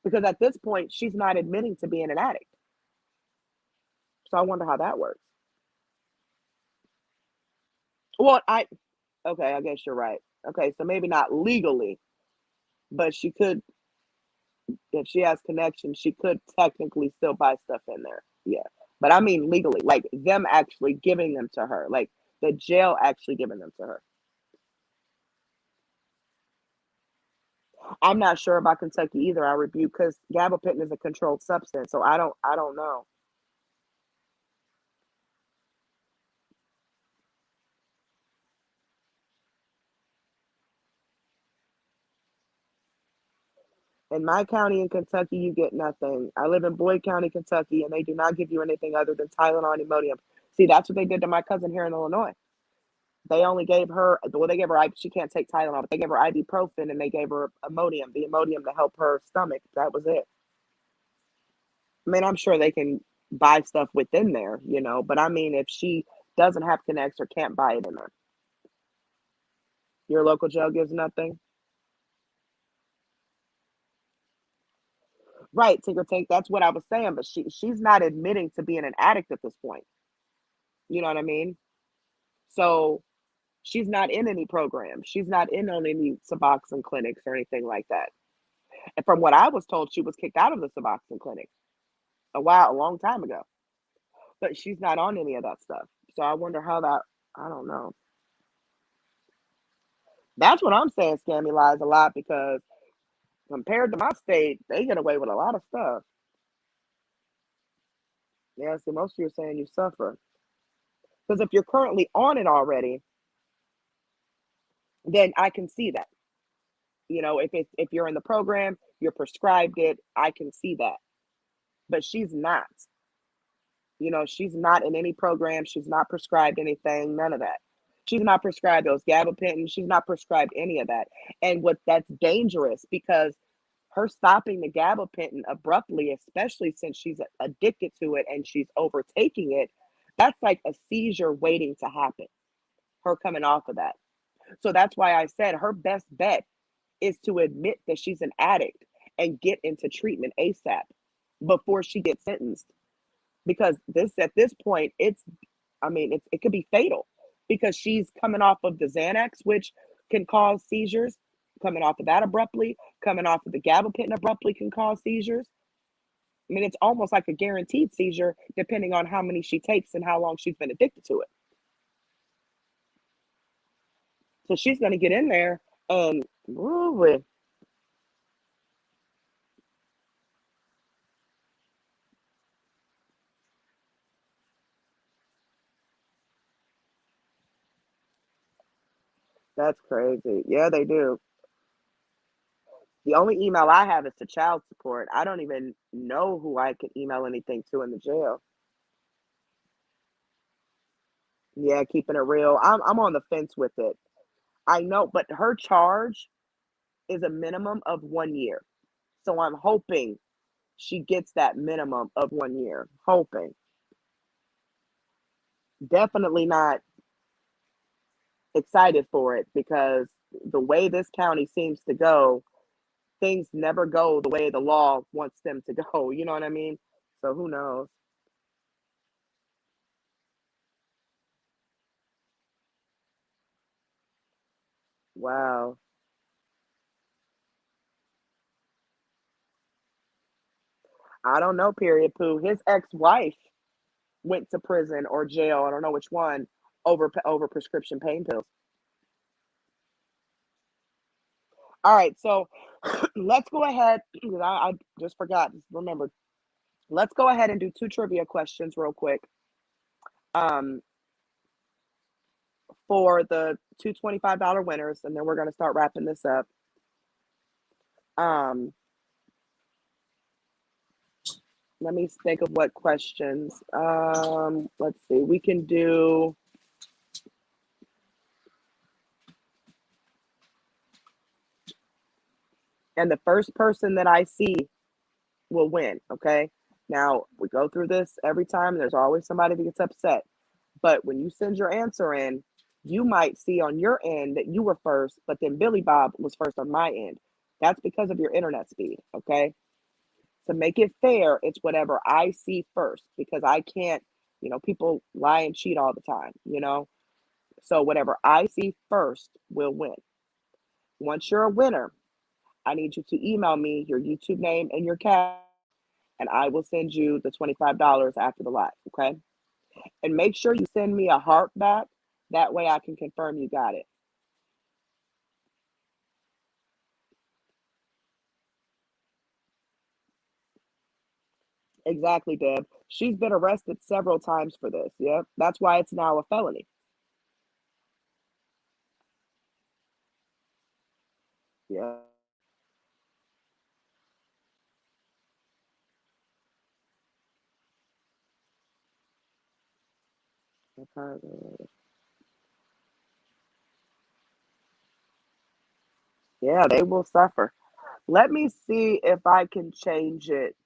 Because at this point she's not admitting to being an addict. So I wonder how that works. Well, okay, I guess you're right. Okay, so maybe not legally, but she could, if she has connections, she could technically still buy stuff in there. Yeah. But I mean legally, like them actually giving them to her, like the jail actually giving them to her. I'm not sure about Kentucky either. I rebuke because gabapentin is a controlled substance, so I don't know. In my county in Kentucky, you get nothing. I live in Boyd County, Kentucky, and they do not give you anything other than Tylenol and Imodium. See, that's what they did to my cousin here in Illinois. They only gave her, well, they gave her, she can't take Tylenol, but they gave her ibuprofen and they gave her Imodium, the Imodium to help her stomach. That was it. I mean, I'm sure they can buy stuff within there, but I mean, if she doesn't have connects or can't buy it in there, your local jail gives nothing. Right, Tinker Tank. That's what I was saying, but she's not admitting to being an addict at this point. You know what I mean? So she's not in any program. She's not in on any Suboxone clinics or anything like that. And from what I was told, she was kicked out of the Suboxone clinic a long time ago. But she's not on any of that stuff. So I wonder how that. I don't know. That's what I'm saying. Scammy lies a lot because compared to my state, they get away with a lot of stuff. Yeah, see, most of you are saying you suffer because if you're currently on it already, then I can see that. If you're in the program, you're prescribed it, I can see that. But she's not. She's not in any program. She's not prescribed anything, none of that. She's not prescribed those gabapentin. She's not prescribed any of that. And what that's dangerous because her stopping the gabapentin abruptly, especially since she's addicted to it and she's overtaking it, that's like a seizure waiting to happen. Her coming off of that. So that's why I said her best bet is to admit that she's an addict and get into treatment ASAP before she gets sentenced. Because this at this point, it could be fatal because she's coming off of the Xanax, which can cause seizures. Coming off of that abruptly, coming off of the gabapentin abruptly can cause seizures. I mean, it's almost like a guaranteed seizure depending on how many she takes and how long she's been addicted to it. So she's going to get in there and ooh, that's crazy. Yeah, they do. The only email I have is to child support. I don't even know who I can email anything to in the jail. Yeah, keeping it real. I'm on the fence with it. I know, but her charge is a minimum of 1 year. So I'm hoping she gets that minimum of 1 year. Hoping. Definitely not. excited for it because the way this county seems to go, things never go the way the law wants them to go. You know what I mean? So who knows? Wow. I don't know, period poo. His ex-wife went to prison or jail, I don't know which one, over prescription pain pills. All right, so let's go ahead because I just forgot, just remembered. Let's go ahead and do two trivia questions real quick. Um, for the two $25 winners, and then we're gonna start wrapping this up. Um, let me think of what questions. Let's see. We can do, and the first person that I see will win. Okay. Now we go through this every time. There's always somebody that gets upset. But when you send your answer in, you might see on your end that you were first, but then Billy Bob was first on my end. That's because of your internet speed. Okay. To make it fair, it's whatever I see first because I can't, people lie and cheat all the time. So whatever I see first will win. Once you're a winner, I need you to email me your YouTube name and your cash, and I will send you the $25 after the live. Okay. And make sure you send me a heart back. That way I can confirm you got it. Exactly, Deb. She's been arrested several times for this. Yep. That's why it's now a felony. Yeah. Yeah, they will suffer. Let me see if I can change it.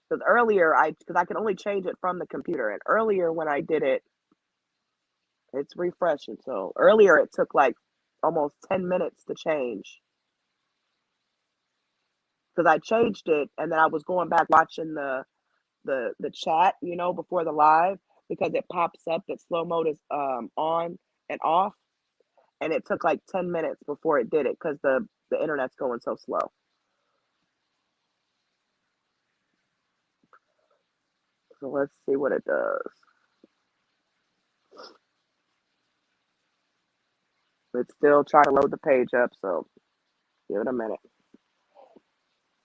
Because earlier because I can only change it from the computer. And earlier when I did it, it's refreshing. So earlier it took like almost 10 minutes to change. Because I changed it and then I was going back watching the chat, before the live because it pops up that slow mode is on and off. And it took like 10 minutes before it did it because the internet's going so slow. So let's see what it does. It's still trying to load the page up, so give it a minute.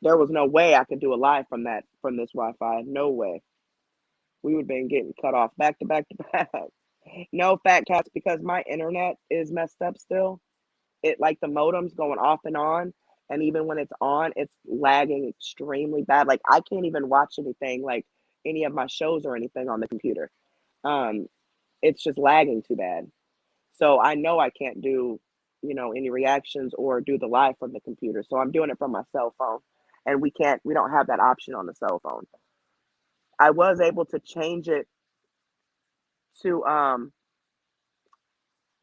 There was no way I could do a live from this Wi-Fi. No way. We would have been getting cut off back to back to back. No fat cats because my internet is messed up still. It like the modem's going off and on, and even when it's on, it's lagging extremely bad. Like I can't even watch anything like any of my shows or anything on the computer. Um, it's just lagging too bad. So I know I can't do, any reactions or do the live from the computer. So I'm doing it from my cell phone. And we don't have that option on the cell phone. I was able to change it to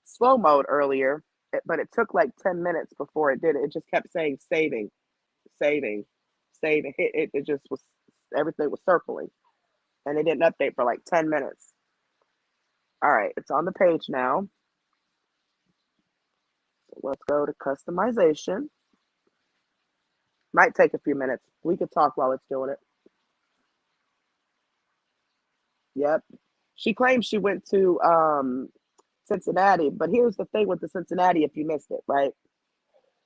slow mode earlier, but it took like 10 minutes before it did it. It just kept saying saving, saving, saving. It just was, everything was circling and it didn't update for like 10 minutes. All right, it's on the page now. So let's go to customization. Might take a few minutes. We could talk while it's doing it. Yep. She claims she went to Cincinnati, but here's the thing with the Cincinnati if you missed it, right?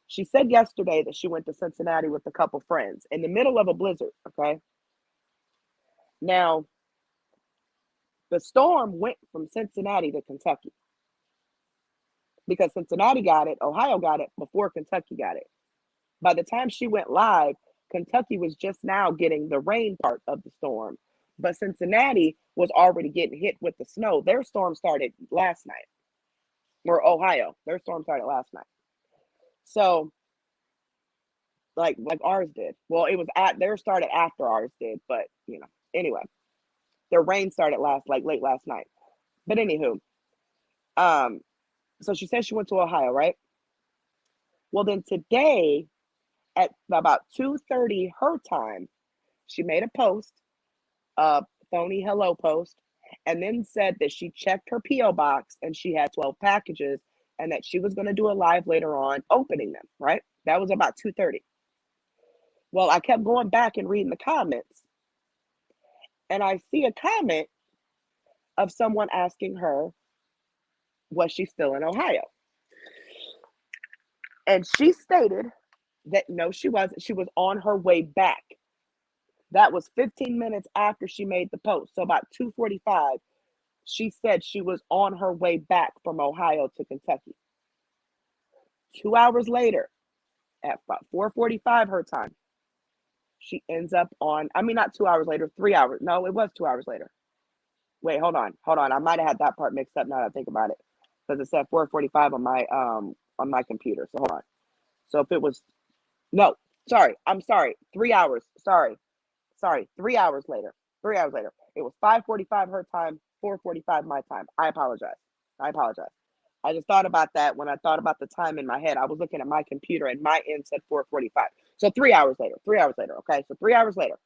She said yesterday that she went to Cincinnati with a couple friends in the middle of a blizzard, okay? Now, the storm went from Cincinnati to Kentucky because Cincinnati got it, Ohio got it before Kentucky got it. By the time she went live, Kentucky was just now getting the rain part of the storm, but Cincinnati was already getting hit with the snow. Their storm started last night, or Ohio, their storm started last night. So, like ours did. Well, it was at their started after ours did, but anyway. Their rain started late last night. But anywho, so she said she went to Ohio, right? Well, then today at about 2:30 her time, she made a post, a phony hello post, and then said that she checked her P.O. box and she had 12 packages and that she was going to do a live later on opening them, right? That was about 2:30. Well, I kept going back and reading the comments, and I see a comment of someone asking her, was she still in Ohio? And she stated that no, she wasn't. She was on her way back. That was 15 minutes after she made the post. So about 2:45, she said she was on her way back from Ohio to Kentucky. 2 hours later, at about 4:45 her time, she ends up on, I mean, not 2 hours later, 3 hours. No, it was 2 hours later. Wait, hold on. I might have had that part mixed up now that I think about it. Because it said 4:45 on my computer. So hold on. So if it was, no, sorry. I'm sorry. 3 hours. Sorry. 3 hours later. 3 hours later. It was 5:45 her time, 4:45 my time. I apologize. I just thought about that when I thought about the time in my head. I was looking at my computer and my end said 4:45. So 3 hours later. 3 hours later. Okay. So 3 hours later,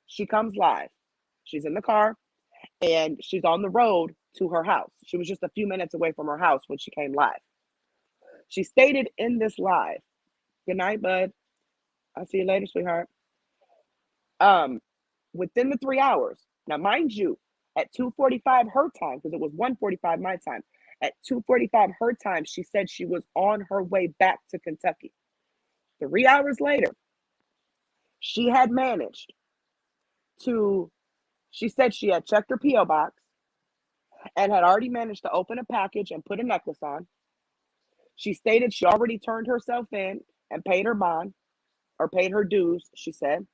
she comes live. She's in the car and she's on the road to her house. She was just a few minutes away from her house when she came live. She stated in this live, good night, bud. I'll see you later, sweetheart. Within the 3 hours, now mind you, at 2:45 her time, because it was 1:45 my time, at 2:45 her time, she said she was on her way back to Kentucky. 3 hours later, she had managed to, she said she had checked her P.O. box and had already managed to open a package and put a necklace on. She stated she already turned herself in and paid her bond, or paid her dues, she said.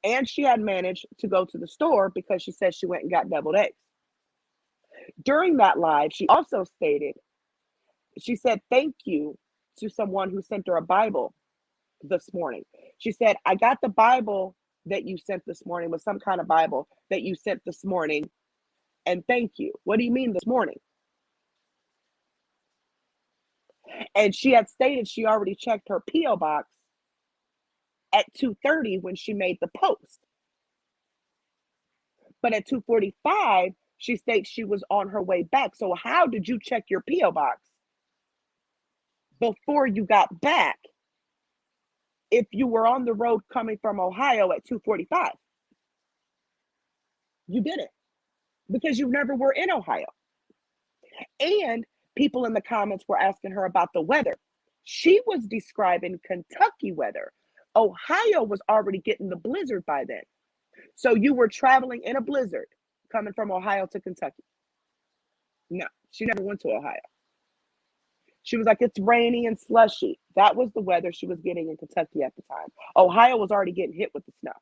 And she had managed to go to the store because she said she went and got deviled eggs. During that live, she also stated, she said thank you to someone who sent her a Bible this morning. She said, I got the Bible that you sent this morning, was some kind of Bible that you sent this morning, and thank you. What do you mean this morning? And she had stated she already checked her P.O. box at 2:30 when she made the post. But at 2:45, she states she was on her way back. So how did you check your P.O. box before you got back if you were on the road coming from Ohio at 2:45? You didn't, because you never were in Ohio. And people in the comments were asking her about the weather. She was describing Kentucky weather. Ohio was already getting the blizzard by then. So you were traveling in a blizzard coming from Ohio to Kentucky. No, she never went to Ohio. She was like, it's rainy and slushy. That was the weather she was getting in Kentucky at the time. Ohio was already getting hit with the snow.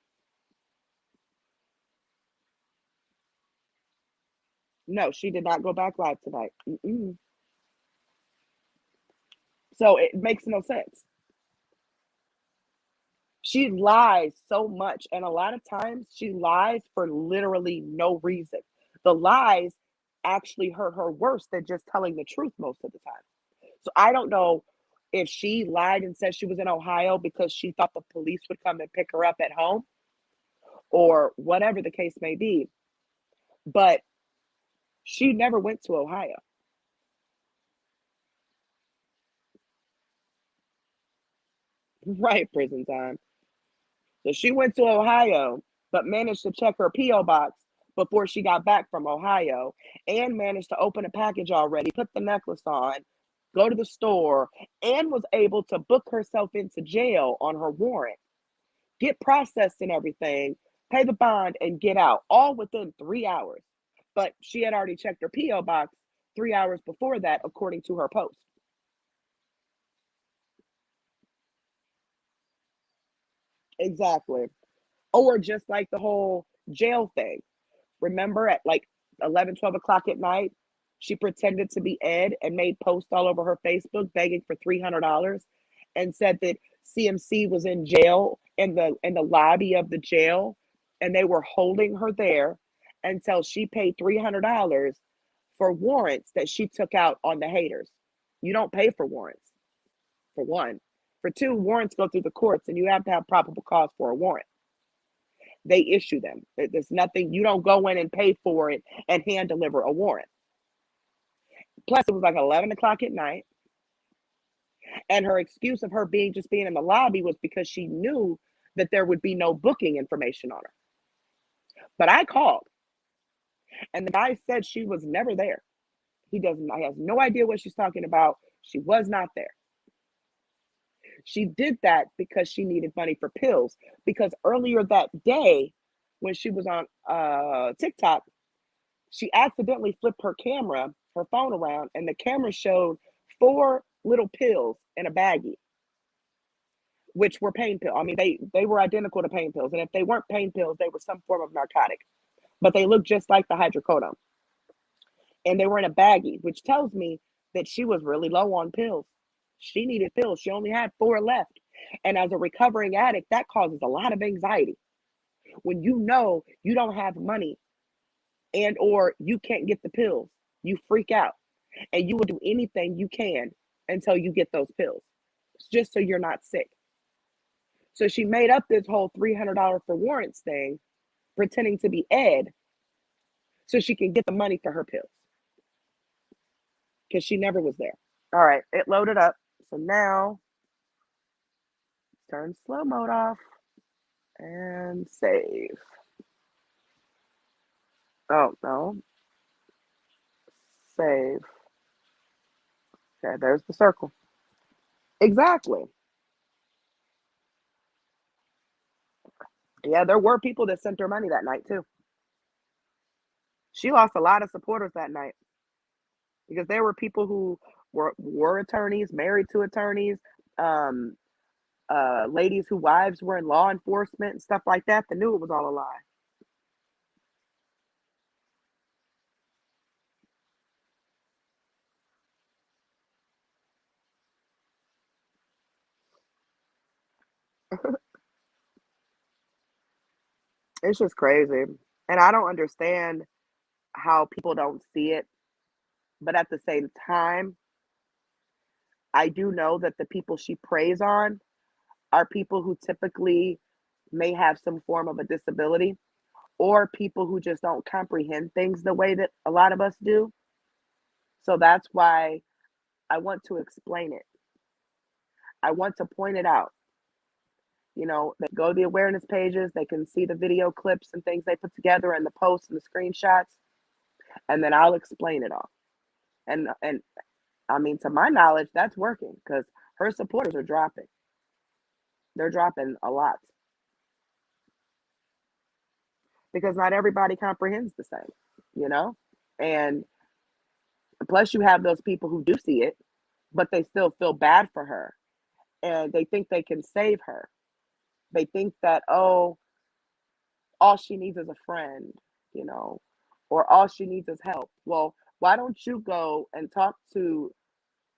No, she did not go back live tonight. Mm-mm. So it makes no sense. She lies so much, and a lot of times she lies for literally no reason. The lies actually hurt her worse than just telling the truth most of the time. So I don't know if she lied and said she was in Ohio because she thought the police would come and pick her up at home or whatever the case may be. But she never went to Ohio. Right, prison time. So she went to Ohio, but managed to check her P.O. box before she got back from Ohio and managed to open a package already, put the necklace on, go to the store, and was able to book herself into jail on her warrant, get processed and everything, pay the bond, and get out, all within 3 hours. But she had already checked her P.O. box 3 hours before that, according to her post. Exactly. Or just like the whole jail thing. Remember at like 11, 12 o'clock at night, she pretended to be Ed and made posts all over her Facebook begging for $300 and said that CMC was in jail in the lobby of the jail and they were holding her there until she paid $300 for warrants that she took out on the haters. You don't pay for warrants, for one. For two, warrants go through the courts, and you have to have probable cause for a warrant. They issue them. There's nothing, you don't go in and pay for it and hand deliver a warrant. Plus, it was like 11 o'clock at night. And her excuse of her just being in the lobby was because she knew that there would be no booking information on her. But I called, and the guy said she was never there. He has no idea what she's talking about. She was not there. She did that because she needed money for pills. Because earlier that day, when she was on TikTok, she accidentally flipped her phone around, and the camera showed 4 little pills in a baggie, which were pain pills. I mean, they were identical to pain pills. And if they weren't pain pills, they were some form of narcotic. But they looked just like the hydrocodone. And they were in a baggie, which tells me that she was really low on pills. She needed pills. She only had 4 left. And as a recovering addict, that causes a lot of anxiety. When you know you don't have money and or you can't get the pills, you freak out, and you will do anything you can until you get those pills, just so you're not sick. So she made up this whole $300 for warrants thing, pretending to be Ed, so she can get the money for her pills, because she never was there. All right, it loaded up. So now, turn slow mode off and save. Oh, no. Save. Okay, there's the circle. Exactly. Yeah, there were people that sent her money that night too. She lost a lot of supporters that night because there were people who were attorneys, married to attorneys, um, ladies whose wives were in law enforcement and stuff like that knew it was all a lie. It's just crazy. And I don't understand how people don't see it. But at the same time, I do know that the people she preys on are people who typically may have some form of a disability, or people who just don't comprehend things the way that a lot of us do. So that's why I want to explain it. I want to point it out. They go to the awareness pages, they can see the video clips and things they put together and the posts and the screenshots, and then I'll explain it all. And I mean, to my knowledge, that's working because her supporters are dropping. They're dropping a lot because not everybody comprehends the same, you know? And plus, you have those people who do see it, but they still feel bad for her and they think they can save her. They think that, oh, all she needs is a friend, you know, or all she needs is help. Well, why don't you go and talk to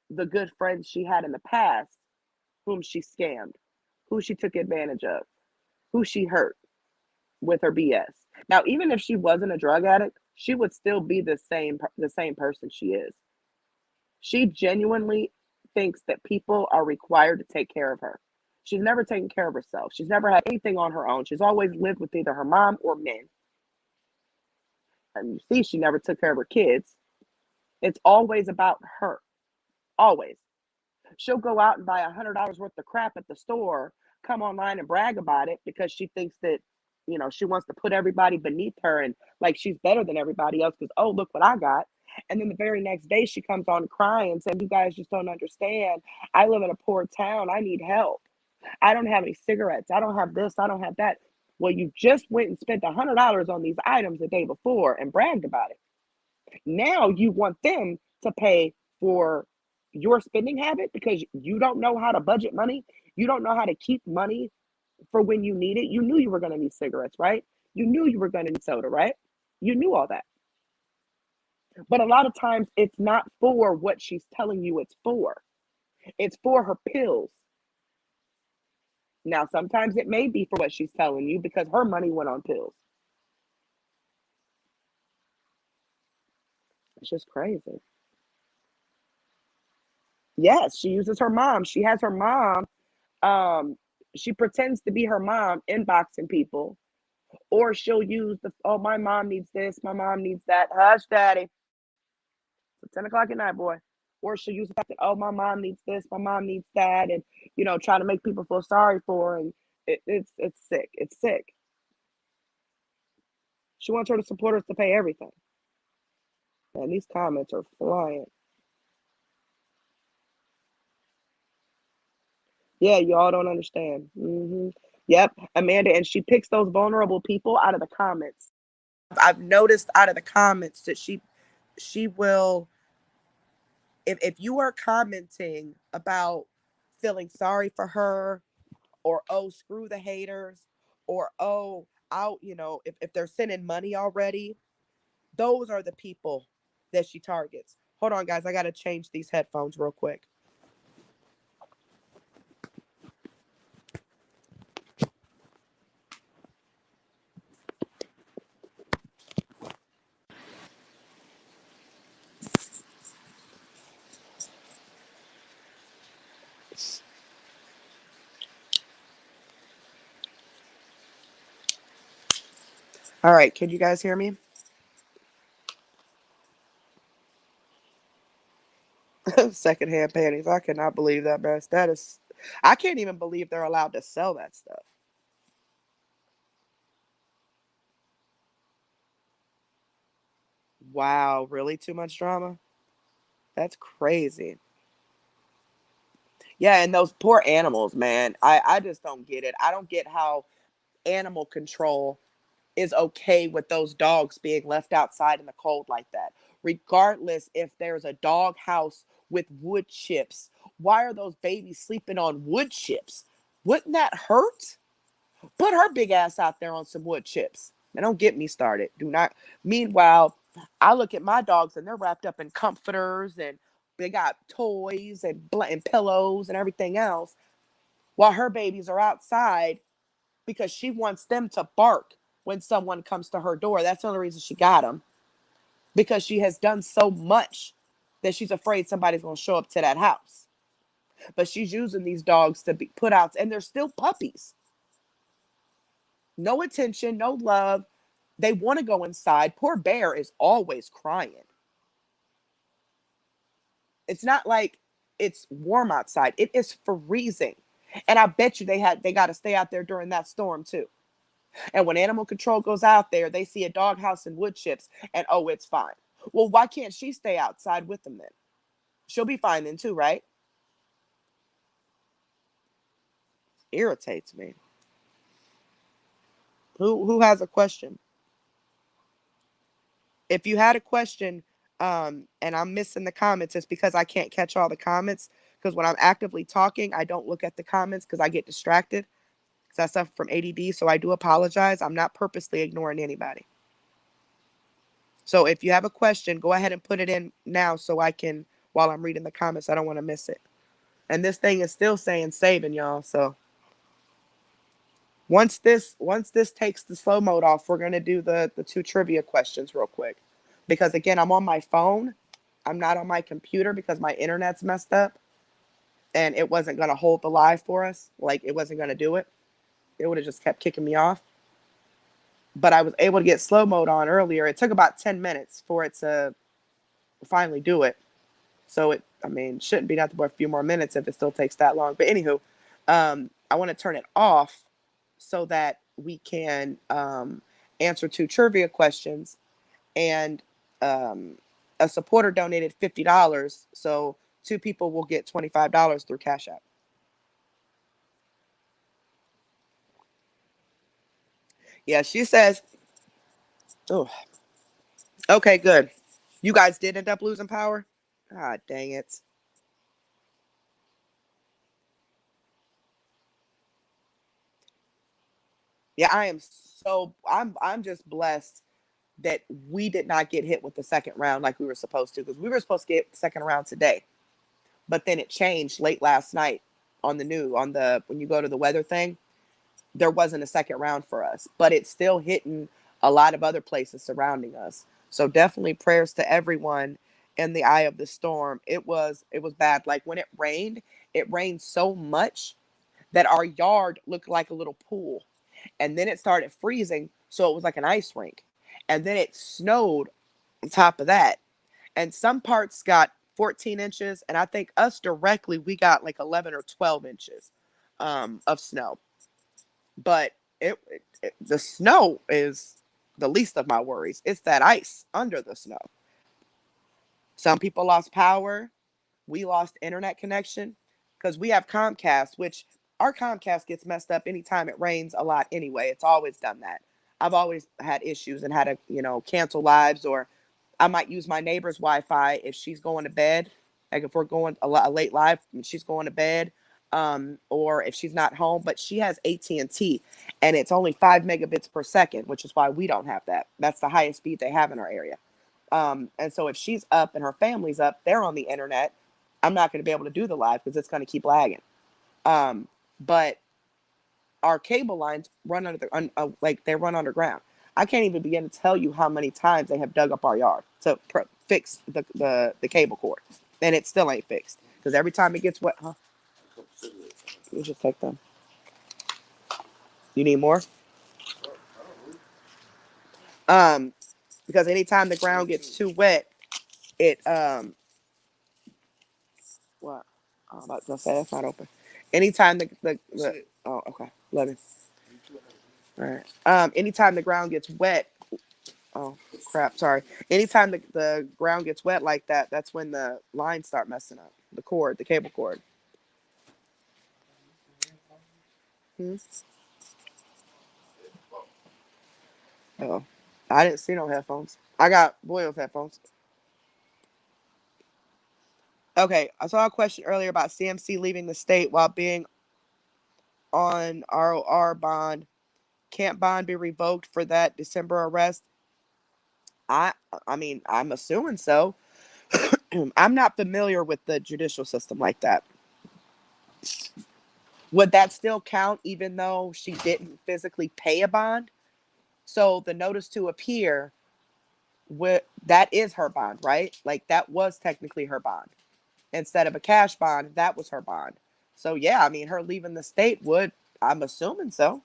the good friends she had in the past, whom she scammed, who she took advantage of, who she hurt with her BS? Now, even if she wasn't a drug addict, she would still be the same person she is. She genuinely thinks that people are required to take care of her. She's never taken care of herself. She's never had anything on her own. She's always lived with either her mom or men. And you see, she never took care of her kids. It's always about her. Always. She'll go out and buy $100 worth of crap at the store, come online and brag about it because she thinks that, she wants to put everybody beneath her and like she's better than everybody else because, oh, look what I got. And then the very next day she comes on crying saying, you guys just don't understand. I live in a poor town. I need help. I don't have any cigarettes. I don't have this. I don't have that. Well, you just went and spent $100 on these items the day before and bragged about it. Now you want them to pay for your spending habit because you don't know how to budget money. You don't know how to keep money for when you need it. You knew you were going to need cigarettes, right? You knew you were going to need soda, right? You knew all that. But a lot of times it's not for what she's telling you it's for. It's for her pills. Now, sometimes it may be for what she's telling you because her money went on pills. It's just crazy. Yes, she uses her mom. She has her mom. Um, she pretends to be her mom inboxing people, or she'll use the, oh, my mom needs this, my mom needs that. Hush, daddy. It's 10 o'clock at night, boy. Or she'll use the fact that, oh, my mom needs this, my mom needs that, and try to make people feel sorry for her. And it's sick. It's sick. She wants her supporters to pay everything. And these comments are flying. Yeah, y'all don't understand. Yep, Amanda, and she picks those vulnerable people out of the comments. I've noticed out of the comments that she will, if you are commenting about feeling sorry for her, or oh, screw the haters, or oh, out, if they're sending money already, those are the people that she targets. Hold on, guys, I gotta change these headphones real quick. All right, can you guys hear me? Secondhand panties. I cannot believe that mess. That is, I can't even believe they're allowed to sell that stuff. Wow, really too much drama? That's crazy. Yeah, and those poor animals, man. I just don't get it. I don't get how animal control is okay with those dogs being left outside in the cold like that. Regardless if there's a dog house with wood chips, why are those babies sleeping on wood chips? Wouldn't that hurt? Put her big ass out there on some wood chips. And don't get me started. Do not. Meanwhile, I look at my dogs and they're wrapped up in comforters and they got toys and pillows and everything else, while her babies are outside because she wants them to bark when someone comes to her door. That's the only reason she got them, because she has done so much that she's afraid somebody's going to show up to that house. But she's using these dogs to be put out, and they're still puppies. No attention, no love. They want to go inside. Poor Bear is always crying. It's not like it's warm outside. It is freezing. And I bet you they got to stay out there during that storm too. And when animal control goes out there, they see a doghouse and wood chips and oh, it's fine. Well, why can't she stay outside with them then? She'll be fine then too, right? Irritates me. Who has a question? If you had a question, and I'm missing the comments, it's because I can't catch all the comments. Because when I'm actively talking, I don't look at the comments because I get distracted. Because I suffer from ADD, so I do apologize. I'm not purposely ignoring anybody. So if you have a question, go ahead and put it in now so I can, while I'm reading the comments, I don't want to miss it. And this thing is still saying saving, y'all. So once this takes the slow mode off, we're gonna do the two trivia questions real quick. Because again, I'm on my phone. I'm not on my computer because my internet's messed up and it wasn't gonna hold the live for us. Like it wasn't gonna do it. It would have just kept kicking me off. But I was able to get slow mode on earlier. It took about 10 minutes for it to finally do it. So I mean, shouldn't be nothing but a few more minutes if it still takes that long. But anywho, I want to turn it off so that we can answer two trivia questions. And a supporter donated $50, so two people will get $25 through Cash App. Yeah, she says. Oh, okay, good. You guys did end up losing power. Ah, dang it. Yeah, I'm just blessed that we did not get hit with the second round like we were supposed to, because we were supposed to get the second round today, but then it changed late last night on the news, on the when you go to the weather thing, there wasn't a second round for us, but it's still hitting a lot of other places surrounding us. So definitely prayers to everyone in the eye of the storm. It was bad. Like when it rained so much that our yard looked like a little pool. And then it started freezing, so it was like an ice rink. And then it snowed on top of that. And some parts got 14 inches, and I think us directly we got like 11 or 12 inches of snow. But the snow is the least of my worries. It's that ice under the snow. Some people lost power. We lost internet connection because we have Comcast, which our Comcast gets messed up anytime it rains a lot anyway. It's always done that. I've always had issues and had to, cancel lives, or I might use my neighbor's Wi-Fi if she's going to bed. Like if we're going a late live and she's going to bed, or if she's not home. But she has AT&T, and it's only 5 megabits per second, which is why we don't have that. That's the highest speed they have in our area. And so if she's up and her family's up, they're on the internet. I'm not going to be able to do the live because it's going to keep lagging. But our cable lines run like they run underground. I can't even begin to tell you how many times they have dug up our yard to fix the cable cord, and it still ain't fixed because every time it gets wet, huh? You just take them. You need more? Um, because anytime the ground gets too wet, it what? I'm about to say that's not open. Anytime the oh okay, love it. All right. Anytime the ground gets wet, oh crap, sorry. Anytime the ground gets wet like that, that's when the lines start messing up. The cord, the cable cord. Hmm? Oh, I didn't see no headphones. I got Boyle's headphones. Okay, I saw a question earlier about CMC leaving the state while being on ROR bond. Can't bond be revoked for that December arrest? I I mean, I'm assuming so. I'm not familiar with the judicial system like that. Would that still count even though she didn't physically pay a bond? So the notice to appear, that is her bond, right? Like that was technically her bond. Instead of a cash bond, that was her bond. So yeah, I mean, her leaving the state would, I'm assuming so.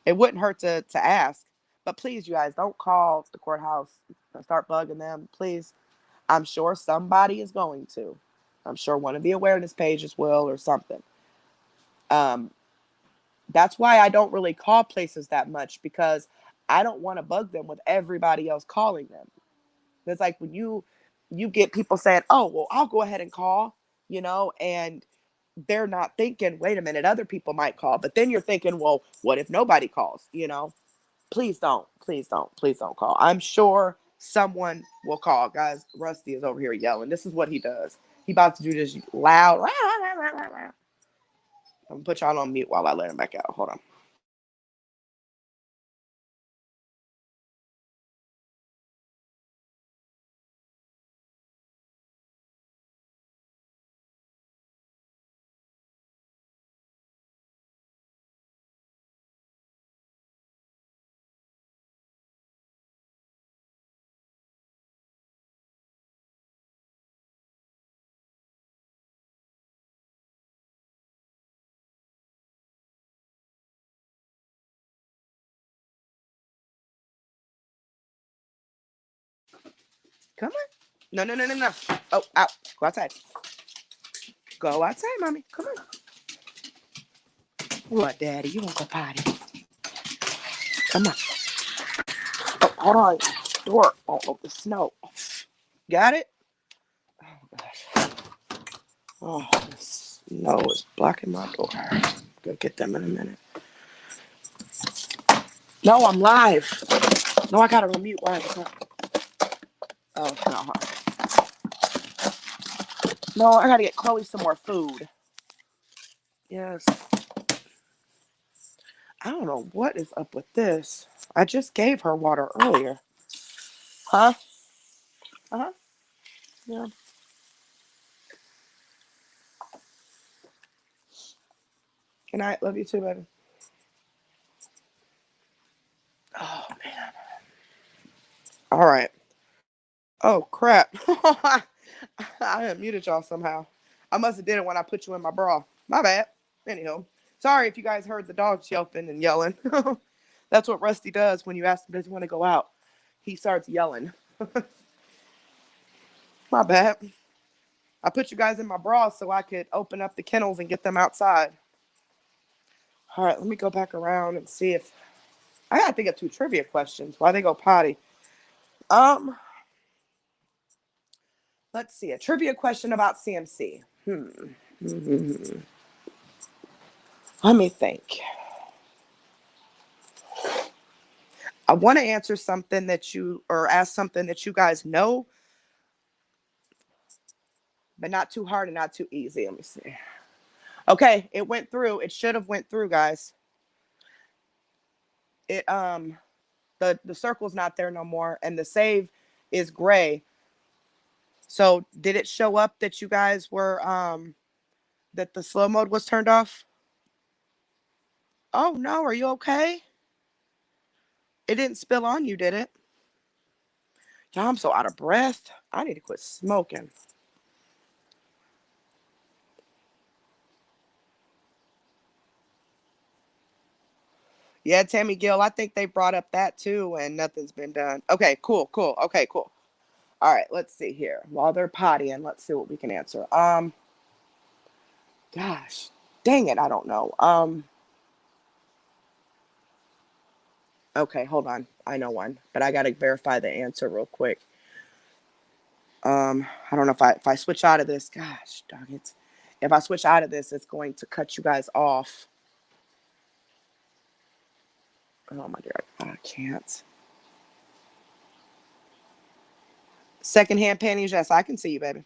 It wouldn't hurt to ask. But please, you guys, don't call the courthouse and start bugging them. Please. I'm sure somebody is going to. I'm sure one of the awareness pages will or something. Um, that's why I don't really call places that much because I don't want to bug them with everybody else calling them. It's like when you get people saying, "Oh, well, I'll go ahead and call," and they're not thinking, "Wait a minute, other people might call." But then you're thinking, "Well, what if nobody calls?" Please don't, please don't, please don't call. I'm sure someone will call. Guys, Rusty is over here yelling. This is what he does. He about to do this loud. I'm gonna put y'all on mute while I let him back out. Hold on. Come on. No, no, no, no, no. Oh, out. Go outside. Go outside, mommy. Come on. What, daddy? You want to go potty? Come on. Oh, hold on. Door. Oh, the snow. Got it? Oh, gosh. Oh, the snow is blocking my door. Go get them in a minute. No, I'm live. No, I gotta unmute. Why? Oh, no. No, I gotta get Chloe some more food. Yes. I don't know what is up with this. I just gave her water earlier. Huh? Uh-huh. Yeah. Good night. Love you too, baby. Oh man. All right. Oh crap. I unmuted y'all somehow. I must have did it when I put you in my bra. My bad. Anyhow, sorry if you guys heard the dogs yelping and yelling. That's what Rusty does when you ask him does he want to go out. He starts yelling. My bad. I put you guys in my bra so I could open up the kennels and get them outside. All right, let me go back around and see if I gotta think of 2 trivia questions. Why they go potty? Um, let's see. A trivia question about CMC. Let me think. I want to answer something that you or ask something that you guys know, but not too hard and not too easy. Let me see. Okay, it went through. It should have went through, guys. It the circle's not there no more, and the save is gray. So did it show up that you guys were that the slow mode was turned off? Oh no, are you okay? It didn't spill on you, did it? Yeah, I'm so out of breath. I need to quit smoking. Yeah, Tammy Gill, I think they brought up that too, and nothing's been done. Okay, cool, cool. Okay, cool. All right, let's see here. While they're pottying, let's see what we can answer. Gosh, dang it, I don't know. Okay, hold on. I know one, but I gotta verify the answer real quick. I don't know if I switch out of this. Gosh, dang it. If I switch out of this, it's going to cut you guys off. Oh my dear, I can't. Secondhand panties, yes, I can see you, baby.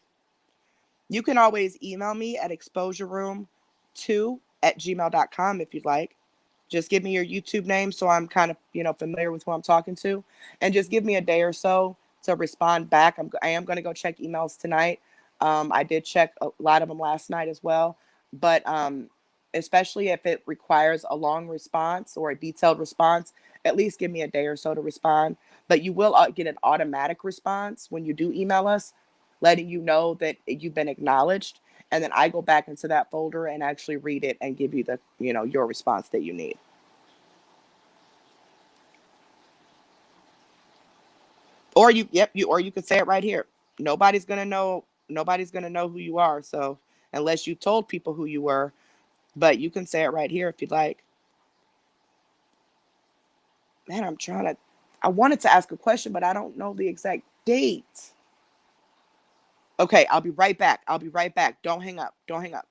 You can always email me at exposureroom2@gmail.com if you'd like. Just give me your YouTube name so I'm kind of, familiar with who I'm talking to. And just give me a day or so to respond back. I am going to go check emails tonight. I did check a lot of them last night as well. But especially if it requires a long response or a detailed response, at least give me a day or so to respond. But you will get an automatic response when you do email us, letting you know that you've been acknowledged. And then I go back into that folder and actually read it and give you the, your response that you need. Or you could say it right here. Nobody's gonna know who you are. So unless you told people who you were, but you can say it right here if you'd like. Man, I wanted to ask a question, but I don't know the exact date. Okay, I'll be right back. I'll be right back. Don't hang up. Don't hang up.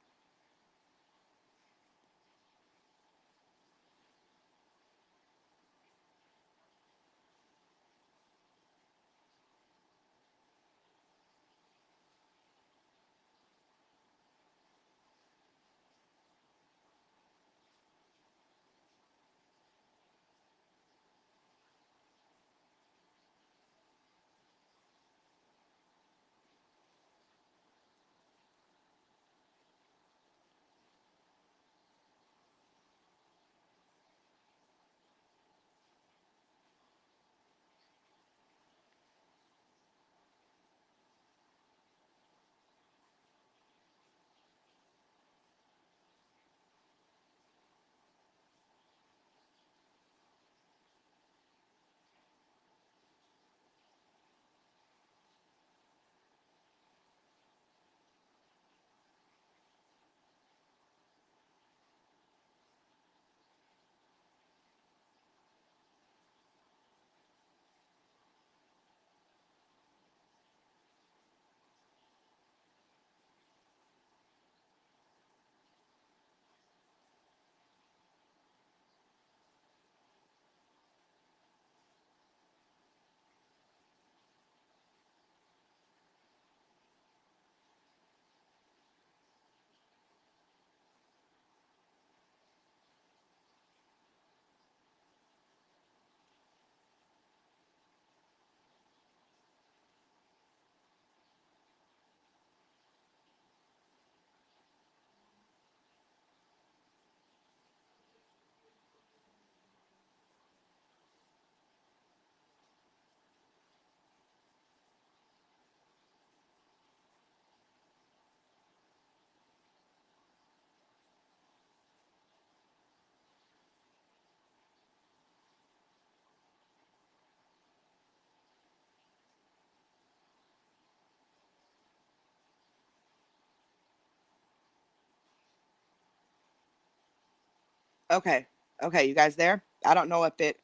Okay. Okay, you guys there? I don't know if it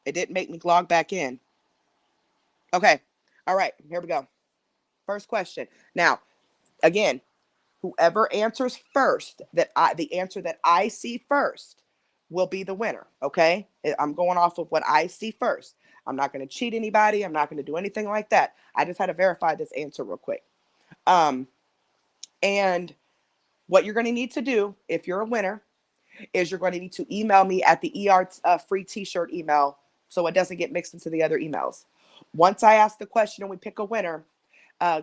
didn't make me log back in. Okay. All right, here we go. First question. Now, again, whoever answers first, the answer that I see first will be the winner. Okay, I'm going off of what I see first. I'm not going to cheat anybody. I'm not going to do anything like that. I just had to verify this answer real quick. Um, and what you're going to need to do if you're a winner is you're going to need to email me at the free t-shirt email so it doesn't get mixed into the other emails. Once I ask the question and we pick a winner,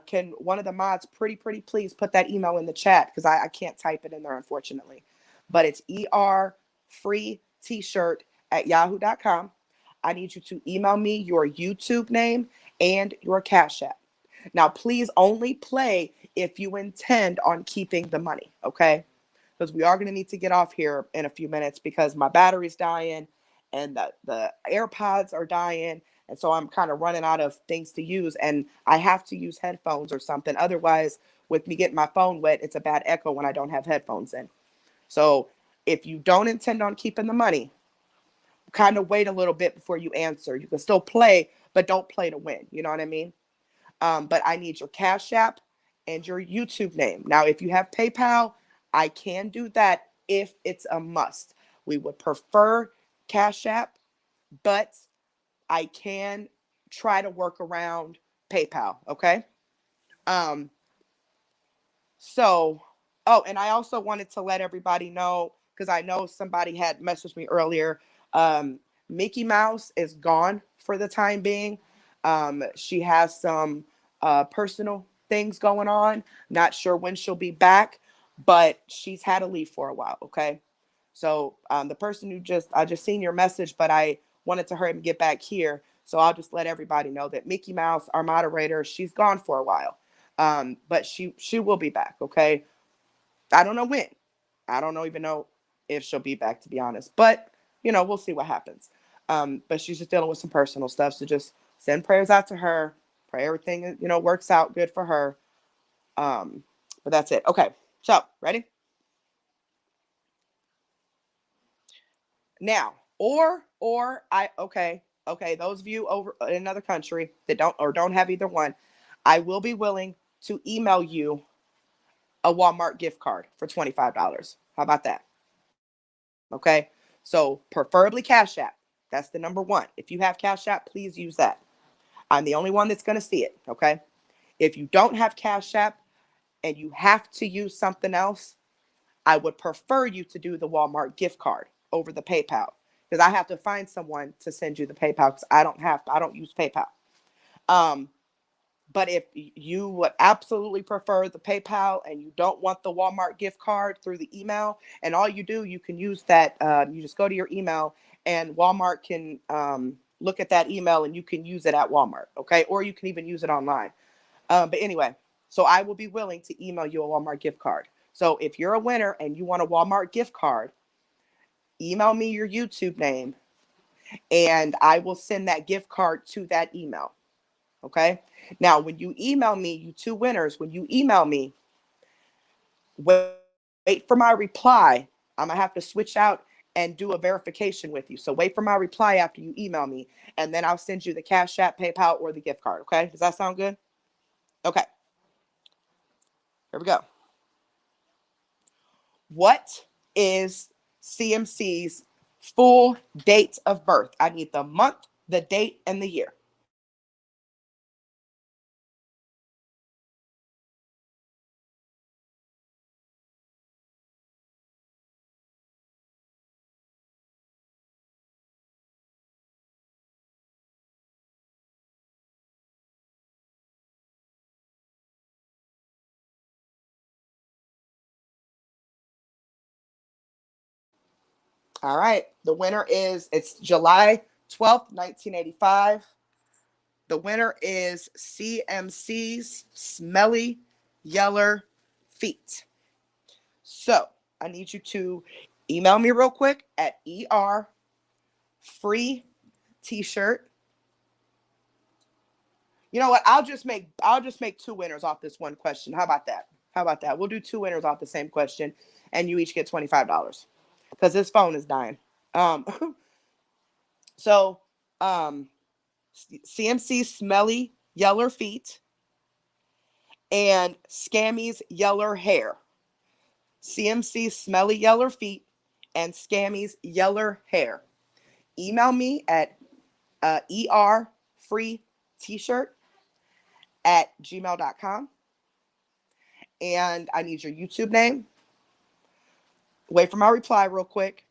can one of the mods pretty please put that email in the chat because I can't type it in there unfortunately. But it's free t-shirt at yahoo.com. I need you to email me your YouTube name and your Cash App. Now, please only play if you intend on keeping the money, okay? Because we are going to need to get off here in a few minutes because my battery's dying and the AirPods are dying. And so I'm kind of running out of things to use. And I have to use headphones or something. Otherwise, with me getting my phone wet, it's a bad echo when I don't have headphones in. So if you don't intend on keeping the money, kind of wait a little bit before you answer. You can still play, but don't play to win. You know what I mean? But I need your Cash App and your YouTube name. Now, if you have PayPal, I can do that if it's a must. We would prefer Cash App, but I can try to work around PayPal. Okay. Um, so, oh, and I also wanted to let everybody know because I know somebody had messaged me earlier. Um, Mickey Mouse is gone for the time being. She has some personal things going on. Not sure when she'll be back, but she's had to leave for a while. Okay. So the person who I just seen your message, but I wanted to hurry and get back here. So I'll just let everybody know that Mickey Mouse, our moderator, she's gone for a while. But she will be back. Okay, I don't know when. I don't know even know if she'll be back to be honest. But we'll see what happens. But she's just dealing with some personal stuff. So just send prayers out to her. Pray everything works out good for her. But that's it. Okay, so ready now. Or I okay. Those of you over in another country that don't have either one, I will be willing to email you a Walmart gift card for $25. How about that? Okay. So preferably Cash App. That's the number one. If you have Cash App, please use that. I'm the only one that's going to see it. Okay. If you don't have Cash App and you have to use something else, I would prefer you to do the Walmart gift card over the PayPal because I have to find someone to send you the PayPal because I don't use PayPal. Um, But if you would absolutely prefer the PayPal and you don't want the Walmart gift card through the email, and all you do, you can use that. You just go to your email, and Walmart can look at that email, and you can use it at Walmart. Okay, or you can even use it online. But anyway, so I will be willing to email you a Walmart gift card. So if you're a winner and you want a Walmart gift card, email me your YouTube name, and I will send that gift card to that email. Okay. Now, when you email me, you two winners, when you email me, wait, wait for my reply. I'm going to have to switch out and do a verification with you. So wait for my reply after you email me, and then I'll send you the Cash App, PayPal, or the gift card. Okay. Does that sound good? Okay. Here we go. What is CMC's full date of birth? I need the month, the date, and the year. All right. The winner it's July 12th, 1985. The winner is CMC's Smelly Yeller Feet. So I need you to email me real quick at free t-shirt. You know what? I'll just make two winners off this one question. How about that? How about that? We'll do two winners off the same question, and you each get $25. because his phone is dying. Um, so CMC Smelly Yeller Feet and Scammy's Yeller Hair. CMC Smelly Yeller Feet and Scammy's Yeller Hair. Email me at erfreet-shirt@gmail.com. And I need your YouTube name. Wait for my reply real quick.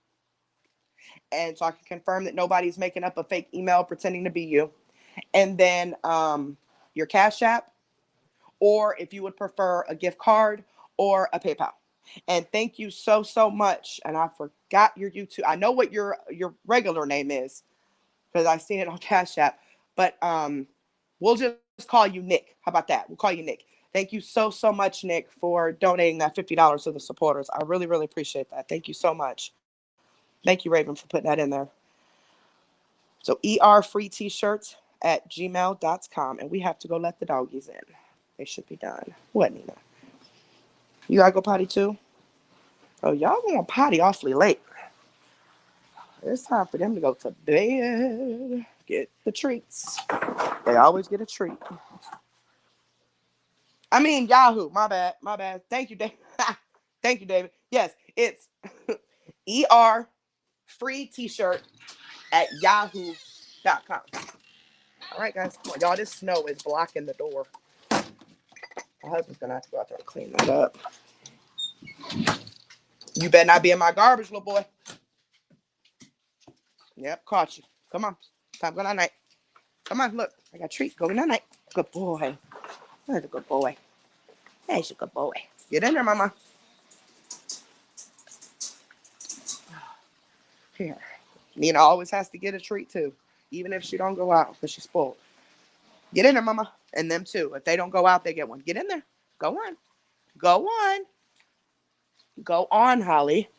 And so I can confirm that nobody's making up a fake email pretending to be you. And then your Cash App, or if you would prefer a gift card or a PayPal. And thank you so, so much. And I forgot your YouTube. I know what your regular name is because I seen it on Cash App. But we'll just call you Nick. How about that? We'll call you Nick. Thank you so, so much, Nick, for donating that $50 to the supporters. I really, really appreciate that. Thank you so much. Thank you, Raven, for putting that in there. So erfreet-shirts@gmail.com. And we have to go let the doggies in. They should be done. What, Nina? You gotta go potty too? Oh, y'all going potty awfully late. It's time for them to go to bed. Get the treats. They always get a treat. I mean, Yahoo. My bad. My bad. Thank you, David. Thank you, David. Yes, it's ER free t-shirt at yahoo.com. All right, guys. Come on, y'all. This snow is blocking the door. My husband's going to have to go out there and clean that up. You better not be in my garbage, little boy. Yep, caught you. Come on. Time to go night. Come on, look. I got a treat. Go night. Good boy. That's a good boy. That's a good boy. Get in there, mama. Here. Nina always has to get a treat, too. Even if she don't go out because she's spoiled. Get in there, mama. And them, too. If they don't go out, they get one. Get in there. Go on. Go on. Go on, Holly.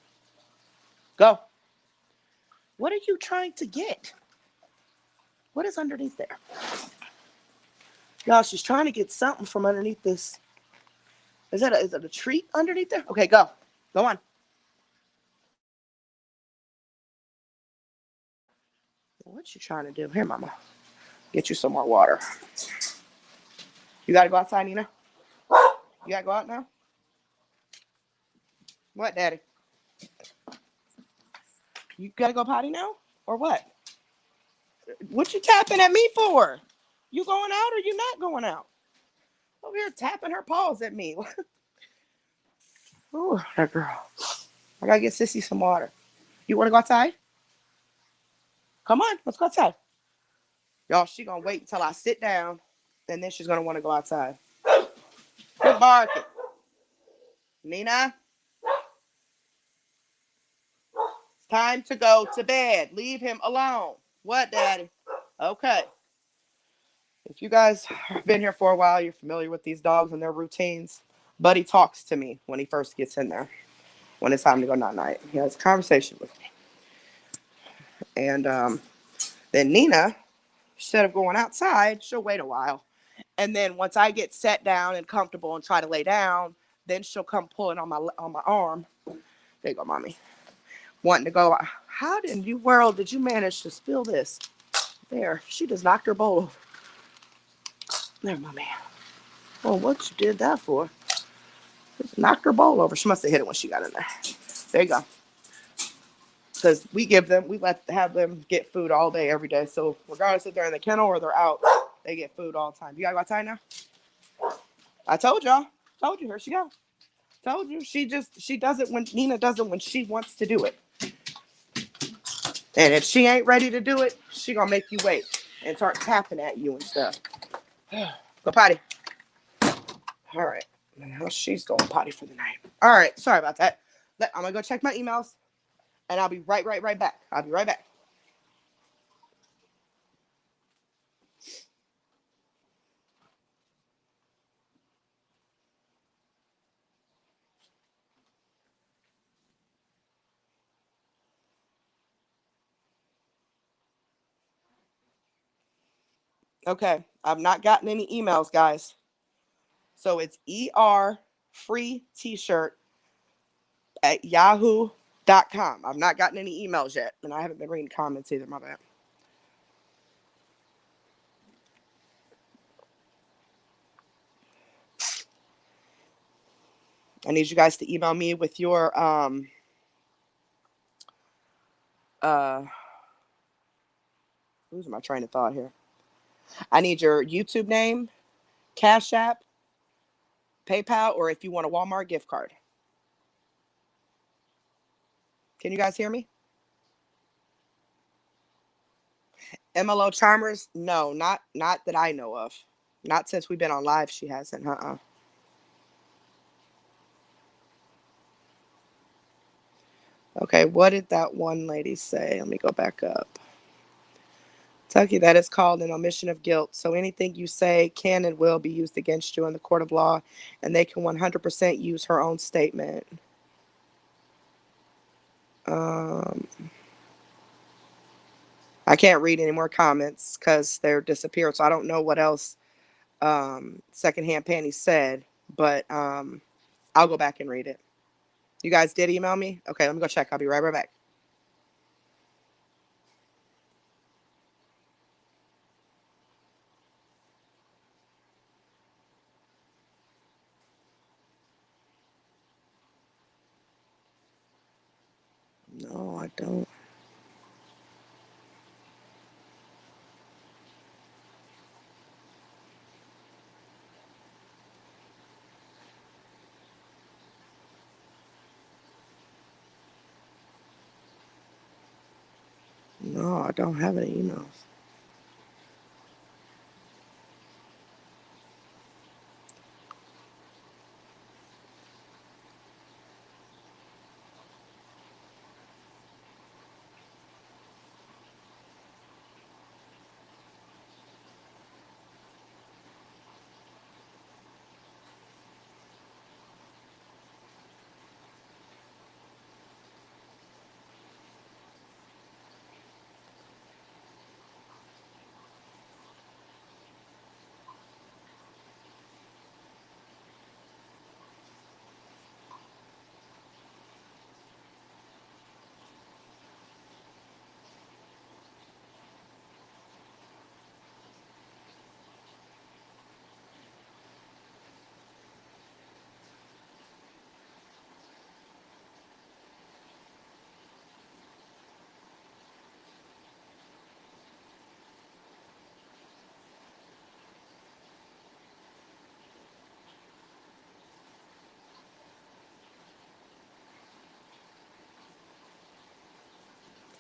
Go. What are you trying to get? What is underneath there? Y'all, she's trying to get something from underneath this. Is it a treat underneath there? Okay, go. Go on. What you trying to do? Here, mama. Get you some more water. You got to go outside, Nina? You got to go out now? What, Daddy? You got to go potty now? Or what? What you tapping at me for? You going out or you not going out? Over here tapping her paws at me. Ooh, that girl. I got to get Sissy some water. You want to go outside? Come on, let's go outside. Y'all, she going to wait until I sit down, and then she's going to want to go outside. Good barking. Nina? It's time to go to bed. Leave him alone. What, Daddy? Okay. If you guys have been here for a while, you're familiar with these dogs and their routines. Buddy talks to me when he first gets in there, when it's time to go night-night. He has a conversation with me. And then Nina, instead of going outside, she'll wait a while. And then once I get set down and comfortable and try to lay down, then she'll come pulling on my arm. There you go, mommy. Wanting to go. How in the world did you manage to spill this? There, she just knocked her bowl over. There, mommy. Oh, what you did that for? Just knocked her bowl over. She must have hit it when she got in there. There you go. Because we have them get food all day, every day. So regardless if they're in the kennel or they're out, they get food all the time. You gotta go outside now? I told y'all. Told you. Here she go. Told you. She does it when Nina does it when she wants to do it. And if she ain't ready to do it, she gonna make you wait and start tapping at you and stuff. Go potty. All right. Now she's going potty for the night. All right. Sorry about that. I'm gonna go check my emails, and I'll be right back. I'll be right back. Okay. I've not gotten any emails, guys. So it's ER free t-shirt at yahoo.com. .com. I've not gotten any emails yet, and I haven't been reading comments either. My bad. I need you guys to email me with your uh losing my train of thought here. I need your YouTube name, Cash App, PayPal, or if you want a Walmart gift card. Can you guys hear me? MLO Charmers? No, not that I know of. Not since we've been on live. She hasn't. Okay, what did that one lady say? Let me go back up. Tucky, that is called an omission of guilt. So anything you say can and will be used against you in the court of law, and they can 100% use her own statement. Um, I can't read any more comments because they're disappeared. So I don't know what else Secondhand Panty said, but I'll go back and read it. You guys did email me? Okay, let me go check. I'll be right back. No, I don't. No, I don't have any emails.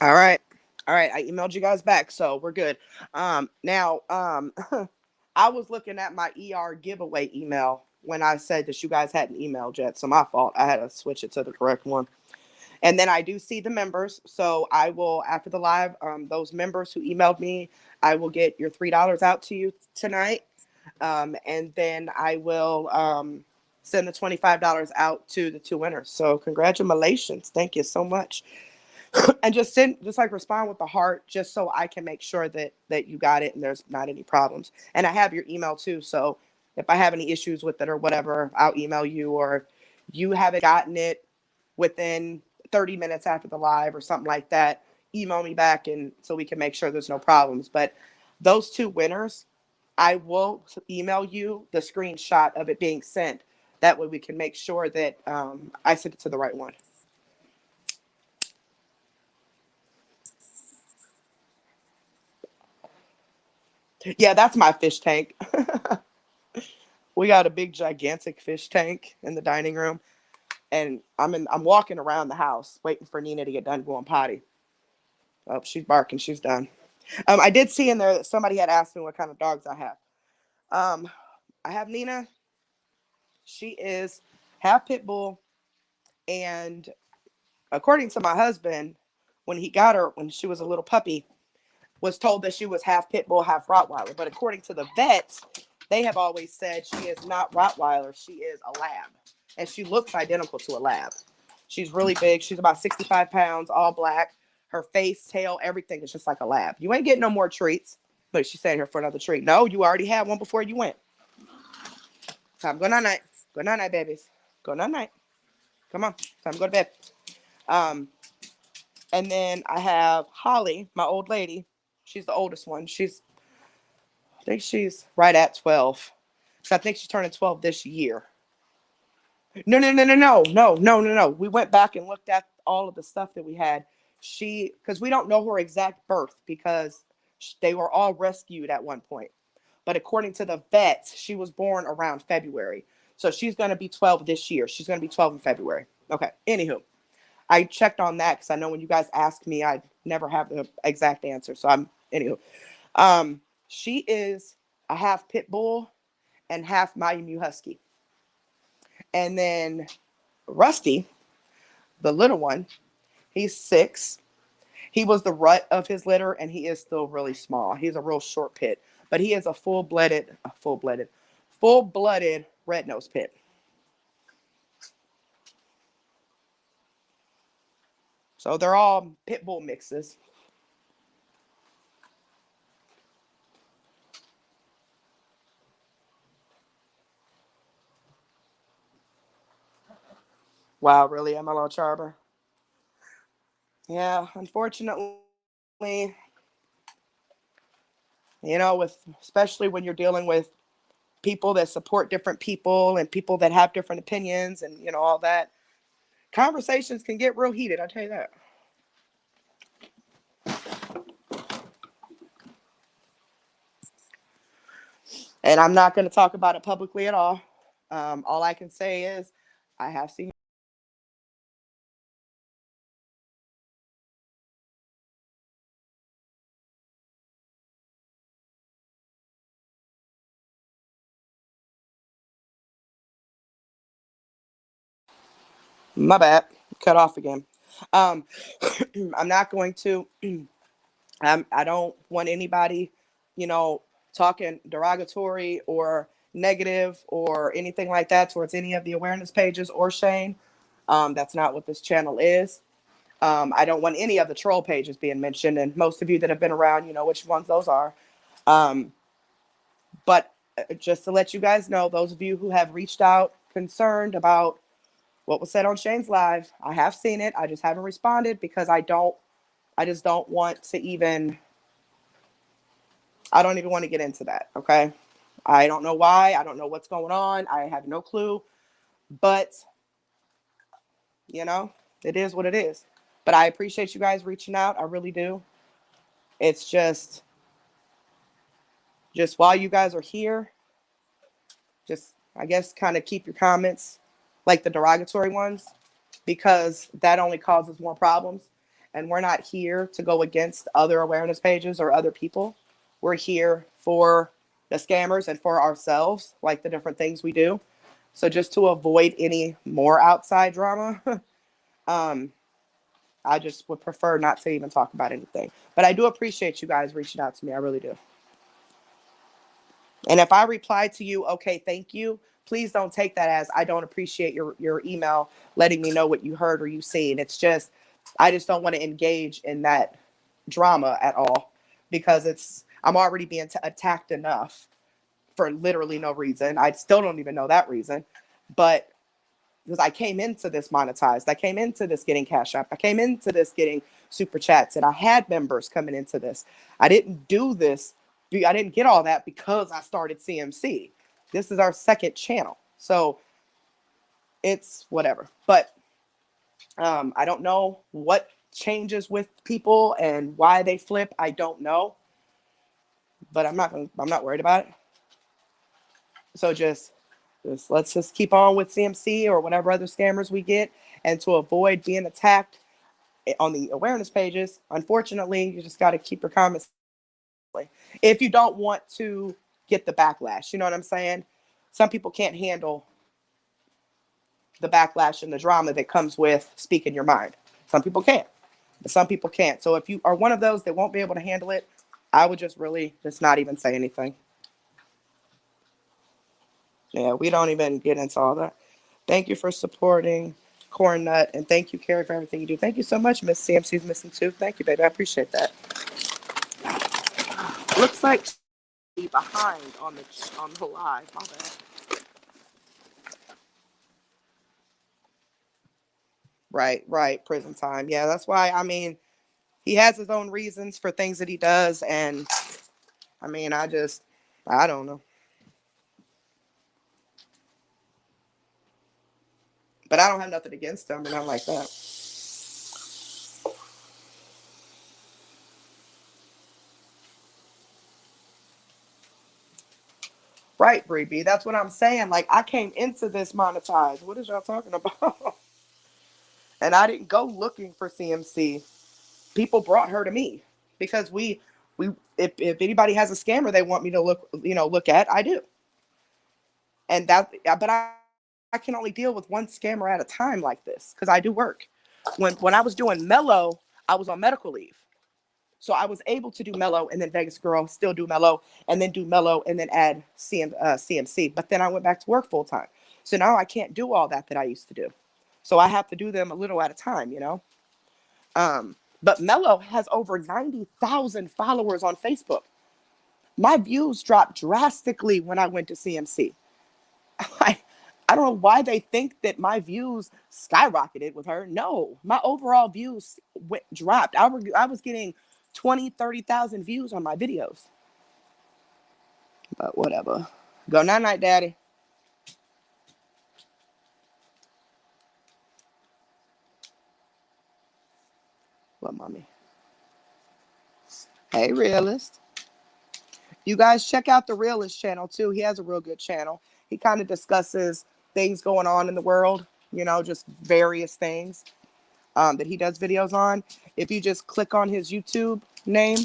All right. All right. I emailed you guys back, so we're good. Now, I was looking at my ER giveaway email when I said that you guys hadn't emailed yet. So my fault. I had to switch it to the correct one. And then I do see the members. So I will, after the live, those members who emailed me, I will get your $3 out to you tonight. And then I will send the $25 out to the two winners. So congratulations. Thank you so much. And just like respond with the heart, just so I can make sure that you got it and there's not any problems. And I have your email too, so if I have any issues with it or whatever, I'll email you. Or if you haven't gotten it within 30 minutes after the live or something like that, email me back, and so we can make sure there's no problems. But those two winners, I will email you the screenshot of it being sent. That way we can make sure that I sent it to the right one. Yeah, that's my fish tank. We got a big gigantic fish tank in the dining room, and I'm walking around the house waiting for Nina to get done going potty. Oh, she's barking. She's done. I did see in there that somebody had asked me what kind of dogs I have. Um, I have Nina. She is half pit bull, and according to my husband, when he got her when she was a little puppy, was told that she was half pit bull, half Rottweiler. But according to the vets, they have always said she is not Rottweiler. She is a lab. And she looks identical to a lab. She's really big. She's about 65 pounds, all black. Her face, tail, everything is just like a lab. You ain't getting no more treats. Look, she's sitting here for another treat. No, you already had one before you went. Time go night night. Go night night, babies. Go night night. Come on. Time to go to bed. And then I have Holly, my old lady. She's the oldest one. I think she's right at 12. So I think she's turning 12 this year. No, no, no, no, no, no, no, no, no. We went back and looked at all of the stuff that we had. Because we don't know her exact birth because they were all rescued at one point. But according to the vets, she was born around February. So she's going to be 12 this year. She's going to be 12 in February. Okay. Anywho, I checked on that because I know when you guys ask me, I never have the exact answer. So anywho. She is a half pit bull and half Malamute Husky. And then Rusty, the little one, he's 6. He was the rut of his litter, and he is still really small. He's a real short pit, but he is a full-blooded red-nosed pit. So they're all pit bull mixes. Wow, really, MLO Charber? Yeah, unfortunately, especially when you're dealing with people that support different people and people that have different opinions and all that, conversations can get real heated. I tell you that. And I'm not going to talk about it publicly at all. All I can say is I have seen. My bad. Cut off again. Um, I'm not going to. I don't want anybody, you know, talking derogatory or negative or anything like that towards any of the awareness pages or Shane. That's not what this channel is. I don't want any of the troll pages being mentioned, and most of you that have been around, you know which ones those are. Um, but just to let you guys know, those of you who have reached out concerned about what was said on Shane's live, I have seen it. I just haven't responded because I just don't want to even, I don't even want to get into that. Okay. I don't know why. I don't know what's going on. I have no clue, but you know, it is what it is. But I appreciate you guys reaching out. I really do. It's just while you guys are here, just I guess kind of keep your comments like the derogatory ones because that only causes more problems. And we're not here to go against other awareness pages or other people. We're here for the scammers and for ourselves, like the different things we do. So just to avoid any more outside drama, um, I just would prefer not to even talk about anything. But I do appreciate you guys reaching out to me. I really do. And if I reply to you, okay, thank you, please don't take that as I don't appreciate your email letting me know what you heard or you seen. It's just, I just don't want to engage in that drama at all because I'm already being attacked enough for literally no reason. I still don't even know that reason. But because I came into this monetized, I came into this getting Cash App, I came into this getting super chats, and I had members coming into this. I didn't do this. I didn't get all that because I started CMC. This is our second channel, so it's whatever. But I don't know what changes with people and why they flip. I don't know, but I'm not worried about it. So just let's just keep on with CMC or whatever other scammers we get, and to avoid being attacked on the awareness pages, unfortunately, you just got to keep your comments if you don't want to get the backlash. You know what I'm saying? Some people can't handle the backlash and the drama that comes with speaking your mind. Some people can, but some people can't. So if you are one of those that won't be able to handle it, I would just really just not even say anything. Yeah, we don't even get into all that. Thank you for supporting Corn Nut, and thank you, Carrie, for everything you do. Thank you so much, Miss CMC's missing too. Thank you, baby. I appreciate that. Looks like behind on the live. My bad. Right. Prison time. Yeah, that's why. I mean, he has his own reasons for things that he does, and I mean, I don't know, but I don't have nothing against him, and I'm like that. Right, Bree B. That's what I'm saying. Like, I came into this monetized. What is y'all talking about? And I didn't go looking for CMC. People brought her to me because we if anybody has a scammer they want me to look at, I do. And that but I can only deal with one scammer at a time like this because I do work. When I was doing Mellow, I was on medical leave. So I was able to do Mellow and then Vegas Girl, still do Mellow, and then do Mellow and then add CMC. But then I went back to work full time. So now I can't do all that I used to do. So I have to do them a little at a time, you know? But Mello has over 90,000 followers on Facebook. My views dropped drastically when I went to CMC. I, I don't know why they think that my views skyrocketed with her. No, my overall views dropped. I was getting 20, 30,000 views on my videos. But whatever. Go night night, daddy. What, mommy? Hey, realist. You guys check out the realist channel too. He has a real good channel. He kind of discusses things going on in the world, just various things that he does videos on. If you just click on his YouTube name,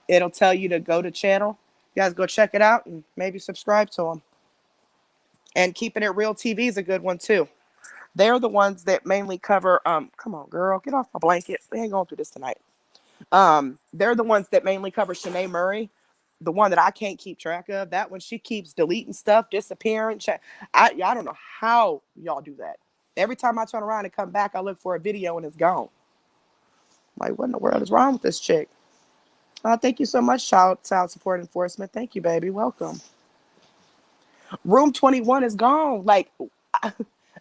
it'll tell you to go to channel. You guys go check it out and maybe subscribe to him. And Keeping It Real TV is a good one too. They're the ones that mainly cover come on girl, get off my blanket. We ain't going through this tonight. They're the ones that mainly cover Shanae Murray, the one that I can't keep track of. That one, she keeps deleting stuff, disappearing. I don't know how y'all do that. Every time I turn around and come back, I look for a video and it's gone. Like, what in the world is wrong with this chick? Thank you so much, Child Support Enforcement. Thank you, baby. Welcome. Room 21 is gone. Like,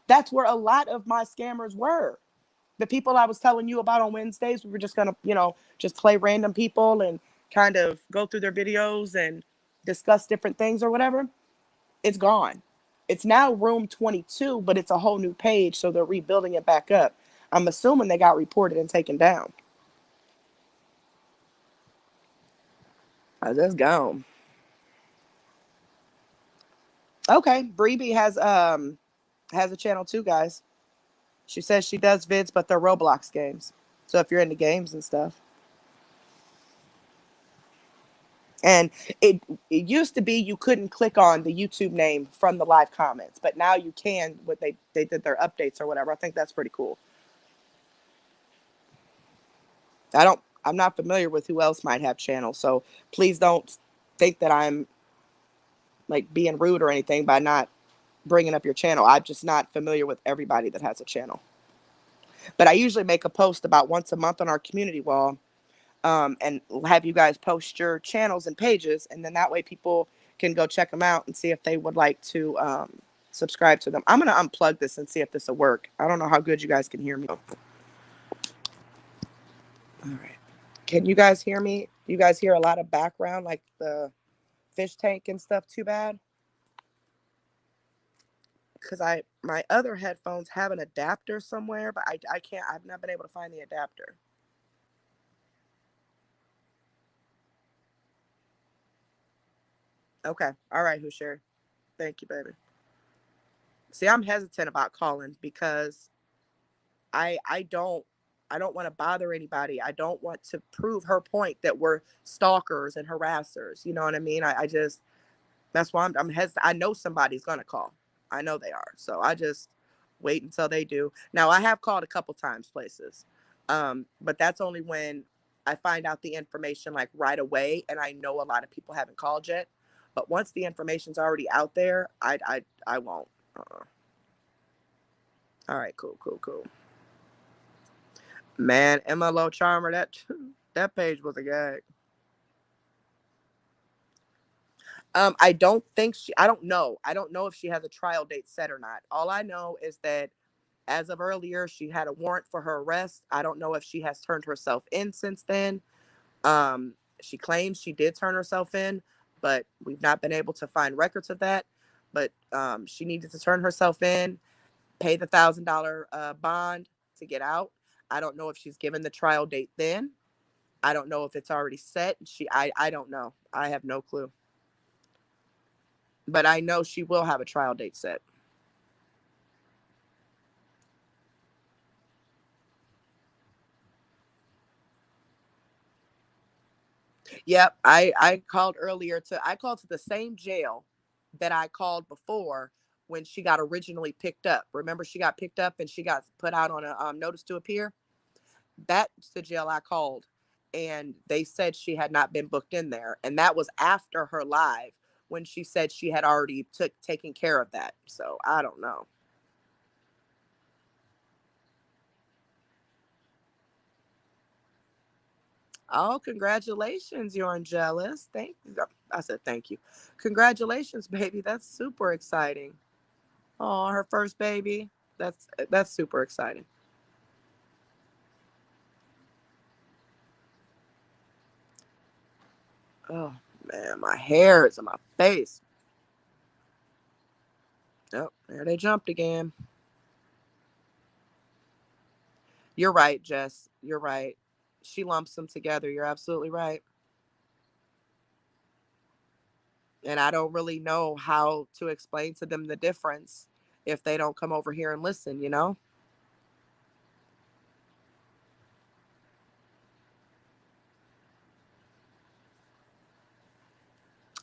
that's where a lot of my scammers were. The people I was telling you about on Wednesdays, we were just gonna, just play random people and kind of go through their videos and discuss different things or whatever. It's gone. It's now room 22, but it's a whole new page, so they're rebuilding it back up. I'm assuming they got reported and taken down. That's gone. Okay, Breeby has a channel too, guys. She says she does vids, but they're Roblox games. So if you're into games and stuff. And it used to be you couldn't click on the YouTube name from the live comments, but now you can. What they did their updates or whatever. I think that's pretty cool. I'm not familiar with who else might have channels, so please don't think that I'm like being rude or anything by not bringing up your channel. I'm just not familiar with everybody that has a channel. But I usually make a post about once a month on our community wall, and have you guys post your channels and pages, and then that way people can go check them out and see if they would like to subscribe to them. I'm gonna unplug this and see if this will work. I don't know how good you guys can hear me. All right, can you guys hear me? You guys hear a lot of background, like the fish tank and stuff? Too bad, because my other headphones have an adapter somewhere, but I can't. I've not been able to find the adapter. Okay, all right, Hushir. Thank you, baby. See, I'm hesitant about calling because I don't want to bother anybody. I don't want to prove her point that we're stalkers and harassers. You know what I mean? I just that's why I'm hesitant. I know somebody's gonna call. I know they are. So I just wait until they do. Now I have called a couple times places, but that's only when I find out the information like right away, and I know a lot of people haven't called yet. But once the information's already out there, I won't. All right, cool. Man, MLO Charmer, that page was a gag. I don't think I don't know. I don't know if she has a trial date set or not. All I know is that As of earlier, she had a warrant for her arrest. I don't know if she has turned herself in since then. Um, she claims she did turn herself in, but we've not been able to find records of that. But she needed to turn herself in, pay the $1,000 bond to get out. I don't know if she's given the trial date then. I don't know if it's already set. I don't know. I have no clue. But I know she will have a trial date set. Yep, I called earlier to I called to the same jail that I called before when she got originally picked up. Remember, she got picked up and she got put out on a notice to appear. That's the jail I called, and they said she had not been booked in there, and that was after her live when she said she had already taken care of that. So I don't know. Oh, congratulations, you're jealous. Thank you. I said thank you. Congratulations, baby. That's super exciting. Oh, her first baby. That's super exciting. Oh man, my hair is on my face. Oh, there they jumped again. You're right, Jess. You're right. She lumps them together. You're absolutely right. And I don't really know how to explain to them the difference if they don't come over here and listen, you know?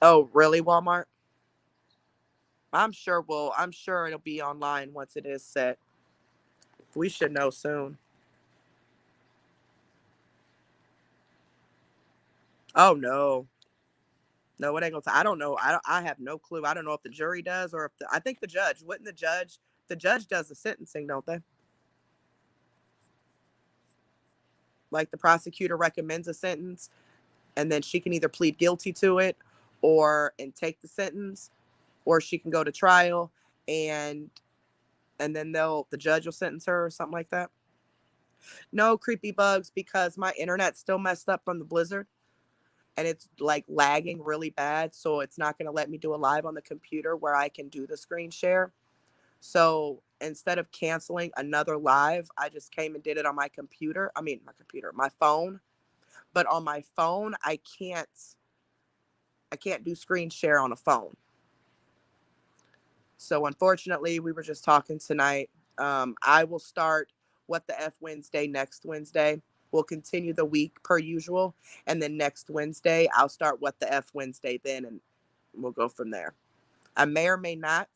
Oh, really, Walmart? I'm sure it'll be online once it is set. We should know soon. Oh no. No, it ain't gonna. I don't know. I have no clue. I don't know if the jury does or if I think the judge. Wouldn't the judge? The judge does the sentencing, don't they? Like the prosecutor recommends a sentence, and then she can either plead guilty to it, or and take the sentence, or she can go to trial, and then the judge will sentence her or something like that. No creepy bugs because my internet's still messed up from the blizzard, and it's like lagging really bad, so it's not going to let me do a live on the computer where I can do the screen share. So instead of canceling another live, I just came and did it on my computer. I mean, my computer, my phone. But on my phone, I can't do screen share on a phone. So unfortunately, we were just talking tonight. I will start What the F Wednesday next Wednesday. We'll continue the week per usual, and then next Wednesday I'll start What the F Wednesday then, and we'll go from there. I may or may not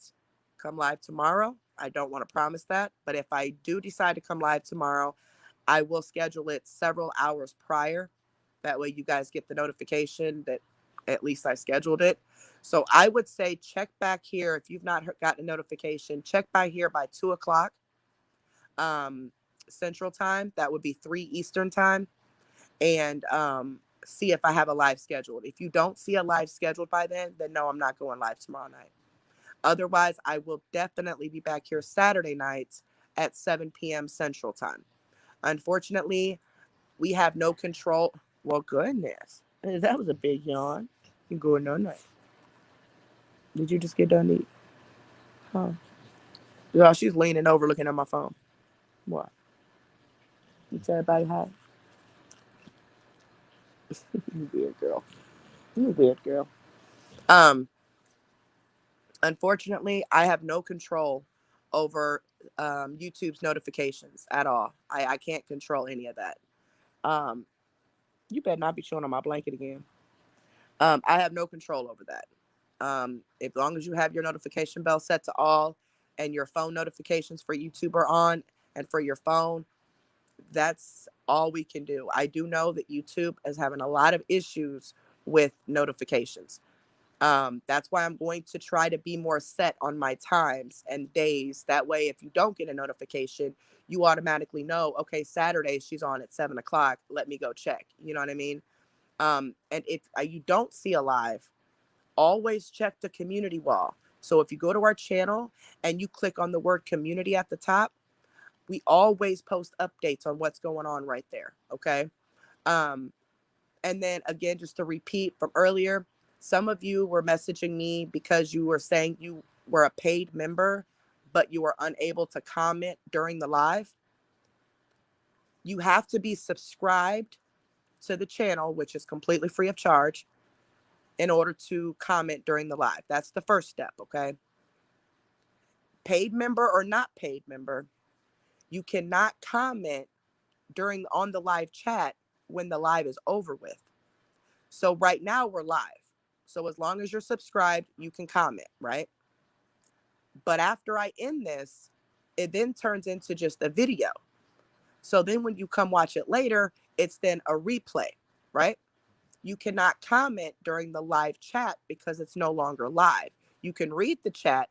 come live tomorrow. I don't want to promise that, but if I do decide to come live tomorrow, I will schedule it several hours prior. That way, you guys get the notification that at least I scheduled it. So I would say check back here if you've not gotten a notification. Check by here by 2 o'clock um, Central Time. That would be 3 Eastern Time, and see if I have a live scheduled. If you don't see a live scheduled by then no, I'm not going live tomorrow night. Otherwise, I will definitely be back here Saturday nights at 7 p.m. Central Time. Unfortunately, we have no control. Well, goodness. That was a big yawn. You going no night. Did you just get done eating? Huh? Yeah, she's leaning over looking at my phone. What? You tell everybody hi? You weird girl. You weird girl. Um, Unfortunately, I have no control over YouTube's notifications at all. I can't control any of that. Um, you better not be chewing on my blanket again. I have no control over that. As long as you have your notification bell set to all and your phone notifications for YouTube are on and for your phone, that's all we can do. I do know that YouTube is having a lot of issues with notifications. That's why I'm going to try to be more set on my times and days. That way, if you don't get a notification, you automatically know, okay, Saturday she's on at 7 o'clock. Let me go check. You know what I mean? And if you don't see a live, always check the community wall. So if you go to our channel and you click on the word community at the top, We always post updates on what's going on right there. Okay. Um, and then again, just to repeat from earlier, some of you were messaging me because you were saying you were a paid member, but you were unable to comment during the live. You have to be subscribed to the channel, which is completely free of charge, in order to comment during the live. That's the first step, okay? Paid member or not paid member, you cannot comment on the live chat when the live is over with. So right now we're live. So as long as you're subscribed, you can comment, right? But after I end this, it then turns into just a video. So then when you come watch it later, it's then a replay, right? You cannot comment during the live chat because it's no longer live. You can read the chat,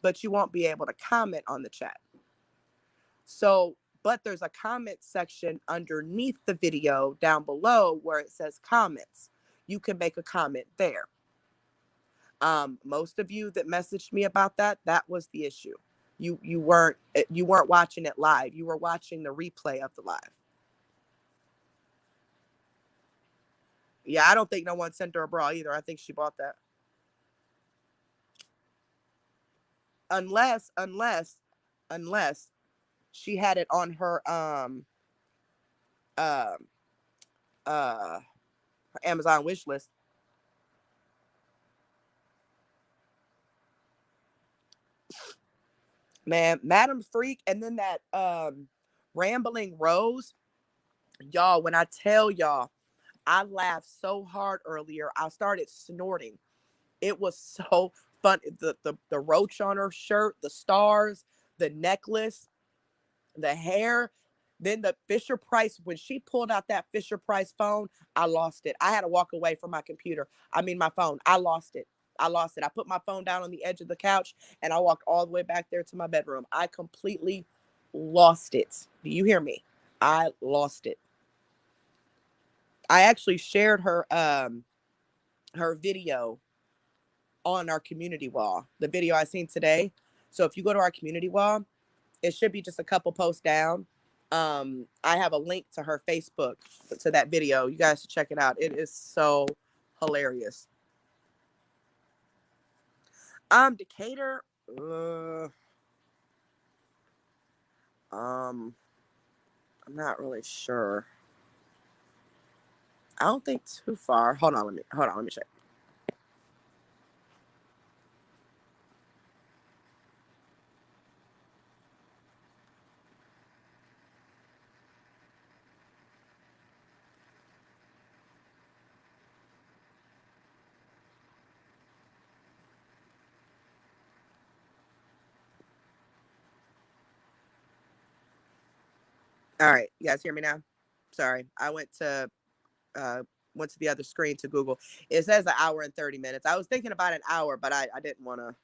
but you won't be able to comment on the chat. So, but there's a comment section underneath the video down below where it says comments. You can make a comment there. Most of you that messaged me about that was the issue. You weren't watching it live. You were watching the replay of the live. Yeah, I don't think no one sent her a bra either. I think she bought that. Unless she had it on her uh, her Amazon wish list. Man, Madam Freak, and then that Rambling Rose. Y'all, when I tell y'all, I laughed so hard earlier. I started snorting. It was so fun. The roach on her shirt, the stars, the necklace, the hair. Then the Fisher Price, when she pulled out that Fisher Price phone, I lost it. I had to walk away from my computer. I mean, my phone. I lost it. I put my phone down on the edge of the couch and I walked all the way back there to my bedroom. I completely lost it. Do you hear me? I lost it. I actually shared her video on our community wall, the video I seen today. So if you go to our community wall, it should be just a couple posts down. I have a link to her Facebook to that video. You guys should check it out. It is so hilarious. Decatur. I'm not really sure. I don't think too far. Hold on, let me check. All right, you guys hear me now? Sorry, I went to the other screen to Google. It says an hour and 30 minutes. I was thinking about an hour, but I didn't want to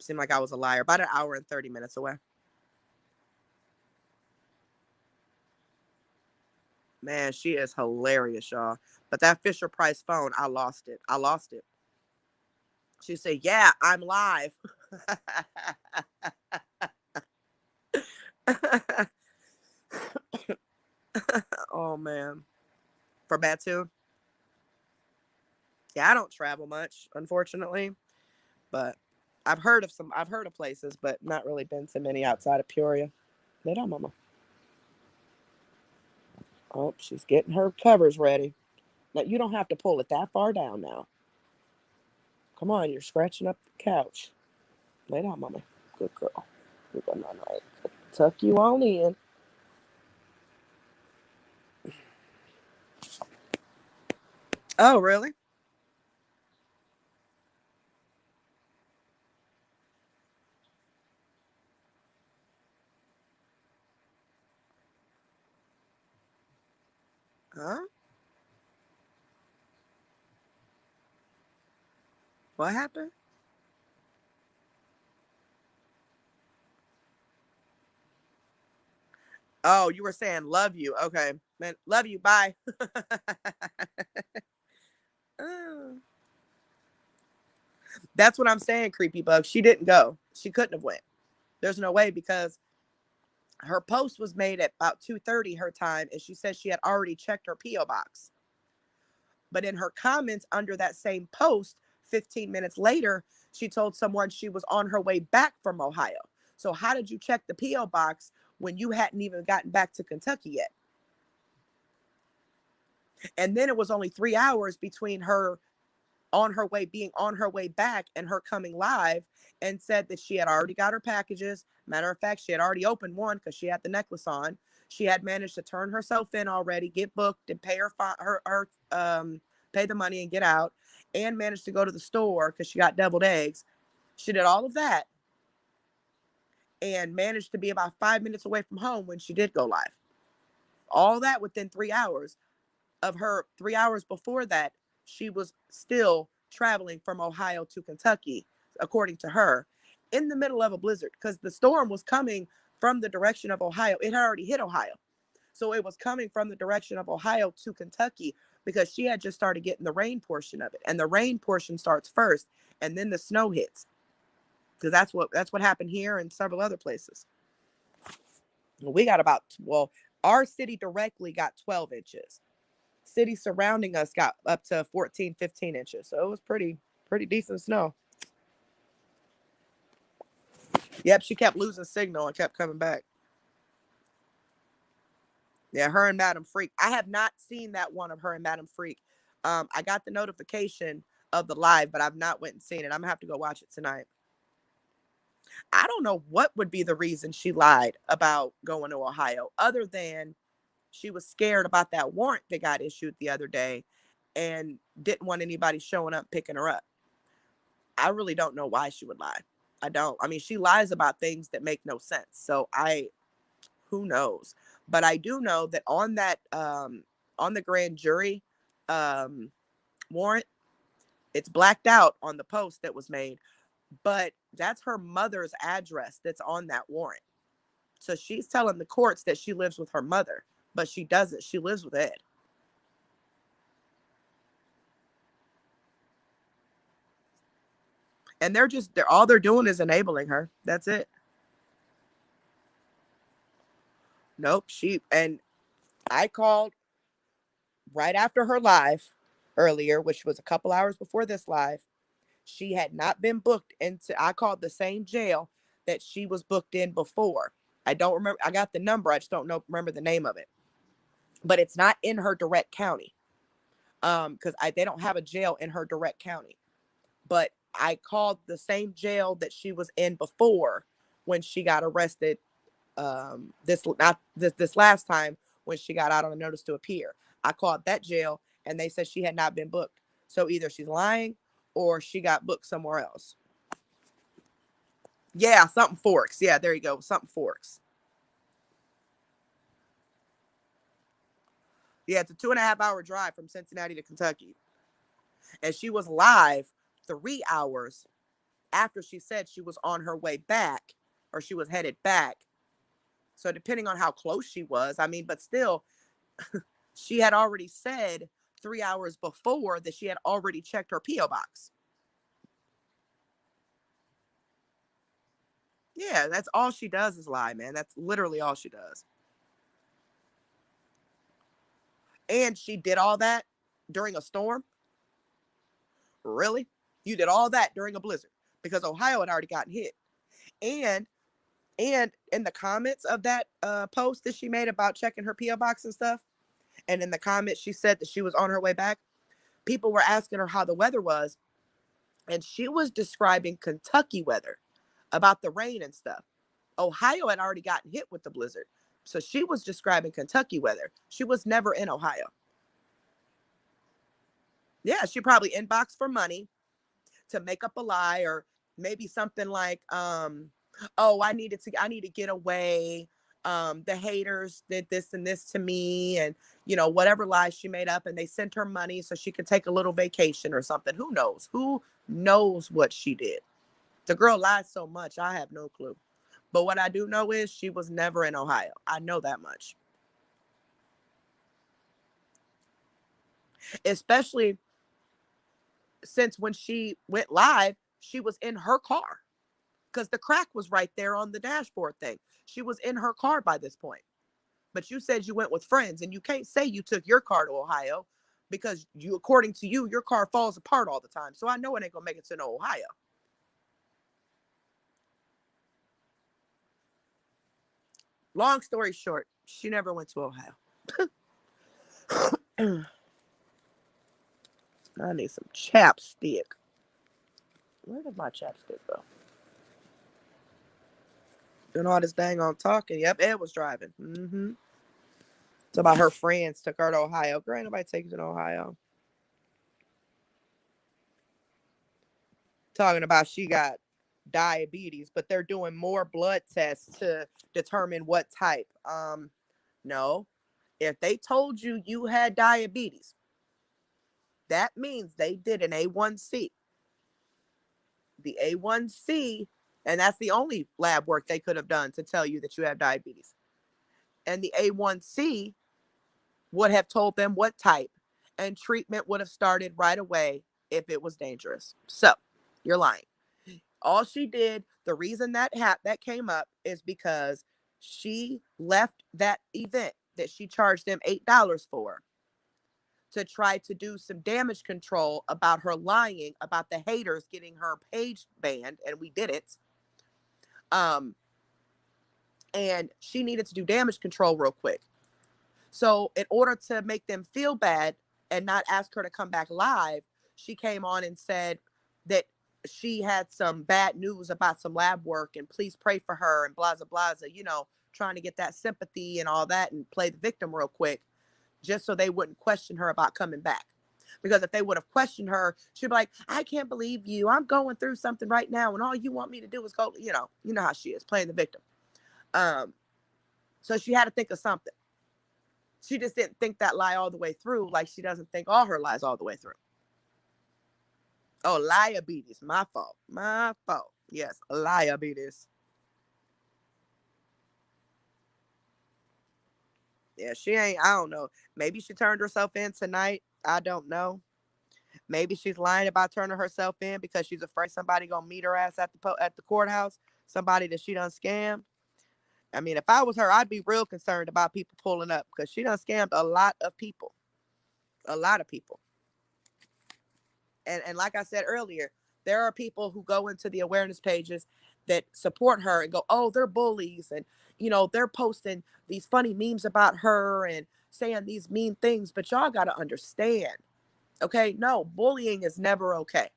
seem like I was a liar. About an hour and 30 minutes away. Man, she is hilarious, y'all. But that Fisher Price phone, I lost it. She said, "Yeah, I'm live." Oh man, for Batu. Yeah, I don't travel much, unfortunately, but I've heard of places, but not really been to many outside of Peoria. Lay down, mama. Oh, she's getting her covers ready. Now you don't have to pull it that far down now. Come on, you're scratching up the couch. Lay down, mama. Good girl. You're going on right. Tuck you on in. Oh, really? Huh? What happened? Oh, you were saying love you. Okay. Man, love you. Bye. Oh. That's what I'm saying, creepy bug. She didn't go. She couldn't have went. There's no way because Her post was made at about 2:30 her time, and she said she had already checked her PO box. But in her comments under that same post, 15 minutes later, she told someone she was on her way back from Ohio. So how did you check the PO box when you hadn't even gotten back to Kentucky yet? And then it was only 3 hours between her being on her way back and her coming live, and said that she had already got her packages. Matter of fact, she had already opened one because she had the necklace on. She had managed to turn herself in already, get booked, and pay pay the money and get out, and managed to go to the store because she got deviled eggs. She did all of that and managed to be about 5 minutes away from home when she did go live. All that within 3 hours. Of her 3 hours before that, she was still traveling from Ohio to Kentucky, according to her, in the middle of a blizzard, because the storm was coming from the direction of Ohio. It had already hit Ohio. So it was coming from the direction of Ohio to Kentucky, because she had just started getting the rain portion of it. And the rain portion starts first, and then the snow hits. Because that's what happened here and several other places. We got our city directly got 12 inches. Cities surrounding us got up to 14, 15 inches. So it was pretty decent snow. Yep, she kept losing signal and kept coming back. Yeah, her and Madam Freak. I have not seen that one of her and Madam Freak. I got the notification of the live, but I've not went and seen it. I'm gonna have to go watch it tonight. I don't know what would be the reason she lied about going to Ohio, other than she was scared about that warrant that got issued the other day and didn't want anybody showing up picking her up. I really don't know why she would lie. I don't. I mean, she lies about things that make no sense. So who knows? But I do know that on the grand jury warrant, it's blacked out on the post that was made, but that's her mother's address that's on that warrant. So she's telling the courts that she lives with her mother, but she doesn't. She lives with Ed. And they're all they're doing is enabling her. That's it. Nope. And I called right after her live earlier, which was a couple hours before this live. She had not been booked into, I called the same jail that she was booked in before. I don't remember. I got the number. I just don't remember the name of it. But it's not in her direct county. Because they don't have a jail in her direct county. But I called the same jail that she was in before when she got arrested. This last time when she got out on a notice to appear. I called that jail and they said she had not been booked. So either she's lying or she got booked somewhere else. Yeah, something Forks. Yeah, there you go. Something Forks. Yeah, it's a 2.5 hour drive from Cincinnati to Kentucky. And she was live 3 hours after she said she was on her way back, or she was headed back. So depending on how close she was, I mean, but still, she had already said 3 hours before that she had already checked her PO box. Yeah, that's all she does is lie, man. That's literally all she does. And she did all that during a storm? Really? You did all that during a blizzard because Ohio had already gotten hit. And in the comments of that post that she made about checking her PO box and stuff, and in the comments she said that she was on her way back, people were asking her how the weather was, and she was describing Kentucky weather about the rain and stuff. Ohio had already gotten hit with the blizzard. So she was describing Kentucky weather. She was never in Ohio. Yeah, she probably inboxed for money to make up a lie, or maybe something like, oh, I need to get away. The haters did this and this to me, and whatever lies she made up, and they sent her money so she could take a little vacation or something. Who knows? Who knows what she did? The girl lied so much, I have no clue. But what I do know is she was never in Ohio. I know that much. Especially since when she went live, she was in her car. because the crack was right there on the dashboard thing. She was in her car by this point. But you said you went with friends, and you can't say you took your car to Ohio because you, according to you, your car falls apart all the time. So I know it ain't gonna make it to no Ohio. Long story short, she never went to Ohio. I need some chapstick. Where did my chapstick go? Doing all this dang on talking. Yep, Ed was driving. It's about her friends took her to Ohio. Girl, ain't nobody taking you to Ohio. Talking about she got diabetes, but they're doing more blood tests to determine what type. No. If they told you you had diabetes, that means they did an A1C. The A1C, and that's the only lab work they could have done to tell you that you have diabetes. And the A1C would have told them what type, and treatment would have started right away if it was dangerous. So, you're lying. All she did, the reason that came up is because she left that event that she charged them $8 for to try to do some damage control about her lying about the haters getting her page banned, and we didn't. And she needed to do damage control real quick. So in order to make them feel bad and not ask her to come back live, she came on and said that she had some bad news about some lab work and please pray for her and blah, blah, blah, trying to get that sympathy and all that and play the victim real quick, just so they wouldn't question her about coming back. Because if they would have questioned her, she'd be like, I can't believe you. I'm going through something right now. And all you want me to do is go, you know how she is, playing the victim. So she had to think of something. She just didn't think that lie all the way through, like she doesn't think all her lies all the way through. Oh, liabetes. My fault. My fault. Yes, liabetes. Yeah, she ain't, I don't know. Maybe she turned herself in tonight. I don't know. Maybe she's lying about turning herself in because she's afraid somebody gonna meet her ass at the courthouse. Somebody that she done scammed. I mean, if I was her, I'd be real concerned about people pulling up because she done scammed a lot of people. A lot of people. And like I said earlier, there are people who go into the awareness pages that support her and go, oh, they're bullies. And, they're posting these funny memes about her and saying these mean things. But y'all got to understand, okay? No, bullying is never okay.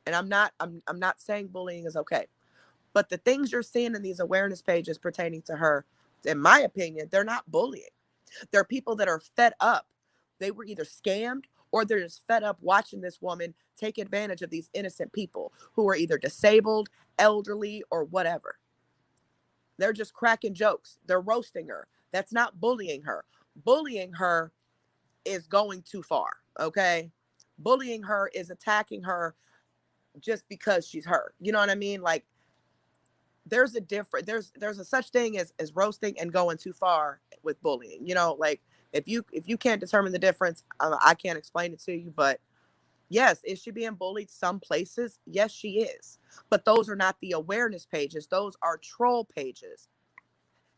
And I'm not saying bullying is okay. But the things you're seeing in these awareness pages pertaining to her, in my opinion, they're not bullying. They're people that are fed up. They were either scammed or they're just fed up watching this woman take advantage of these innocent people who are either disabled, elderly, or whatever. They're just cracking jokes. They're roasting her. That's not bullying her. Bullying her is going too far, okay? Bullying her is attacking her just because she's her. You know what I mean? Like, there's a different there's a such thing as roasting and going too far with bullying. Like, if you can't determine the difference, I can't explain it to you. But yes, is she being bullied some places? Yes, she is. But those are not the awareness pages. Those are troll pages.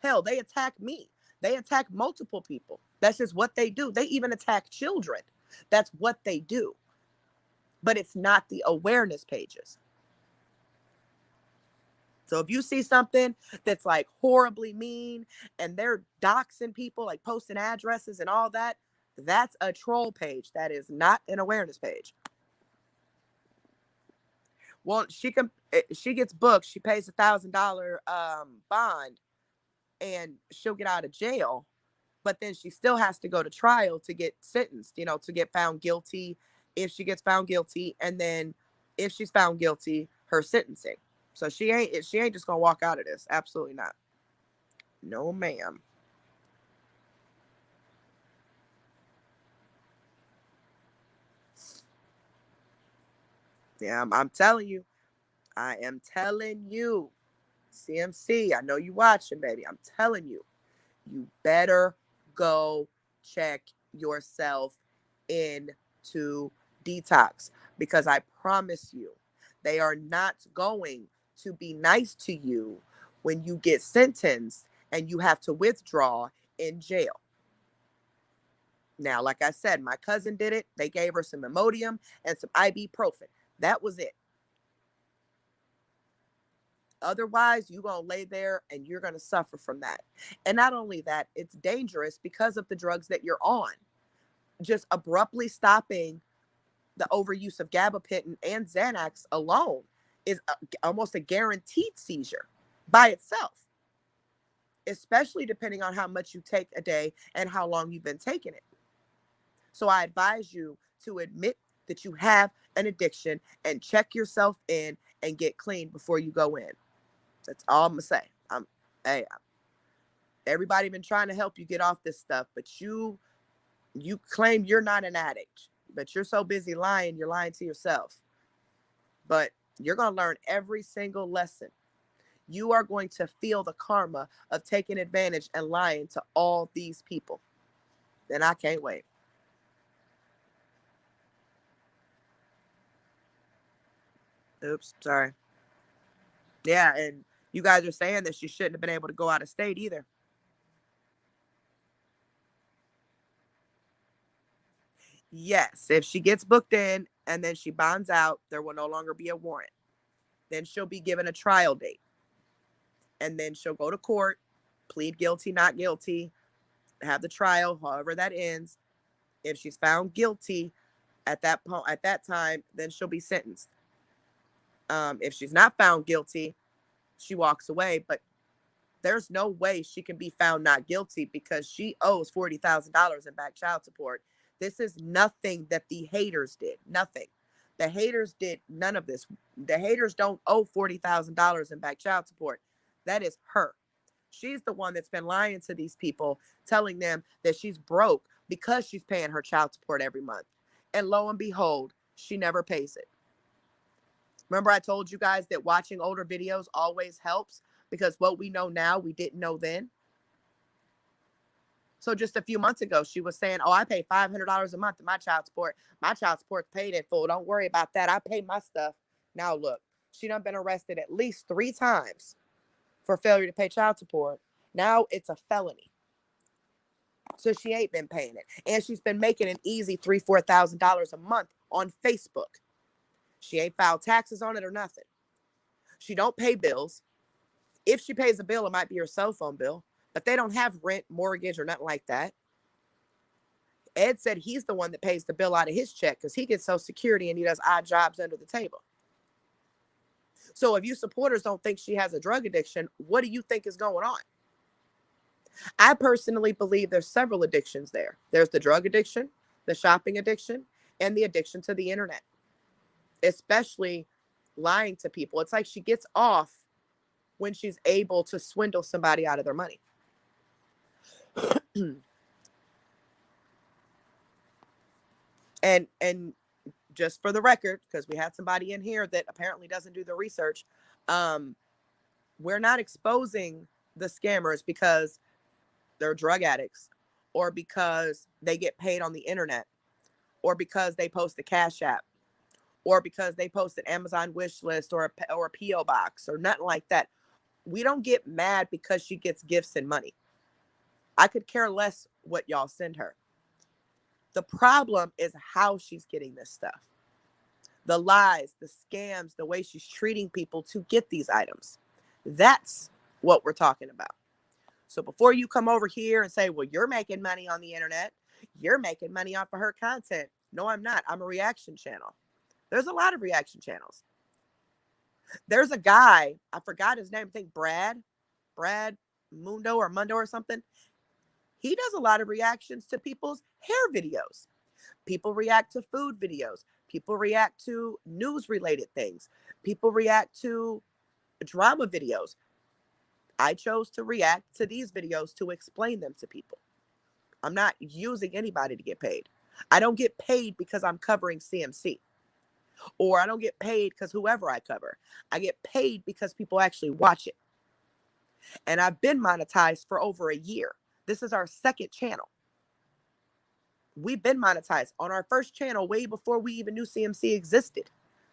Hell, they attack me. They attack multiple people. That's just what they do. They even attack children. That's what they do. But it's not the awareness pages. So if you see something that's like horribly mean and they're doxing people, like posting addresses and all that, that's a troll page. That is not an awareness page. Well, she gets booked. She pays $1,000 bond, and she'll get out of jail. But then she still has to go to trial to get sentenced. To get found guilty. If she gets found guilty, and then if she's found guilty, her sentencing. So she ain't just gonna walk out of this. Absolutely not. No, ma'am. Yeah, I'm telling you. I am telling you. CMC, I know you watching, baby. I'm telling you. You better go check yourself into detox, because I promise you, they are not going to be nice to you when you get sentenced and you have to withdraw in jail. Now, like I said, my cousin did it. They gave her some Imodium and some ibuprofen. That was it. Otherwise, you're going to lay there and you're going to suffer from that. And not only that, it's dangerous because of the drugs that you're on. Just abruptly stopping the overuse of gabapentin and Xanax alone is almost a guaranteed seizure by itself, especially depending on how much you take a day and how long you've been taking it. So I advise you to admit that you have an addiction and check yourself in and get clean before you go in. That's all I'm gonna say. Hey, everybody been trying to help you get off this stuff, but you claim you're not an addict, but you're so busy lying, you're lying to yourself. But you're gonna learn every single lesson. You are going to feel the karma of taking advantage and lying to all these people. And I can't wait. Oops, sorry. Yeah, and you guys are saying that she shouldn't have been able to go out of state either. Yes, if she gets booked in and then she bonds out, there will no longer be a warrant. Then she'll be given a trial date. And then she'll go to court, plead guilty, not guilty, have the trial, however that ends. If she's found guilty at that time, then she'll be sentenced. If she's not found guilty, she walks away. But there's no way she can be found not guilty because she owes $40,000 in back child support. This is nothing that the haters did. Nothing. The haters did none of this. The haters don't owe $40,000 in back child support. That is her. She's the one that's been lying to these people, telling them that she's broke because she's paying her child support every month. And lo and behold, she never pays it. Remember I told you guys that watching older videos always helps because what we know now, we didn't know then. So just a few months ago, she was saying, oh, I pay $500 a month in my child support. My child support's paid in full. Don't worry about that. I pay my stuff. Now look, she done been arrested at least 3 times for failure to pay child support. Now it's a felony. So she ain't been paying it. And she's been making an easy $3,000, $4,000 a month on Facebook. She ain't filed taxes on it or nothing. She don't pay bills. If she pays a bill, it might be her cell phone bill, but they don't have rent, mortgage, or nothing like that. Ed said he's the one that pays the bill out of his check because he gets Social Security and he does odd jobs under the table. So if you supporters don't think she has a drug addiction, what do you think is going on? I personally believe there's several addictions there. There's the drug addiction, the shopping addiction, and the addiction to the internet, especially lying to people. It's like she gets off when she's able to swindle somebody out of their money. And just for the record, because we had somebody in here that apparently doesn't do the research, we're not exposing the scammers because they're drug addicts or because they get paid on the internet or because they post a Cash App or because they post an Amazon wish list or a P.O. box or nothing like that. We don't get mad because she gets gifts and money. I could care less what y'all send her. The problem is how she's getting this stuff. The lies, the scams, the way she's treating people to get these items. That's what we're talking about. So before you come over here and say, well, you're making money on the internet, you're making money off of her content. No, I'm not. I'm a reaction channel. There's a lot of reaction channels. There's a guy, I forgot his name, I think Brad Mundo or something. He does a lot of reactions to people's hair videos. People react to food videos. People react to news related things. People react to drama videos. I chose to react to these videos to explain them to people. I'm not using anybody to get paid. I don't get paid because I'm covering CMC. Or I don't get paid because whoever I cover. I get paid because people actually watch it. And I've been monetized for over a year. This is our second channel. We've been monetized on our first channel way before we even knew CMC existed.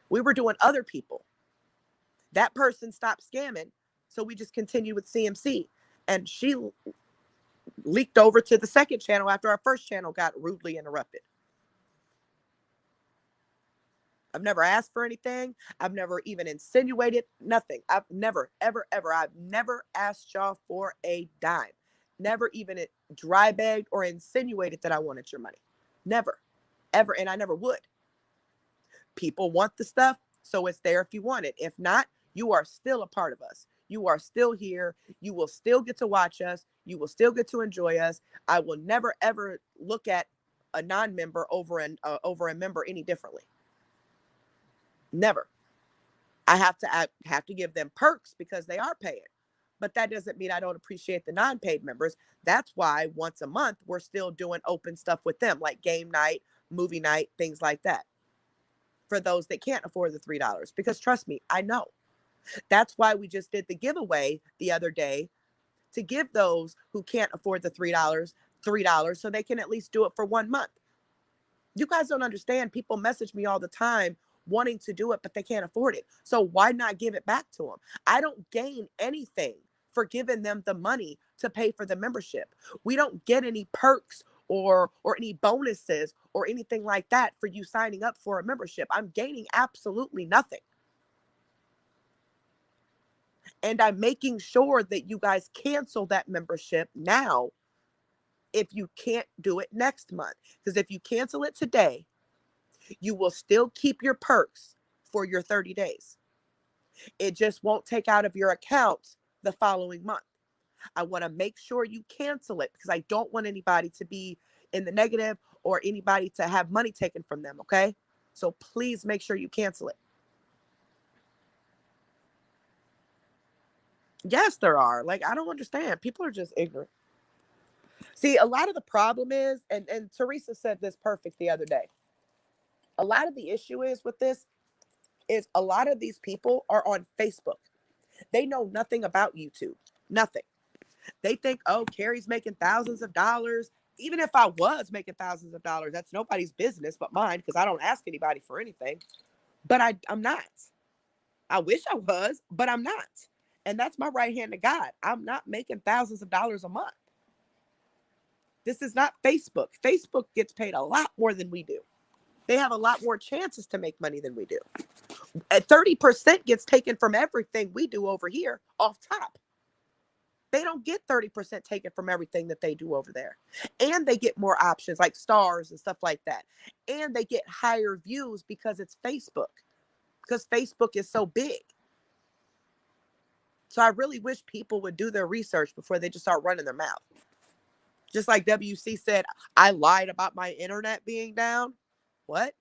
We were doing other people. That person stopped scamming. So we just continued with CMC. And she leaked over to the second channel after our first channel got rudely interrupted. I've never asked for anything. I've never even insinuated nothing. I've never, ever, ever, I've never asked y'all for a dime. Never even dry begged or insinuated that I wanted your money. Never, ever. And I never would. People want the stuff, so it's there if you want it. If not, you are still a part of us. You are still here. You will still get to watch us. You will still get to enjoy us. I will never, ever look at a non-member over a member any differently. Never. I have to give them perks because they are paying. But that doesn't mean I don't appreciate the non-paid members. That's why once a month, we're still doing open stuff with them, like game night, movie night, things like that, for those that can't afford the $3. Because trust me, I know. That's why we just did the giveaway the other day, to give those who can't afford the $3 so they can at least do it for 1 month. You guys don't understand. People message me all the time wanting to do it, but they can't afford it. So why not give it back to them? I don't gain anything for giving them the money to pay for the membership. We don't get any perks or any bonuses or anything like that for you signing up for a membership. I'm gaining absolutely nothing. And I'm making sure that you guys cancel that membership now if you can't do it next month. Because if you cancel it today, you will still keep your perks for your 30 days. It just won't take out of your account the following month. I want to make sure you cancel it because I don't want anybody to be in the negative or anybody to have money taken from them, okay? So please make sure you cancel it. Yes, there are. Like, I don't understand. People are just ignorant. See, a lot of the problem is, and Teresa said this perfect the other day. A lot of the issue is with this is a lot of these people are on Facebook. They know nothing about YouTube. Nothing. They think, oh, Carrie's making thousands of dollars. Even if I was making thousands of dollars, that's nobody's business but mine because I don't ask anybody for anything. But I'm not. I wish I was, but I'm not. And that's my right hand to God. I'm not making thousands of dollars a month. This is not Facebook. Facebook gets paid a lot more than we do. They have a lot more chances to make money than we do. 30% gets taken from everything we do over here off top. They don't get 30% taken from everything that they do over there. And they get more options like stars and stuff like that. And they get higher views because it's Facebook. Because Facebook is so big. So I really wish people would do their research before they just start running their mouth. Just like WC said, I lied about my internet being down. What?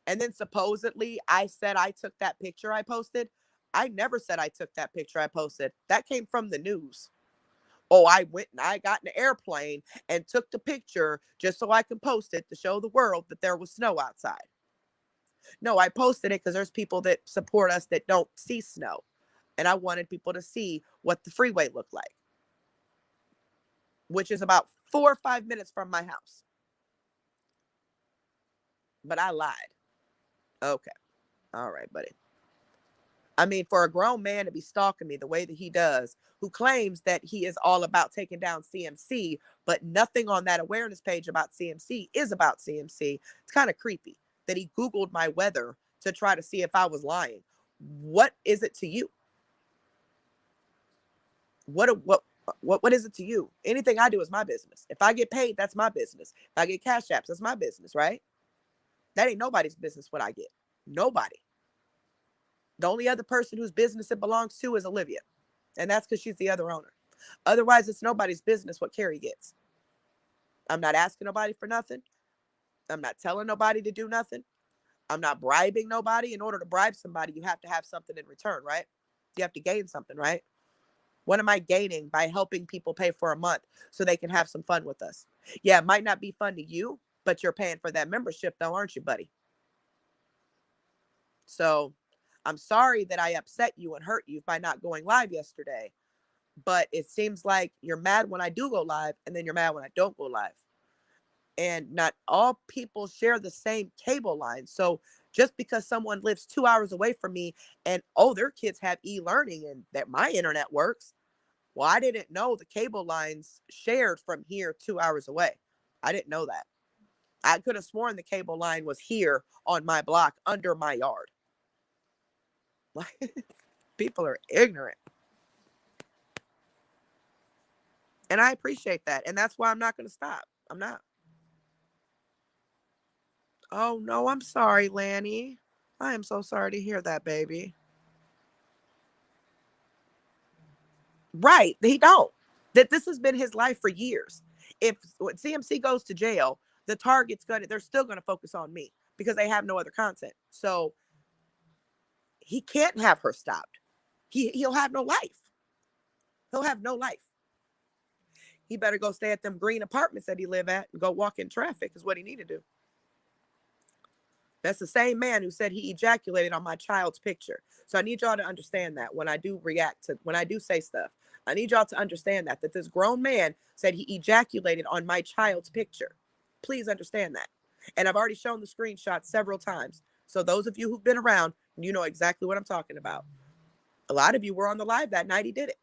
And then supposedly I said I took that picture I posted. I never said I took that picture I posted. That came from the news. Oh, I went and I got in an airplane and took the picture just so I can post it to show the world that there was snow outside. No, I posted it because there's people that support us that don't see snow. And I wanted people to see what the freeway looked like, which is about 4 or 5 minutes from my house. But I lied. Okay. All right, buddy. I mean, for a grown man to be stalking me the way that he does, who claims that he is all about taking down CMC, but nothing on that awareness page about CMC is about CMC. It's kind of creepy that he Googled my weather to try to see if I was lying. What is it to you? What is it to you? Anything I do is my business. If I get paid, that's my business. If I get cash apps, that's my business, right? That ain't nobody's business what I get. Nobody. The only other person whose business it belongs to is Olivia. And that's because she's the other owner. Otherwise, it's nobody's business what Carrie gets. I'm not asking nobody for nothing. I'm not telling nobody to do nothing. I'm not bribing nobody. In order to bribe somebody, you have to have something in return, right? You have to gain something, right? What am I gaining by helping people pay for a month so they can have some fun with us? Yeah, it might not be fun to you, but you're paying for that membership though, aren't you, buddy? So I'm sorry that I upset you and hurt you by not going live yesterday, but it seems like you're mad when I do go live and then you're mad when I don't go live. And not all people share the same cable line. So Just because someone lives 2 hours away from me and, oh, their kids have e-learning and that my internet works. Well, I didn't know the cable lines shared from here 2 hours away. I didn't know that. I could have sworn the cable line was here on my block under my yard. People are ignorant. And I appreciate that. And that's why I'm not going to stop. I'm not. Oh, no, I'm sorry, Lanny. I am so sorry to hear that, baby. Right. He don't. That this has been his life for years. If CMC goes to jail, the target's they're still gonna focus on me because they have no other content. So he can't have her stopped. He'll have no life. He'll have no life. He better go stay at them green apartments that he live at and go walk in traffic is what he need to do. That's the same man who said he ejaculated on my child's picture. So I need y'all to understand that when I do when I do say stuff, I need y'all to understand that this grown man said he ejaculated on my child's picture. Please understand that. And I've already shown the screenshot several times. So those of you who've been around, you know exactly what I'm talking about. A lot of you were on the live that night he did it.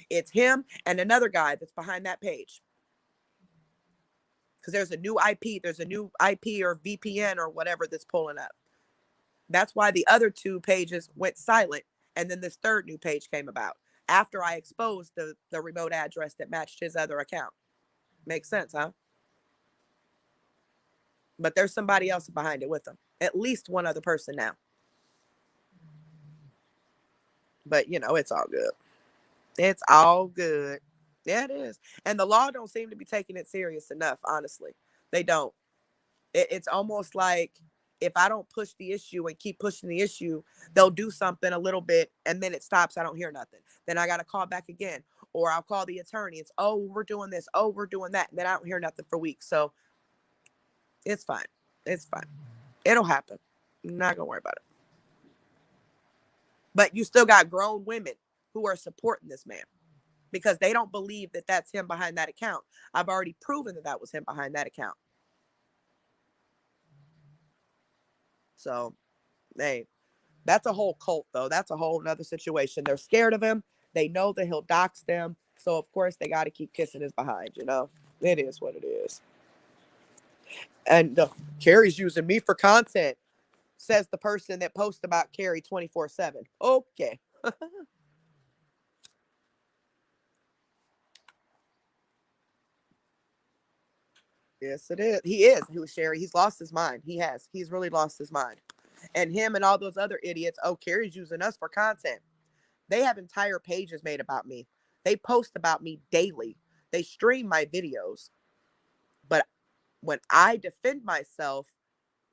It's him and another guy that's behind that page. Because there's a new IP or VPN or whatever that's pulling up. That's why the other two pages went silent. And then this third new page came about after I exposed the remote address that matched his other account. Makes sense, huh? But there's somebody else behind it with him. At least one other person now. But, it's all good. It's all good. Yeah, it is. And the law don't seem to be taking it serious enough, honestly. They don't. It's almost like if I don't push the issue and keep pushing the issue, they'll do something a little bit and then it stops. I don't hear nothing. Then I got to call back again, or I'll call the attorney. It's, oh, we're doing this. Oh, we're doing that. And then I don't hear nothing for weeks. So it's fine. It's fine. It'll happen. I'm not going to worry about it. But you still got grown women who are supporting this man because they don't believe that that's him behind that account. I've already proven that was him behind that account. So, hey, that's a whole cult, though. That's a whole nother situation. They're scared of him. They know that he'll dox them. So, of course, they got to keep kissing his behind, It is what it is. And Carrie's using me for content, says the person that posts about Carrie 24/7. Okay. Yes, it is. He is. He was Sherry. He's lost his mind. He has. He's really lost his mind. And him and all those other idiots. Oh, Carrie's using us for content. They have entire pages made about me. They post about me daily. They stream my videos. But when I defend myself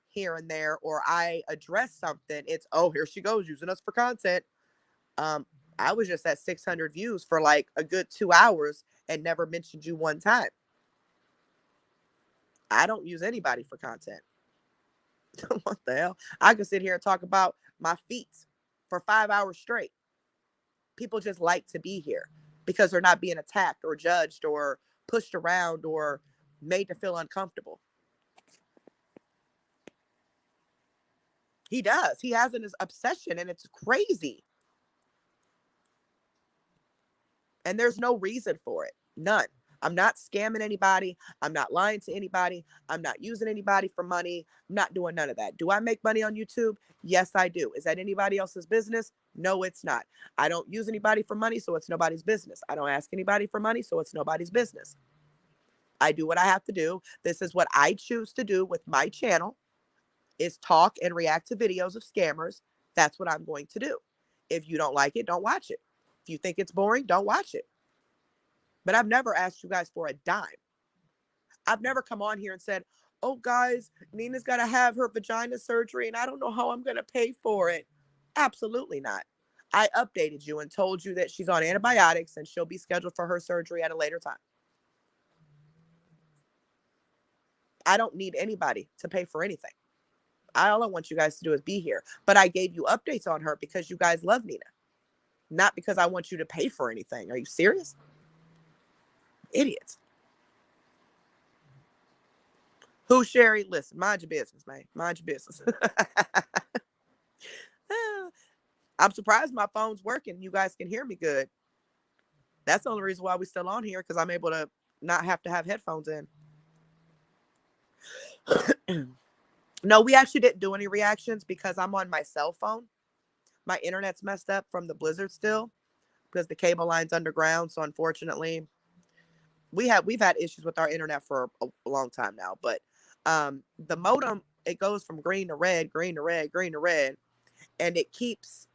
here and there, or I address something, it's, oh, here she goes using us for content. I was just at 600 views for like a good 2 hours and never mentioned you one time. I don't use anybody for content. What the hell? I could sit here and talk about my feet for 5 hours straight. People just like to be here because they're not being attacked or judged or pushed around or made to feel uncomfortable. He does. He has an obsession and it's crazy. And there's no reason for it. None. I'm not scamming anybody. I'm not lying to anybody. I'm not using anybody for money. I'm not doing none of that. Do I make money on YouTube? Yes, I do. Is that anybody else's business? No, it's not. I don't use anybody for money, so it's nobody's business. I don't ask anybody for money, so it's nobody's business. I do what I have to do. This is what I choose to do with my channel, is talk and react to videos of scammers. That's what I'm going to do. If you don't like it, don't watch it. If you think it's boring, don't watch it. But I've never asked you guys for a dime. I've never come on here and said, oh, guys, Nina's got to have her vagina surgery and I don't know how I'm going to pay for it. Absolutely not. I updated you and told you that she's on antibiotics and she'll be scheduled for her surgery at a later time. I don't need anybody to pay for anything. All I want you guys to do is be here. But I gave you updates on her because you guys love Nina, not because I want you to pay for anything. Are you serious? Idiots. Who, Sherry? Listen, mind your business, man. Mind your business. I'm surprised my phone's working. You guys can hear me good. That's the only reason why we're still on here, because I'm able to not have to have headphones in. No, we actually didn't do any reactions because I'm on my cell phone. My internet's messed up from the blizzard still because the cable line's underground. So unfortunately, we've had issues with our internet for a long time now. But the modem, it goes from green to red, green to red, green to red, and it keeps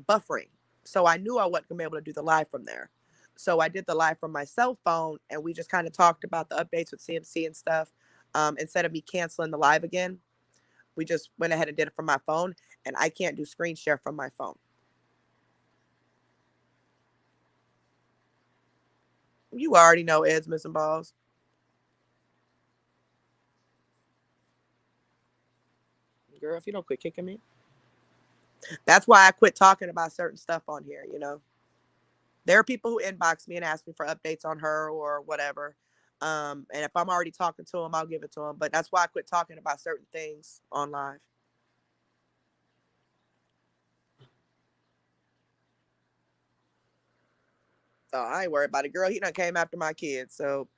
buffering. So I knew I wasn't gonna be able to do the live from there. So I did the live from my cell phone, and we just kind of talked about the updates with CMC and stuff. Instead of me canceling the live again, we just went ahead and did it from my phone, and I can't do screen share from my phone. You already know Ed's missing balls. Girl, if you don't quit kicking me. That's why I quit talking about certain stuff on here, you know. There are people who inbox me and ask me for updates on her or whatever. And if I'm already talking to them, I'll give it to them. But that's why I quit talking about certain things on live. So I ain't worried about it. Girl, he done came after my kids. So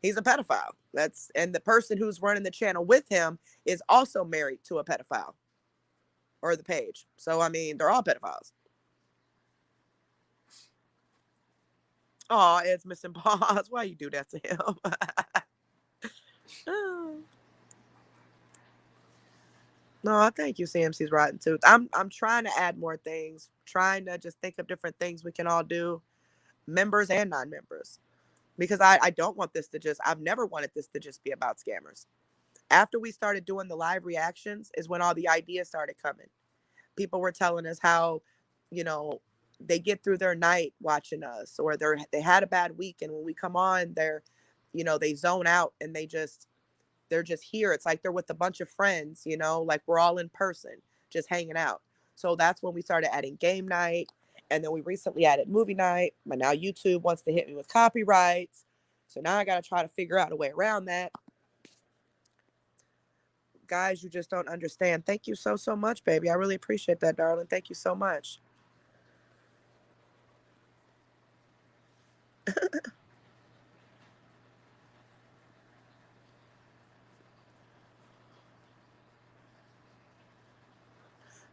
he's a pedophile. And the person who's running the channel with him is also married to a pedophile, or the page. So I mean, they're all pedophiles. Oh, Ed's missing balls. Why you do that to him? No, I thank you, CMC's Rotten Tooth. I'm trying to add more things, trying to just think of different things we can all do, members and non-members. Because I don't want this to just, I've never wanted this to just be about scammers. After we started doing the live reactions is when all the ideas started coming. People were telling us how, you know, they get through their night watching us, or they had a bad week, and when we come on, they zone out, and they're just here. It's like they're with a bunch of friends, like we're all in person, just hanging out. So that's when we started adding game night. And then we recently added movie night. But now YouTube wants to hit me with copyrights. So now I got to try to figure out a way around that. Guys, you just don't understand. Thank you so, so much, baby. I really appreciate that, darling. Thank you so much.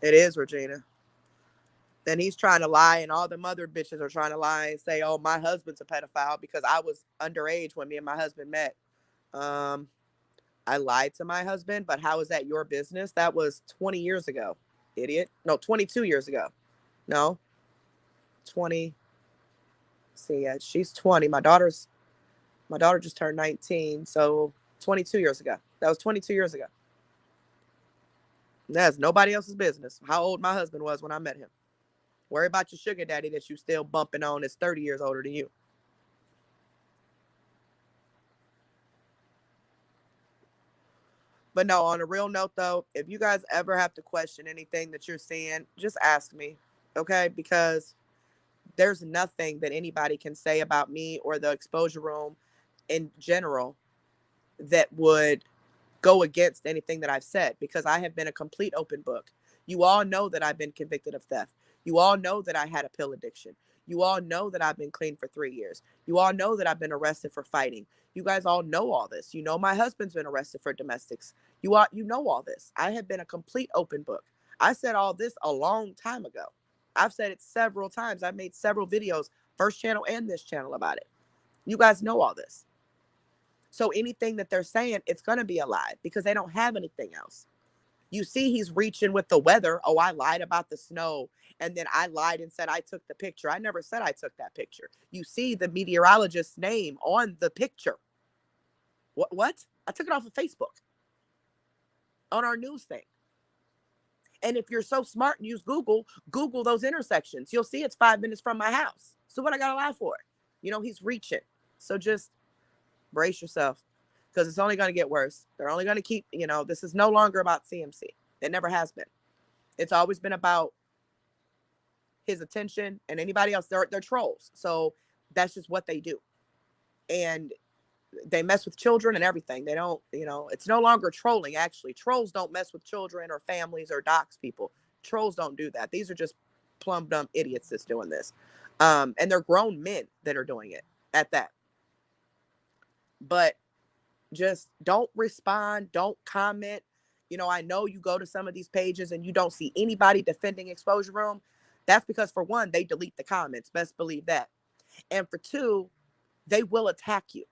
It is, Regina. And he's trying to lie, and all the mother bitches are trying to lie and say, oh, my husband's a pedophile because I was underage when me and my husband met. I lied to my husband, but how is that your business? That was 20 years ago, idiot. No, 22 years ago. No, 20. See, she's 20. My daughter just turned 19, so 22 years ago. That was 22 years ago. That's nobody else's business how old my husband was when I met him. Worry about your sugar daddy that you still bumping on is 30 years older than you. But no, on a real note though, if you guys ever have to question anything that you're seeing, just ask me, okay? Because there's nothing that anybody can say about me or the exposure room in general that would go against anything that I've said, because I have been a complete open book. You all know that I've been convicted of theft. You all know that I had a pill addiction. You all know that I've been clean for 3 years. You all know that I've been arrested for fighting. You guys all know all this. You know my husband's been arrested for domestics. You know all this. I have been a complete open book. I said all this a long time ago. I've said it several times. I've made several videos, first channel and this channel, about it. You guys know all this. So anything that they're saying, it's going to be a lie because they don't have anything else. You see, he's reaching with the weather. Oh, I lied about the snow. And then I lied and said I took the picture. I never said I took that picture. You see the meteorologist's name on the picture. What? I took it off of Facebook on our news thing. And if you're so smart and use Google those intersections. You'll see it's 5 minutes from my house. So what I got to lie for? He's reaching. So just brace yourself, because it's only going to get worse. They're only going to keep, this is no longer about CMC. It never has been. It's always been about his attention, and anybody else. They're trolls. So that's just what they do. And they mess with children and everything. They don't, it's no longer trolling. Actually, trolls don't mess with children or families or dox people. Trolls don't do that. These are just plumb dumb idiots that's doing this. And they're grown men that are doing it at that. But just don't respond, don't comment. I know you go to some of these pages and you don't see anybody defending Exposure Room. That's because, for one, they delete the comments. Best believe that. And for two, they will attack you.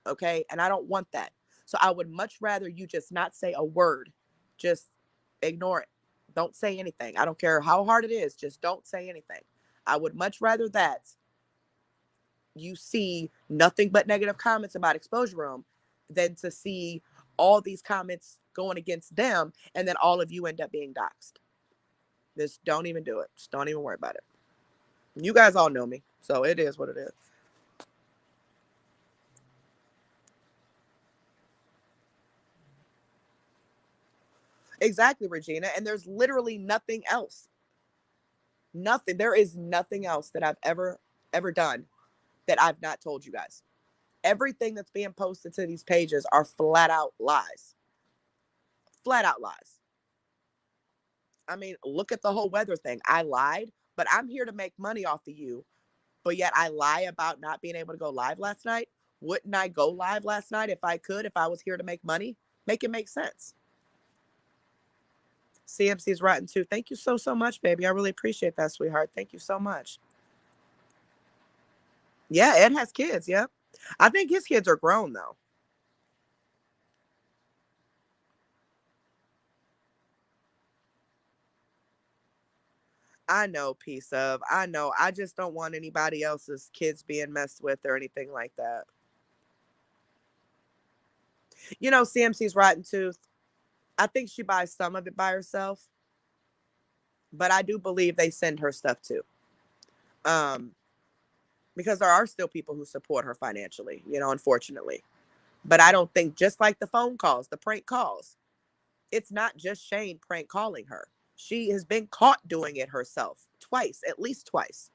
Okay. And I don't want that. So I would much rather you just not say a word. Just ignore it. Don't say anything. I don't care how hard it is. Just don't say anything. I would much rather that you see nothing but negative comments about Exposure Room than to see all these comments going against them and then all of you end up being doxxed. Just don't even do it. Just don't even worry about it. You guys all know me, so it is what it is. Exactly, Regina. And there's literally nothing else. Nothing. There is nothing else that I've ever done that I've not told you guys. Everything that's being posted to these pages are flat out lies. Flat out lies. I mean, look at the whole weather thing. I lied, but I'm here to make money off of you. But yet I lie about not being able to go live last night. Wouldn't I go live last night if I could, if I was here to make money? Make it make sense. CMC's rotten too. Thank you so much, baby. I really appreciate that, sweetheart. Thank you so much. Yeah, Ed has kids. Yep. I think his kids are grown though. I know, piece of. I know. I just don't want anybody else's kids being messed with or anything like that. CMC's rotten tooth. I think she buys some of it by herself, but I do believe they send her stuff too. Because there are still people who support her financially, unfortunately. But I don't think, just like the phone calls, the prank calls, it's not just Shane prank calling her. She has been caught doing it herself twice, at least twice.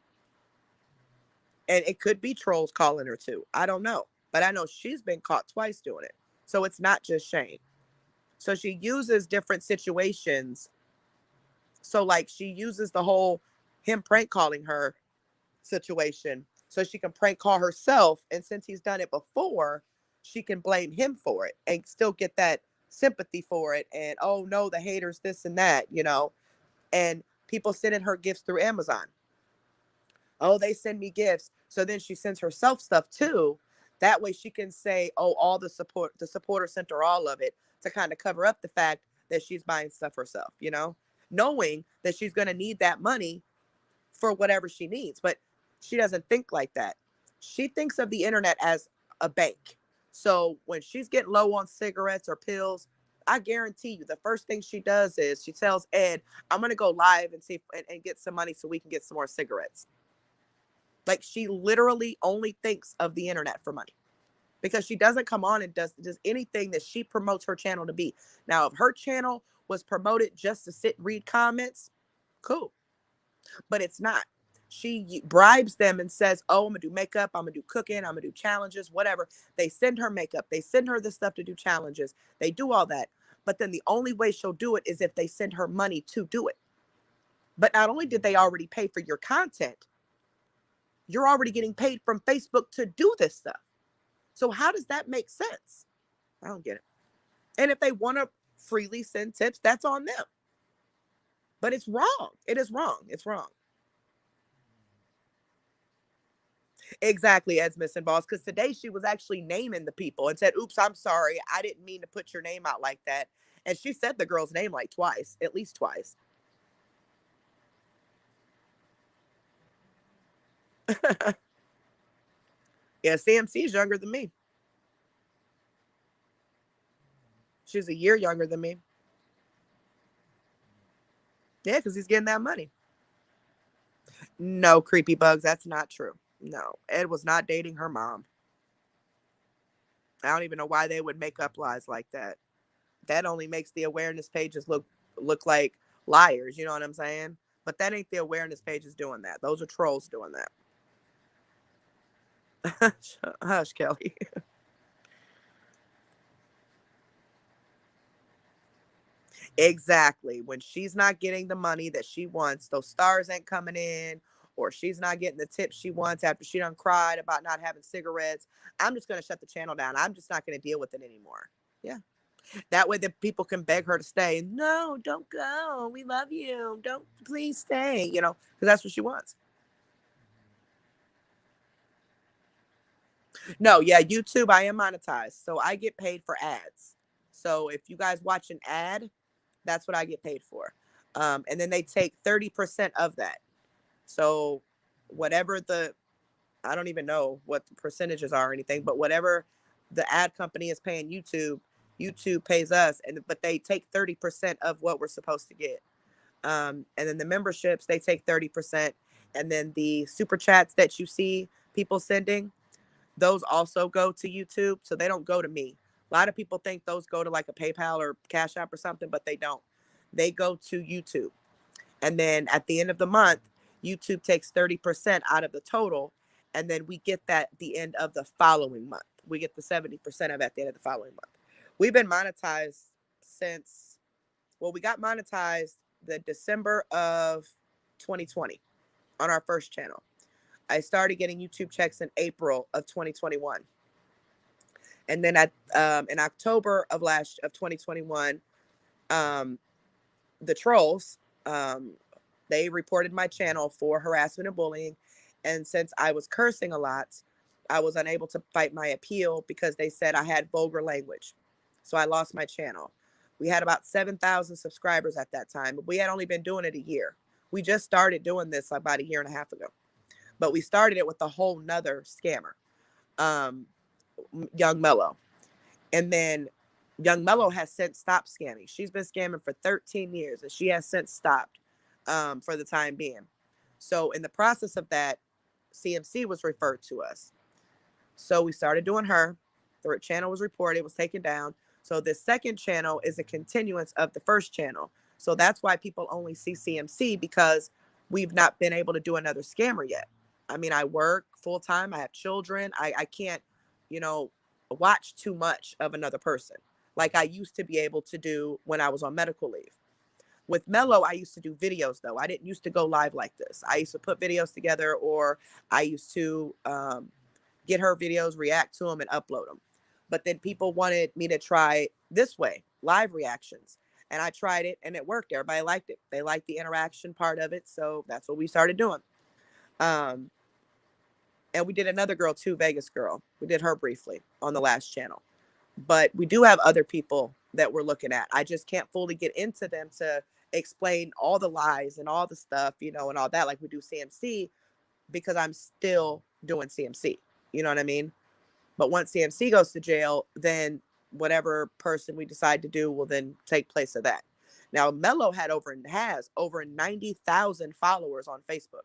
And it could be trolls calling her too. I don't know. But I know she's been caught twice doing it. So it's not just Shane. So she uses different situations. So like she uses the whole him prank calling her situation so she can prank call herself. And since he's done it before, she can blame him for it and still get that sympathy for it. And, oh no, the haters, this and that, and people sending her gifts through Amazon. Oh, they send me gifts. So then she sends herself stuff too. That way she can say, oh, all the supporter sent her all of it, to kind of cover up the fact that she's buying stuff herself, knowing that she's going to need that money for whatever she needs. But she doesn't think like that. She thinks of the internet as a bank. So when she's getting low on cigarettes or pills, I guarantee you the first thing she does is she tells Ed, I'm going to go live and see and get some money so we can get some more cigarettes. Like, she literally only thinks of the internet for money, because she doesn't come on and does anything that she promotes her channel to be. Now, if her channel was promoted just to sit and read comments, cool. But it's not. She bribes them and says, oh, I'm going to do makeup. I'm going to do cooking. I'm going to do challenges, whatever. They send her makeup. They send her the stuff to do challenges. They do all that. But then the only way she'll do it is if they send her money to do it. But not only did they already pay for your content, you're already getting paid from Facebook to do this stuff. So how does that make sense? I don't get it. And if they want to freely send tips, that's on them. But it's wrong. It is wrong. It's wrong. Exactly, Ed's missing balls. Because today she was actually naming the people and said, oops, I'm sorry. I didn't mean to put your name out like that. And she said the girl's name like twice, at least twice. Yeah, CMC's younger than me. She's a year younger than me. Yeah, because he's getting that money. No, creepy bugs. That's not true. No, Ed was not dating her mom. I don't even know why they would make up lies like that. That only makes the awareness pages look like liars. You know what I'm saying? But that ain't the awareness pages doing that. Those are trolls doing that. Hush, Kelly. Exactly. When she's not getting the money that she wants, those stars ain't coming in, or she's not getting the tips she wants after she done cried about not having cigarettes, I'm just going to shut the channel down. I'm just not going to deal with it anymore. Yeah. That way the people can beg her to stay. No, don't go. We love you. Don't, please stay, because that's what she wants. No, yeah, YouTube, I am monetized. So I get paid for ads. So if you guys watch an ad, that's what I get paid for. And then they take 30% of that. So whatever I don't even know what the percentages are or anything, but whatever the ad company is paying YouTube, YouTube pays us, but they take 30% of what we're supposed to get. And then the memberships, they take 30%. And then the super chats that you see people sending, those also go to YouTube. So they don't go to me. A lot of people think those go to like a PayPal or Cash App or something, but they don't. They go to YouTube. And then at the end of the month, YouTube takes 30% out of the total. And then we get that at the end of the following month. We get the 70% of at the end of the following month. We've been monetized since, well, we got monetized the December of 2020 on our first channel. I started getting YouTube checks in April of 2021. And then in October of 2021, the trolls, they reported my channel for harassment and bullying. And since I was cursing a lot, I was unable to fight my appeal because they said I had vulgar language. So I lost my channel. We had about 7,000 subscribers at that time, but we had only been doing it a year. We just started doing this about a year and a half ago. But we started it with a whole nother scammer, Young Mellow. And then Young Mellow has since stopped scamming. She's been scamming for 13 years, and she has since stopped for the time being. So in the process of that, CMC was referred to us. So we started doing her. The channel was reported, was taken down. So the second channel is a continuance of the first channel. So that's why people only see CMC, because we've not been able to do another scammer yet. I mean, I work full time. I have children. I can't, watch too much of another person like I used to be able to do when I was on medical leave. With Mello, I used to do videos, though. I didn't used to go live like this. I used to put videos together, or I used to get her videos, react to them, and upload them. But then people wanted me to try this way, live reactions. And I tried it, and it worked. Everybody liked it. They liked the interaction part of it. So that's what we started doing. And we did another girl too, Vegas girl. We did her briefly on the last channel. But we do have other people that we're looking at. I just can't fully get into them to explain all the lies and all the stuff, and all that, like we do CMC, because I'm still doing CMC. You know what I mean? But once CMC goes to jail, then whatever person we decide to do will then take place of that. Now, Mello has over 90,000 followers on Facebook.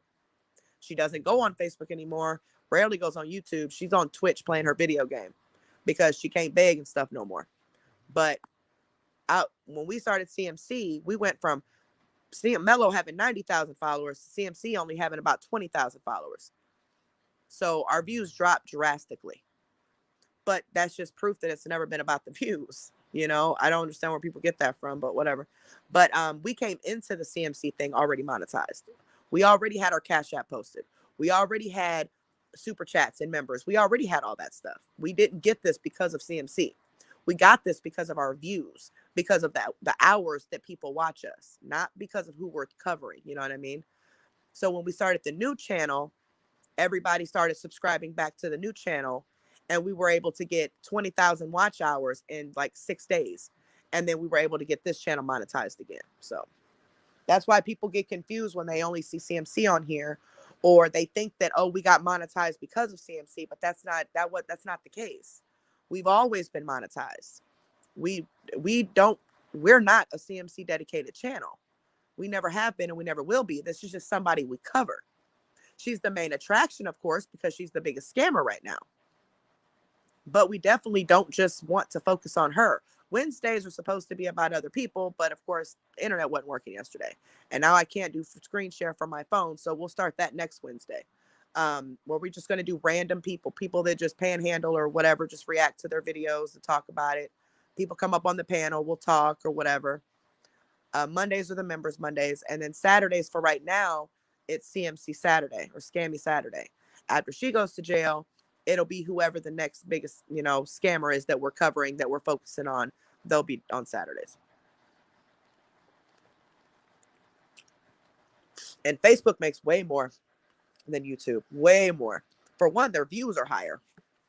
She doesn't go on Facebook anymore, rarely goes on YouTube. She's on Twitch playing her video game because she can't beg and stuff no more. But when we started CMC, we went from Mello having 90,000 followers to CMC only having about 20,000 followers. So our views dropped drastically. But that's just proof that it's never been about the views. I don't understand where people get that from, but whatever. But we came into the CMC thing already monetized. We already had our Cash App posted. We already had super chats and members. We already had all that stuff. We didn't get this because of CMC. We got this because of our views, because of the hours that people watch us, not because of who we're covering. You know what I mean? So when we started the new channel, everybody started subscribing back to the new channel, and we were able to get 20,000 watch hours in like 6 days. And then we were able to get this channel monetized again. So that's why people get confused when they only see CMC on here, or they think that, oh, we got monetized because of CMC, but that's not the case. We've always been monetized. We're not a CMC dedicated channel. We never have been, and we never will be. This is just somebody we cover. She's the main attraction, of course, because she's the biggest scammer right now. But we definitely don't just want to focus on her. Wednesdays are supposed to be about other people, but of course, the internet wasn't working yesterday. And now I can't do screen share from my phone, so we'll start that next Wednesday. Where we're just going to do random people that just panhandle or whatever, just react to their videos and talk about it. People come up on the panel, we'll talk or whatever. Mondays are the members Mondays, and then Saturdays for right now, it's CMC Saturday or Scammy Saturday. After she goes to jail, it'll be whoever the next biggest, scammer is that we're covering, that we're focusing on. They'll be on Saturdays. And Facebook makes way more than YouTube, way more. For one, their views are higher,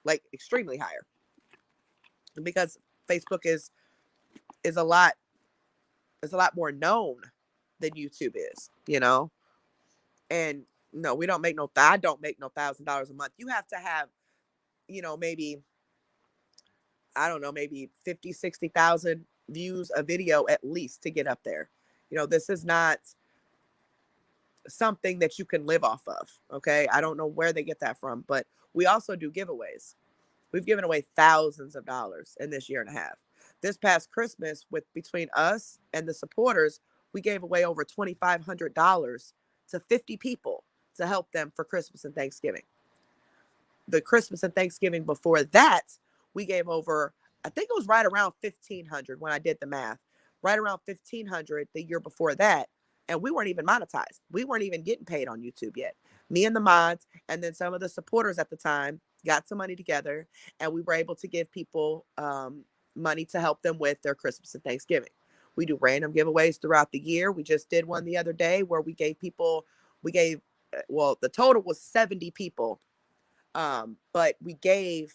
like extremely higher, because Facebook is a lot more known than YouTube is. And no, we don't make no. I don't make no $1,000 a month. You have to have, maybe, I don't know, maybe 50, 60,000 views a video at least to get up there. This is not something that you can live off of. Okay. I don't know where they get that from, but we also do giveaways. We've given away thousands of dollars in this year and a half. This past Christmas, with between us and the supporters, we gave away over $2,500 to 50 people to help them for Christmas and Thanksgiving. The Christmas and Thanksgiving before that, we gave over, I think it was right around 1,500 when I did the math, right around 1,500 the year before that. And we weren't even monetized. We weren't even getting paid on YouTube yet. Me and the mods, and then some of the supporters at the time got some money together, and we were able to give people money to help them with their Christmas and Thanksgiving. We do random giveaways throughout the year. We just did one the other day where we gave, the total was 70 people. But we gave,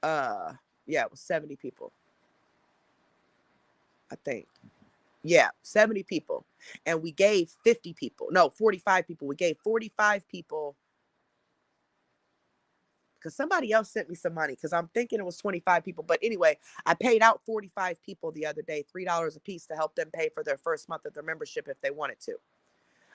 it was 70 people, I think. Yeah, 70 people. And we gave 45 people. We gave 45 people, because somebody else sent me some money, because I'm thinking it was 25 people. But anyway, I paid out 45 people the other day, $3 a piece, to help them pay for their first month of their membership if they wanted to.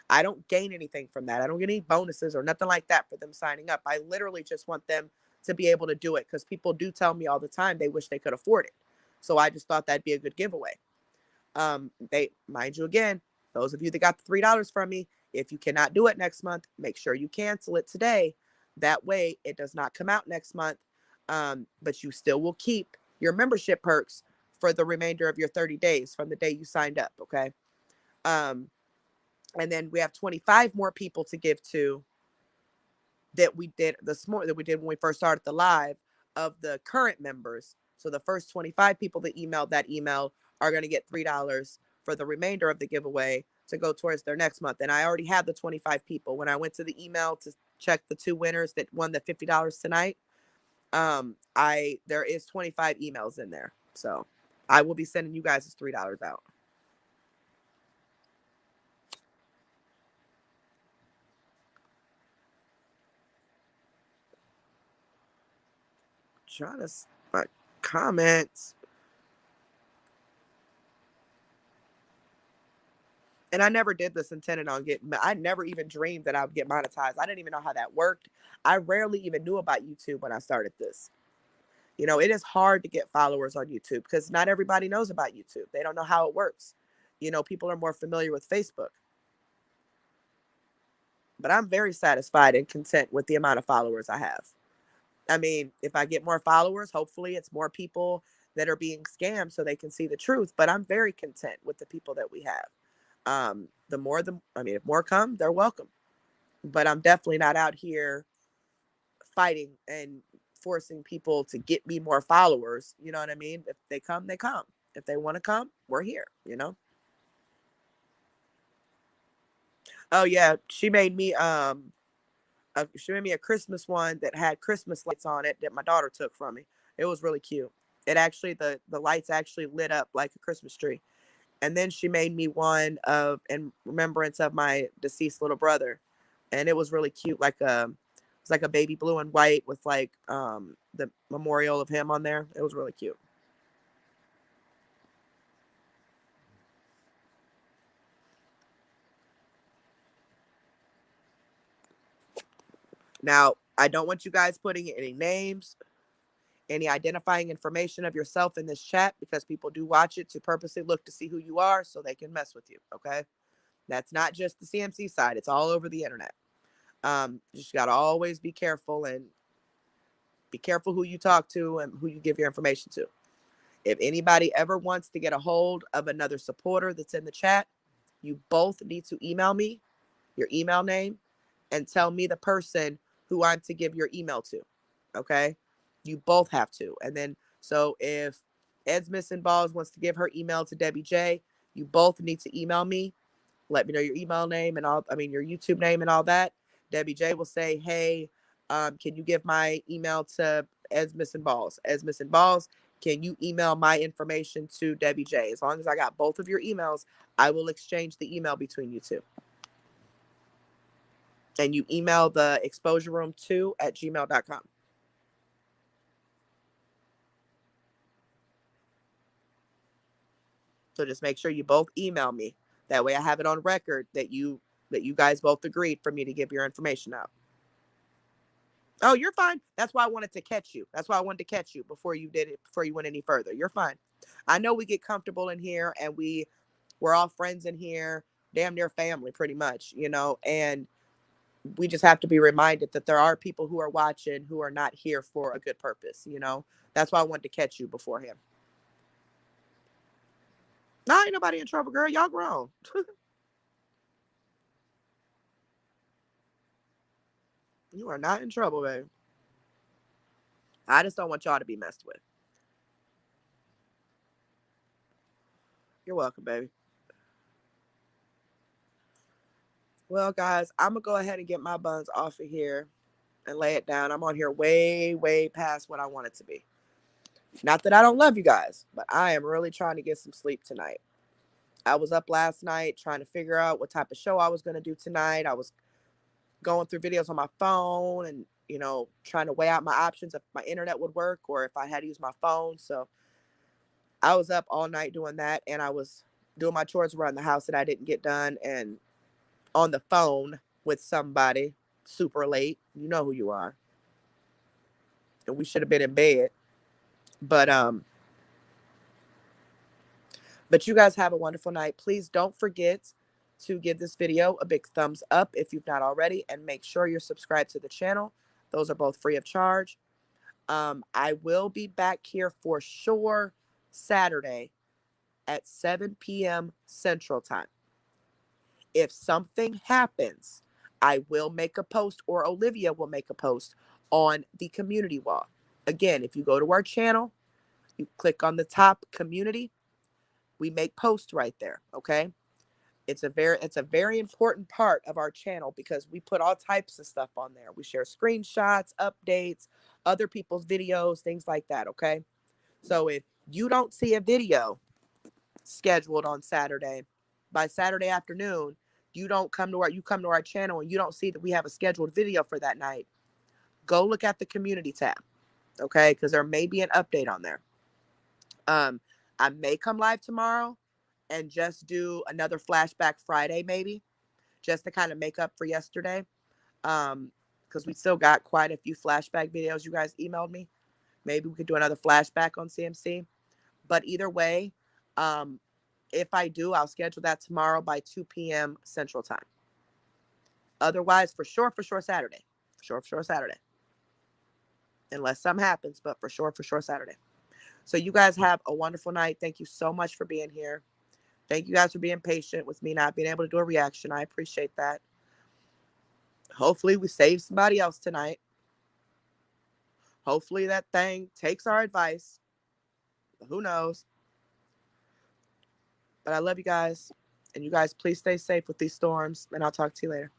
I don't gain anything from that. I don't get any bonuses or nothing like that for them signing up. I literally just want them to be able to do it, because people do tell me all the time they wish they could afford it. So I just thought that'd be a good giveaway. Mind you, again, those of you that got the $3 from me, if you cannot do it next month, make sure you cancel it today. That way it does not come out next month. But you still will keep your membership perks for the remainder of your 30 days from the day you signed up. Okay. And then we have 25 more people to give to that we did when we first started the live, of the current members. So the first 25 people that emailed that email are going to get $3 for the remainder of the giveaway to go towards their next month. And I already have the 25 people. When I went to the email to check the 2 winners that won the $50 tonight, there is 25 emails in there. So I will be sending you guys this $3 out. Trying to my comments. And I never did this intended on getting, I never even dreamed that I would get monetized. I didn't even know how that worked. I rarely even knew about YouTube when I started this. It is hard to get followers on YouTube because not everybody knows about YouTube. They don't know how it works. People are more familiar with Facebook. But I'm very satisfied and content with the amount of followers I have. I mean, if I get more followers, hopefully it's more people that are being scammed so they can see the truth. But I'm very content with the people that we have. If more come, they're welcome. But I'm definitely not out here fighting and forcing people to get me more followers. You know what I mean? If they come, they come. If they want to come, we're here, Oh yeah, she made me a Christmas one that had Christmas lights on it that my daughter took from me. It was really cute. It actually, the lights actually lit up like a Christmas tree. And then she made me one in remembrance of my deceased little brother. And it was really cute. It's like a baby blue and white with the memorial of him on there. It was really cute. Now, I don't want you guys putting any names, any identifying information of yourself in this chat, because people do watch it to purposely look to see who you are so they can mess with you. Okay. That's not just the CMC side. It's all over the internet. You just got to always be careful, and be careful who you talk to and who you give your information to. If anybody ever wants to get a hold of another supporter that's in the chat, you both need to email me your email name and tell me the person who I'm to give your email to. Okay? You both have to. And then, so if Ed's Missing Balls wants to give her email to Debbie J, you both need to email me. Let me know your email name and your YouTube name and all that. Debbie J will say, hey, can you give my email to Ed's Missing Balls? Ed's Missing Balls, can you email my information to Debbie J? As long as I got both of your emails, I will exchange the email between you two. And you email the exposureroom2@gmail.com. So just make sure you both email me. That way I have it on record that you guys both agreed for me to give your information out. Oh, you're fine. That's why I wanted to catch you. That's why I wanted to catch you before you did it, before you went any further. You're fine. I know we get comfortable in here and we're all friends in here, damn near family pretty much, and we just have to be reminded that there are people who are watching who are not here for a good purpose. That's why I wanted to catch you beforehand. No, ain't nobody in trouble, girl. Y'all grown. You are not in trouble, babe. I just don't want y'all to be messed with. You're welcome, baby. Well, guys, I'm going to go ahead and get my buns off of here and lay it down. I'm on here way, way past what I want it to be. Not that I don't love you guys, but I am really trying to get some sleep tonight. I was up last night trying to figure out what type of show I was going to do tonight. I was going through videos on my phone and, trying to weigh out my options if my internet would work or if I had to use my phone. So I was up all night doing that, and I was doing my chores around the house that I didn't get done and on the phone with somebody super late. You know who you are. And we should have been in bed. But you guys have a wonderful night. Please don't forget to give this video a big thumbs up if you've not already, and make sure you're subscribed to the channel. Those are both free of charge. I will be back here for sure Saturday at 7 p.m. Central Time. If something happens, I will make a post, or Olivia will make a post on the community wall. Again, if you go to our channel, you click on the top community, we make posts right there. Okay. It's a very important part of our channel because we put all types of stuff on there. We share screenshots, updates, other people's videos, things like that. Okay. So if you don't see a video scheduled on Saturday, by Saturday afternoon, you come to our channel and you don't see that we have a scheduled video for that night, go look at the community tab. Okay. Because there may be an update on there. I may come live tomorrow and just do another flashback Friday, maybe, just to kind of make up for yesterday. Because we still got quite a few flashback videos you guys emailed me. Maybe we could do another flashback on CMC. But either way, if I do, I'll schedule that tomorrow by 2 p.m. Central Time. Otherwise, for sure Saturday. For sure Saturday. Unless something happens, but for sure Saturday. So you guys have a wonderful night. Thank you so much for being here. Thank you guys for being patient with me not being able to do a reaction. I appreciate that. Hopefully we save somebody else tonight. Hopefully that thing takes our advice. Who knows? But I love you guys. And you guys, please stay safe with these storms. And I'll talk to you later.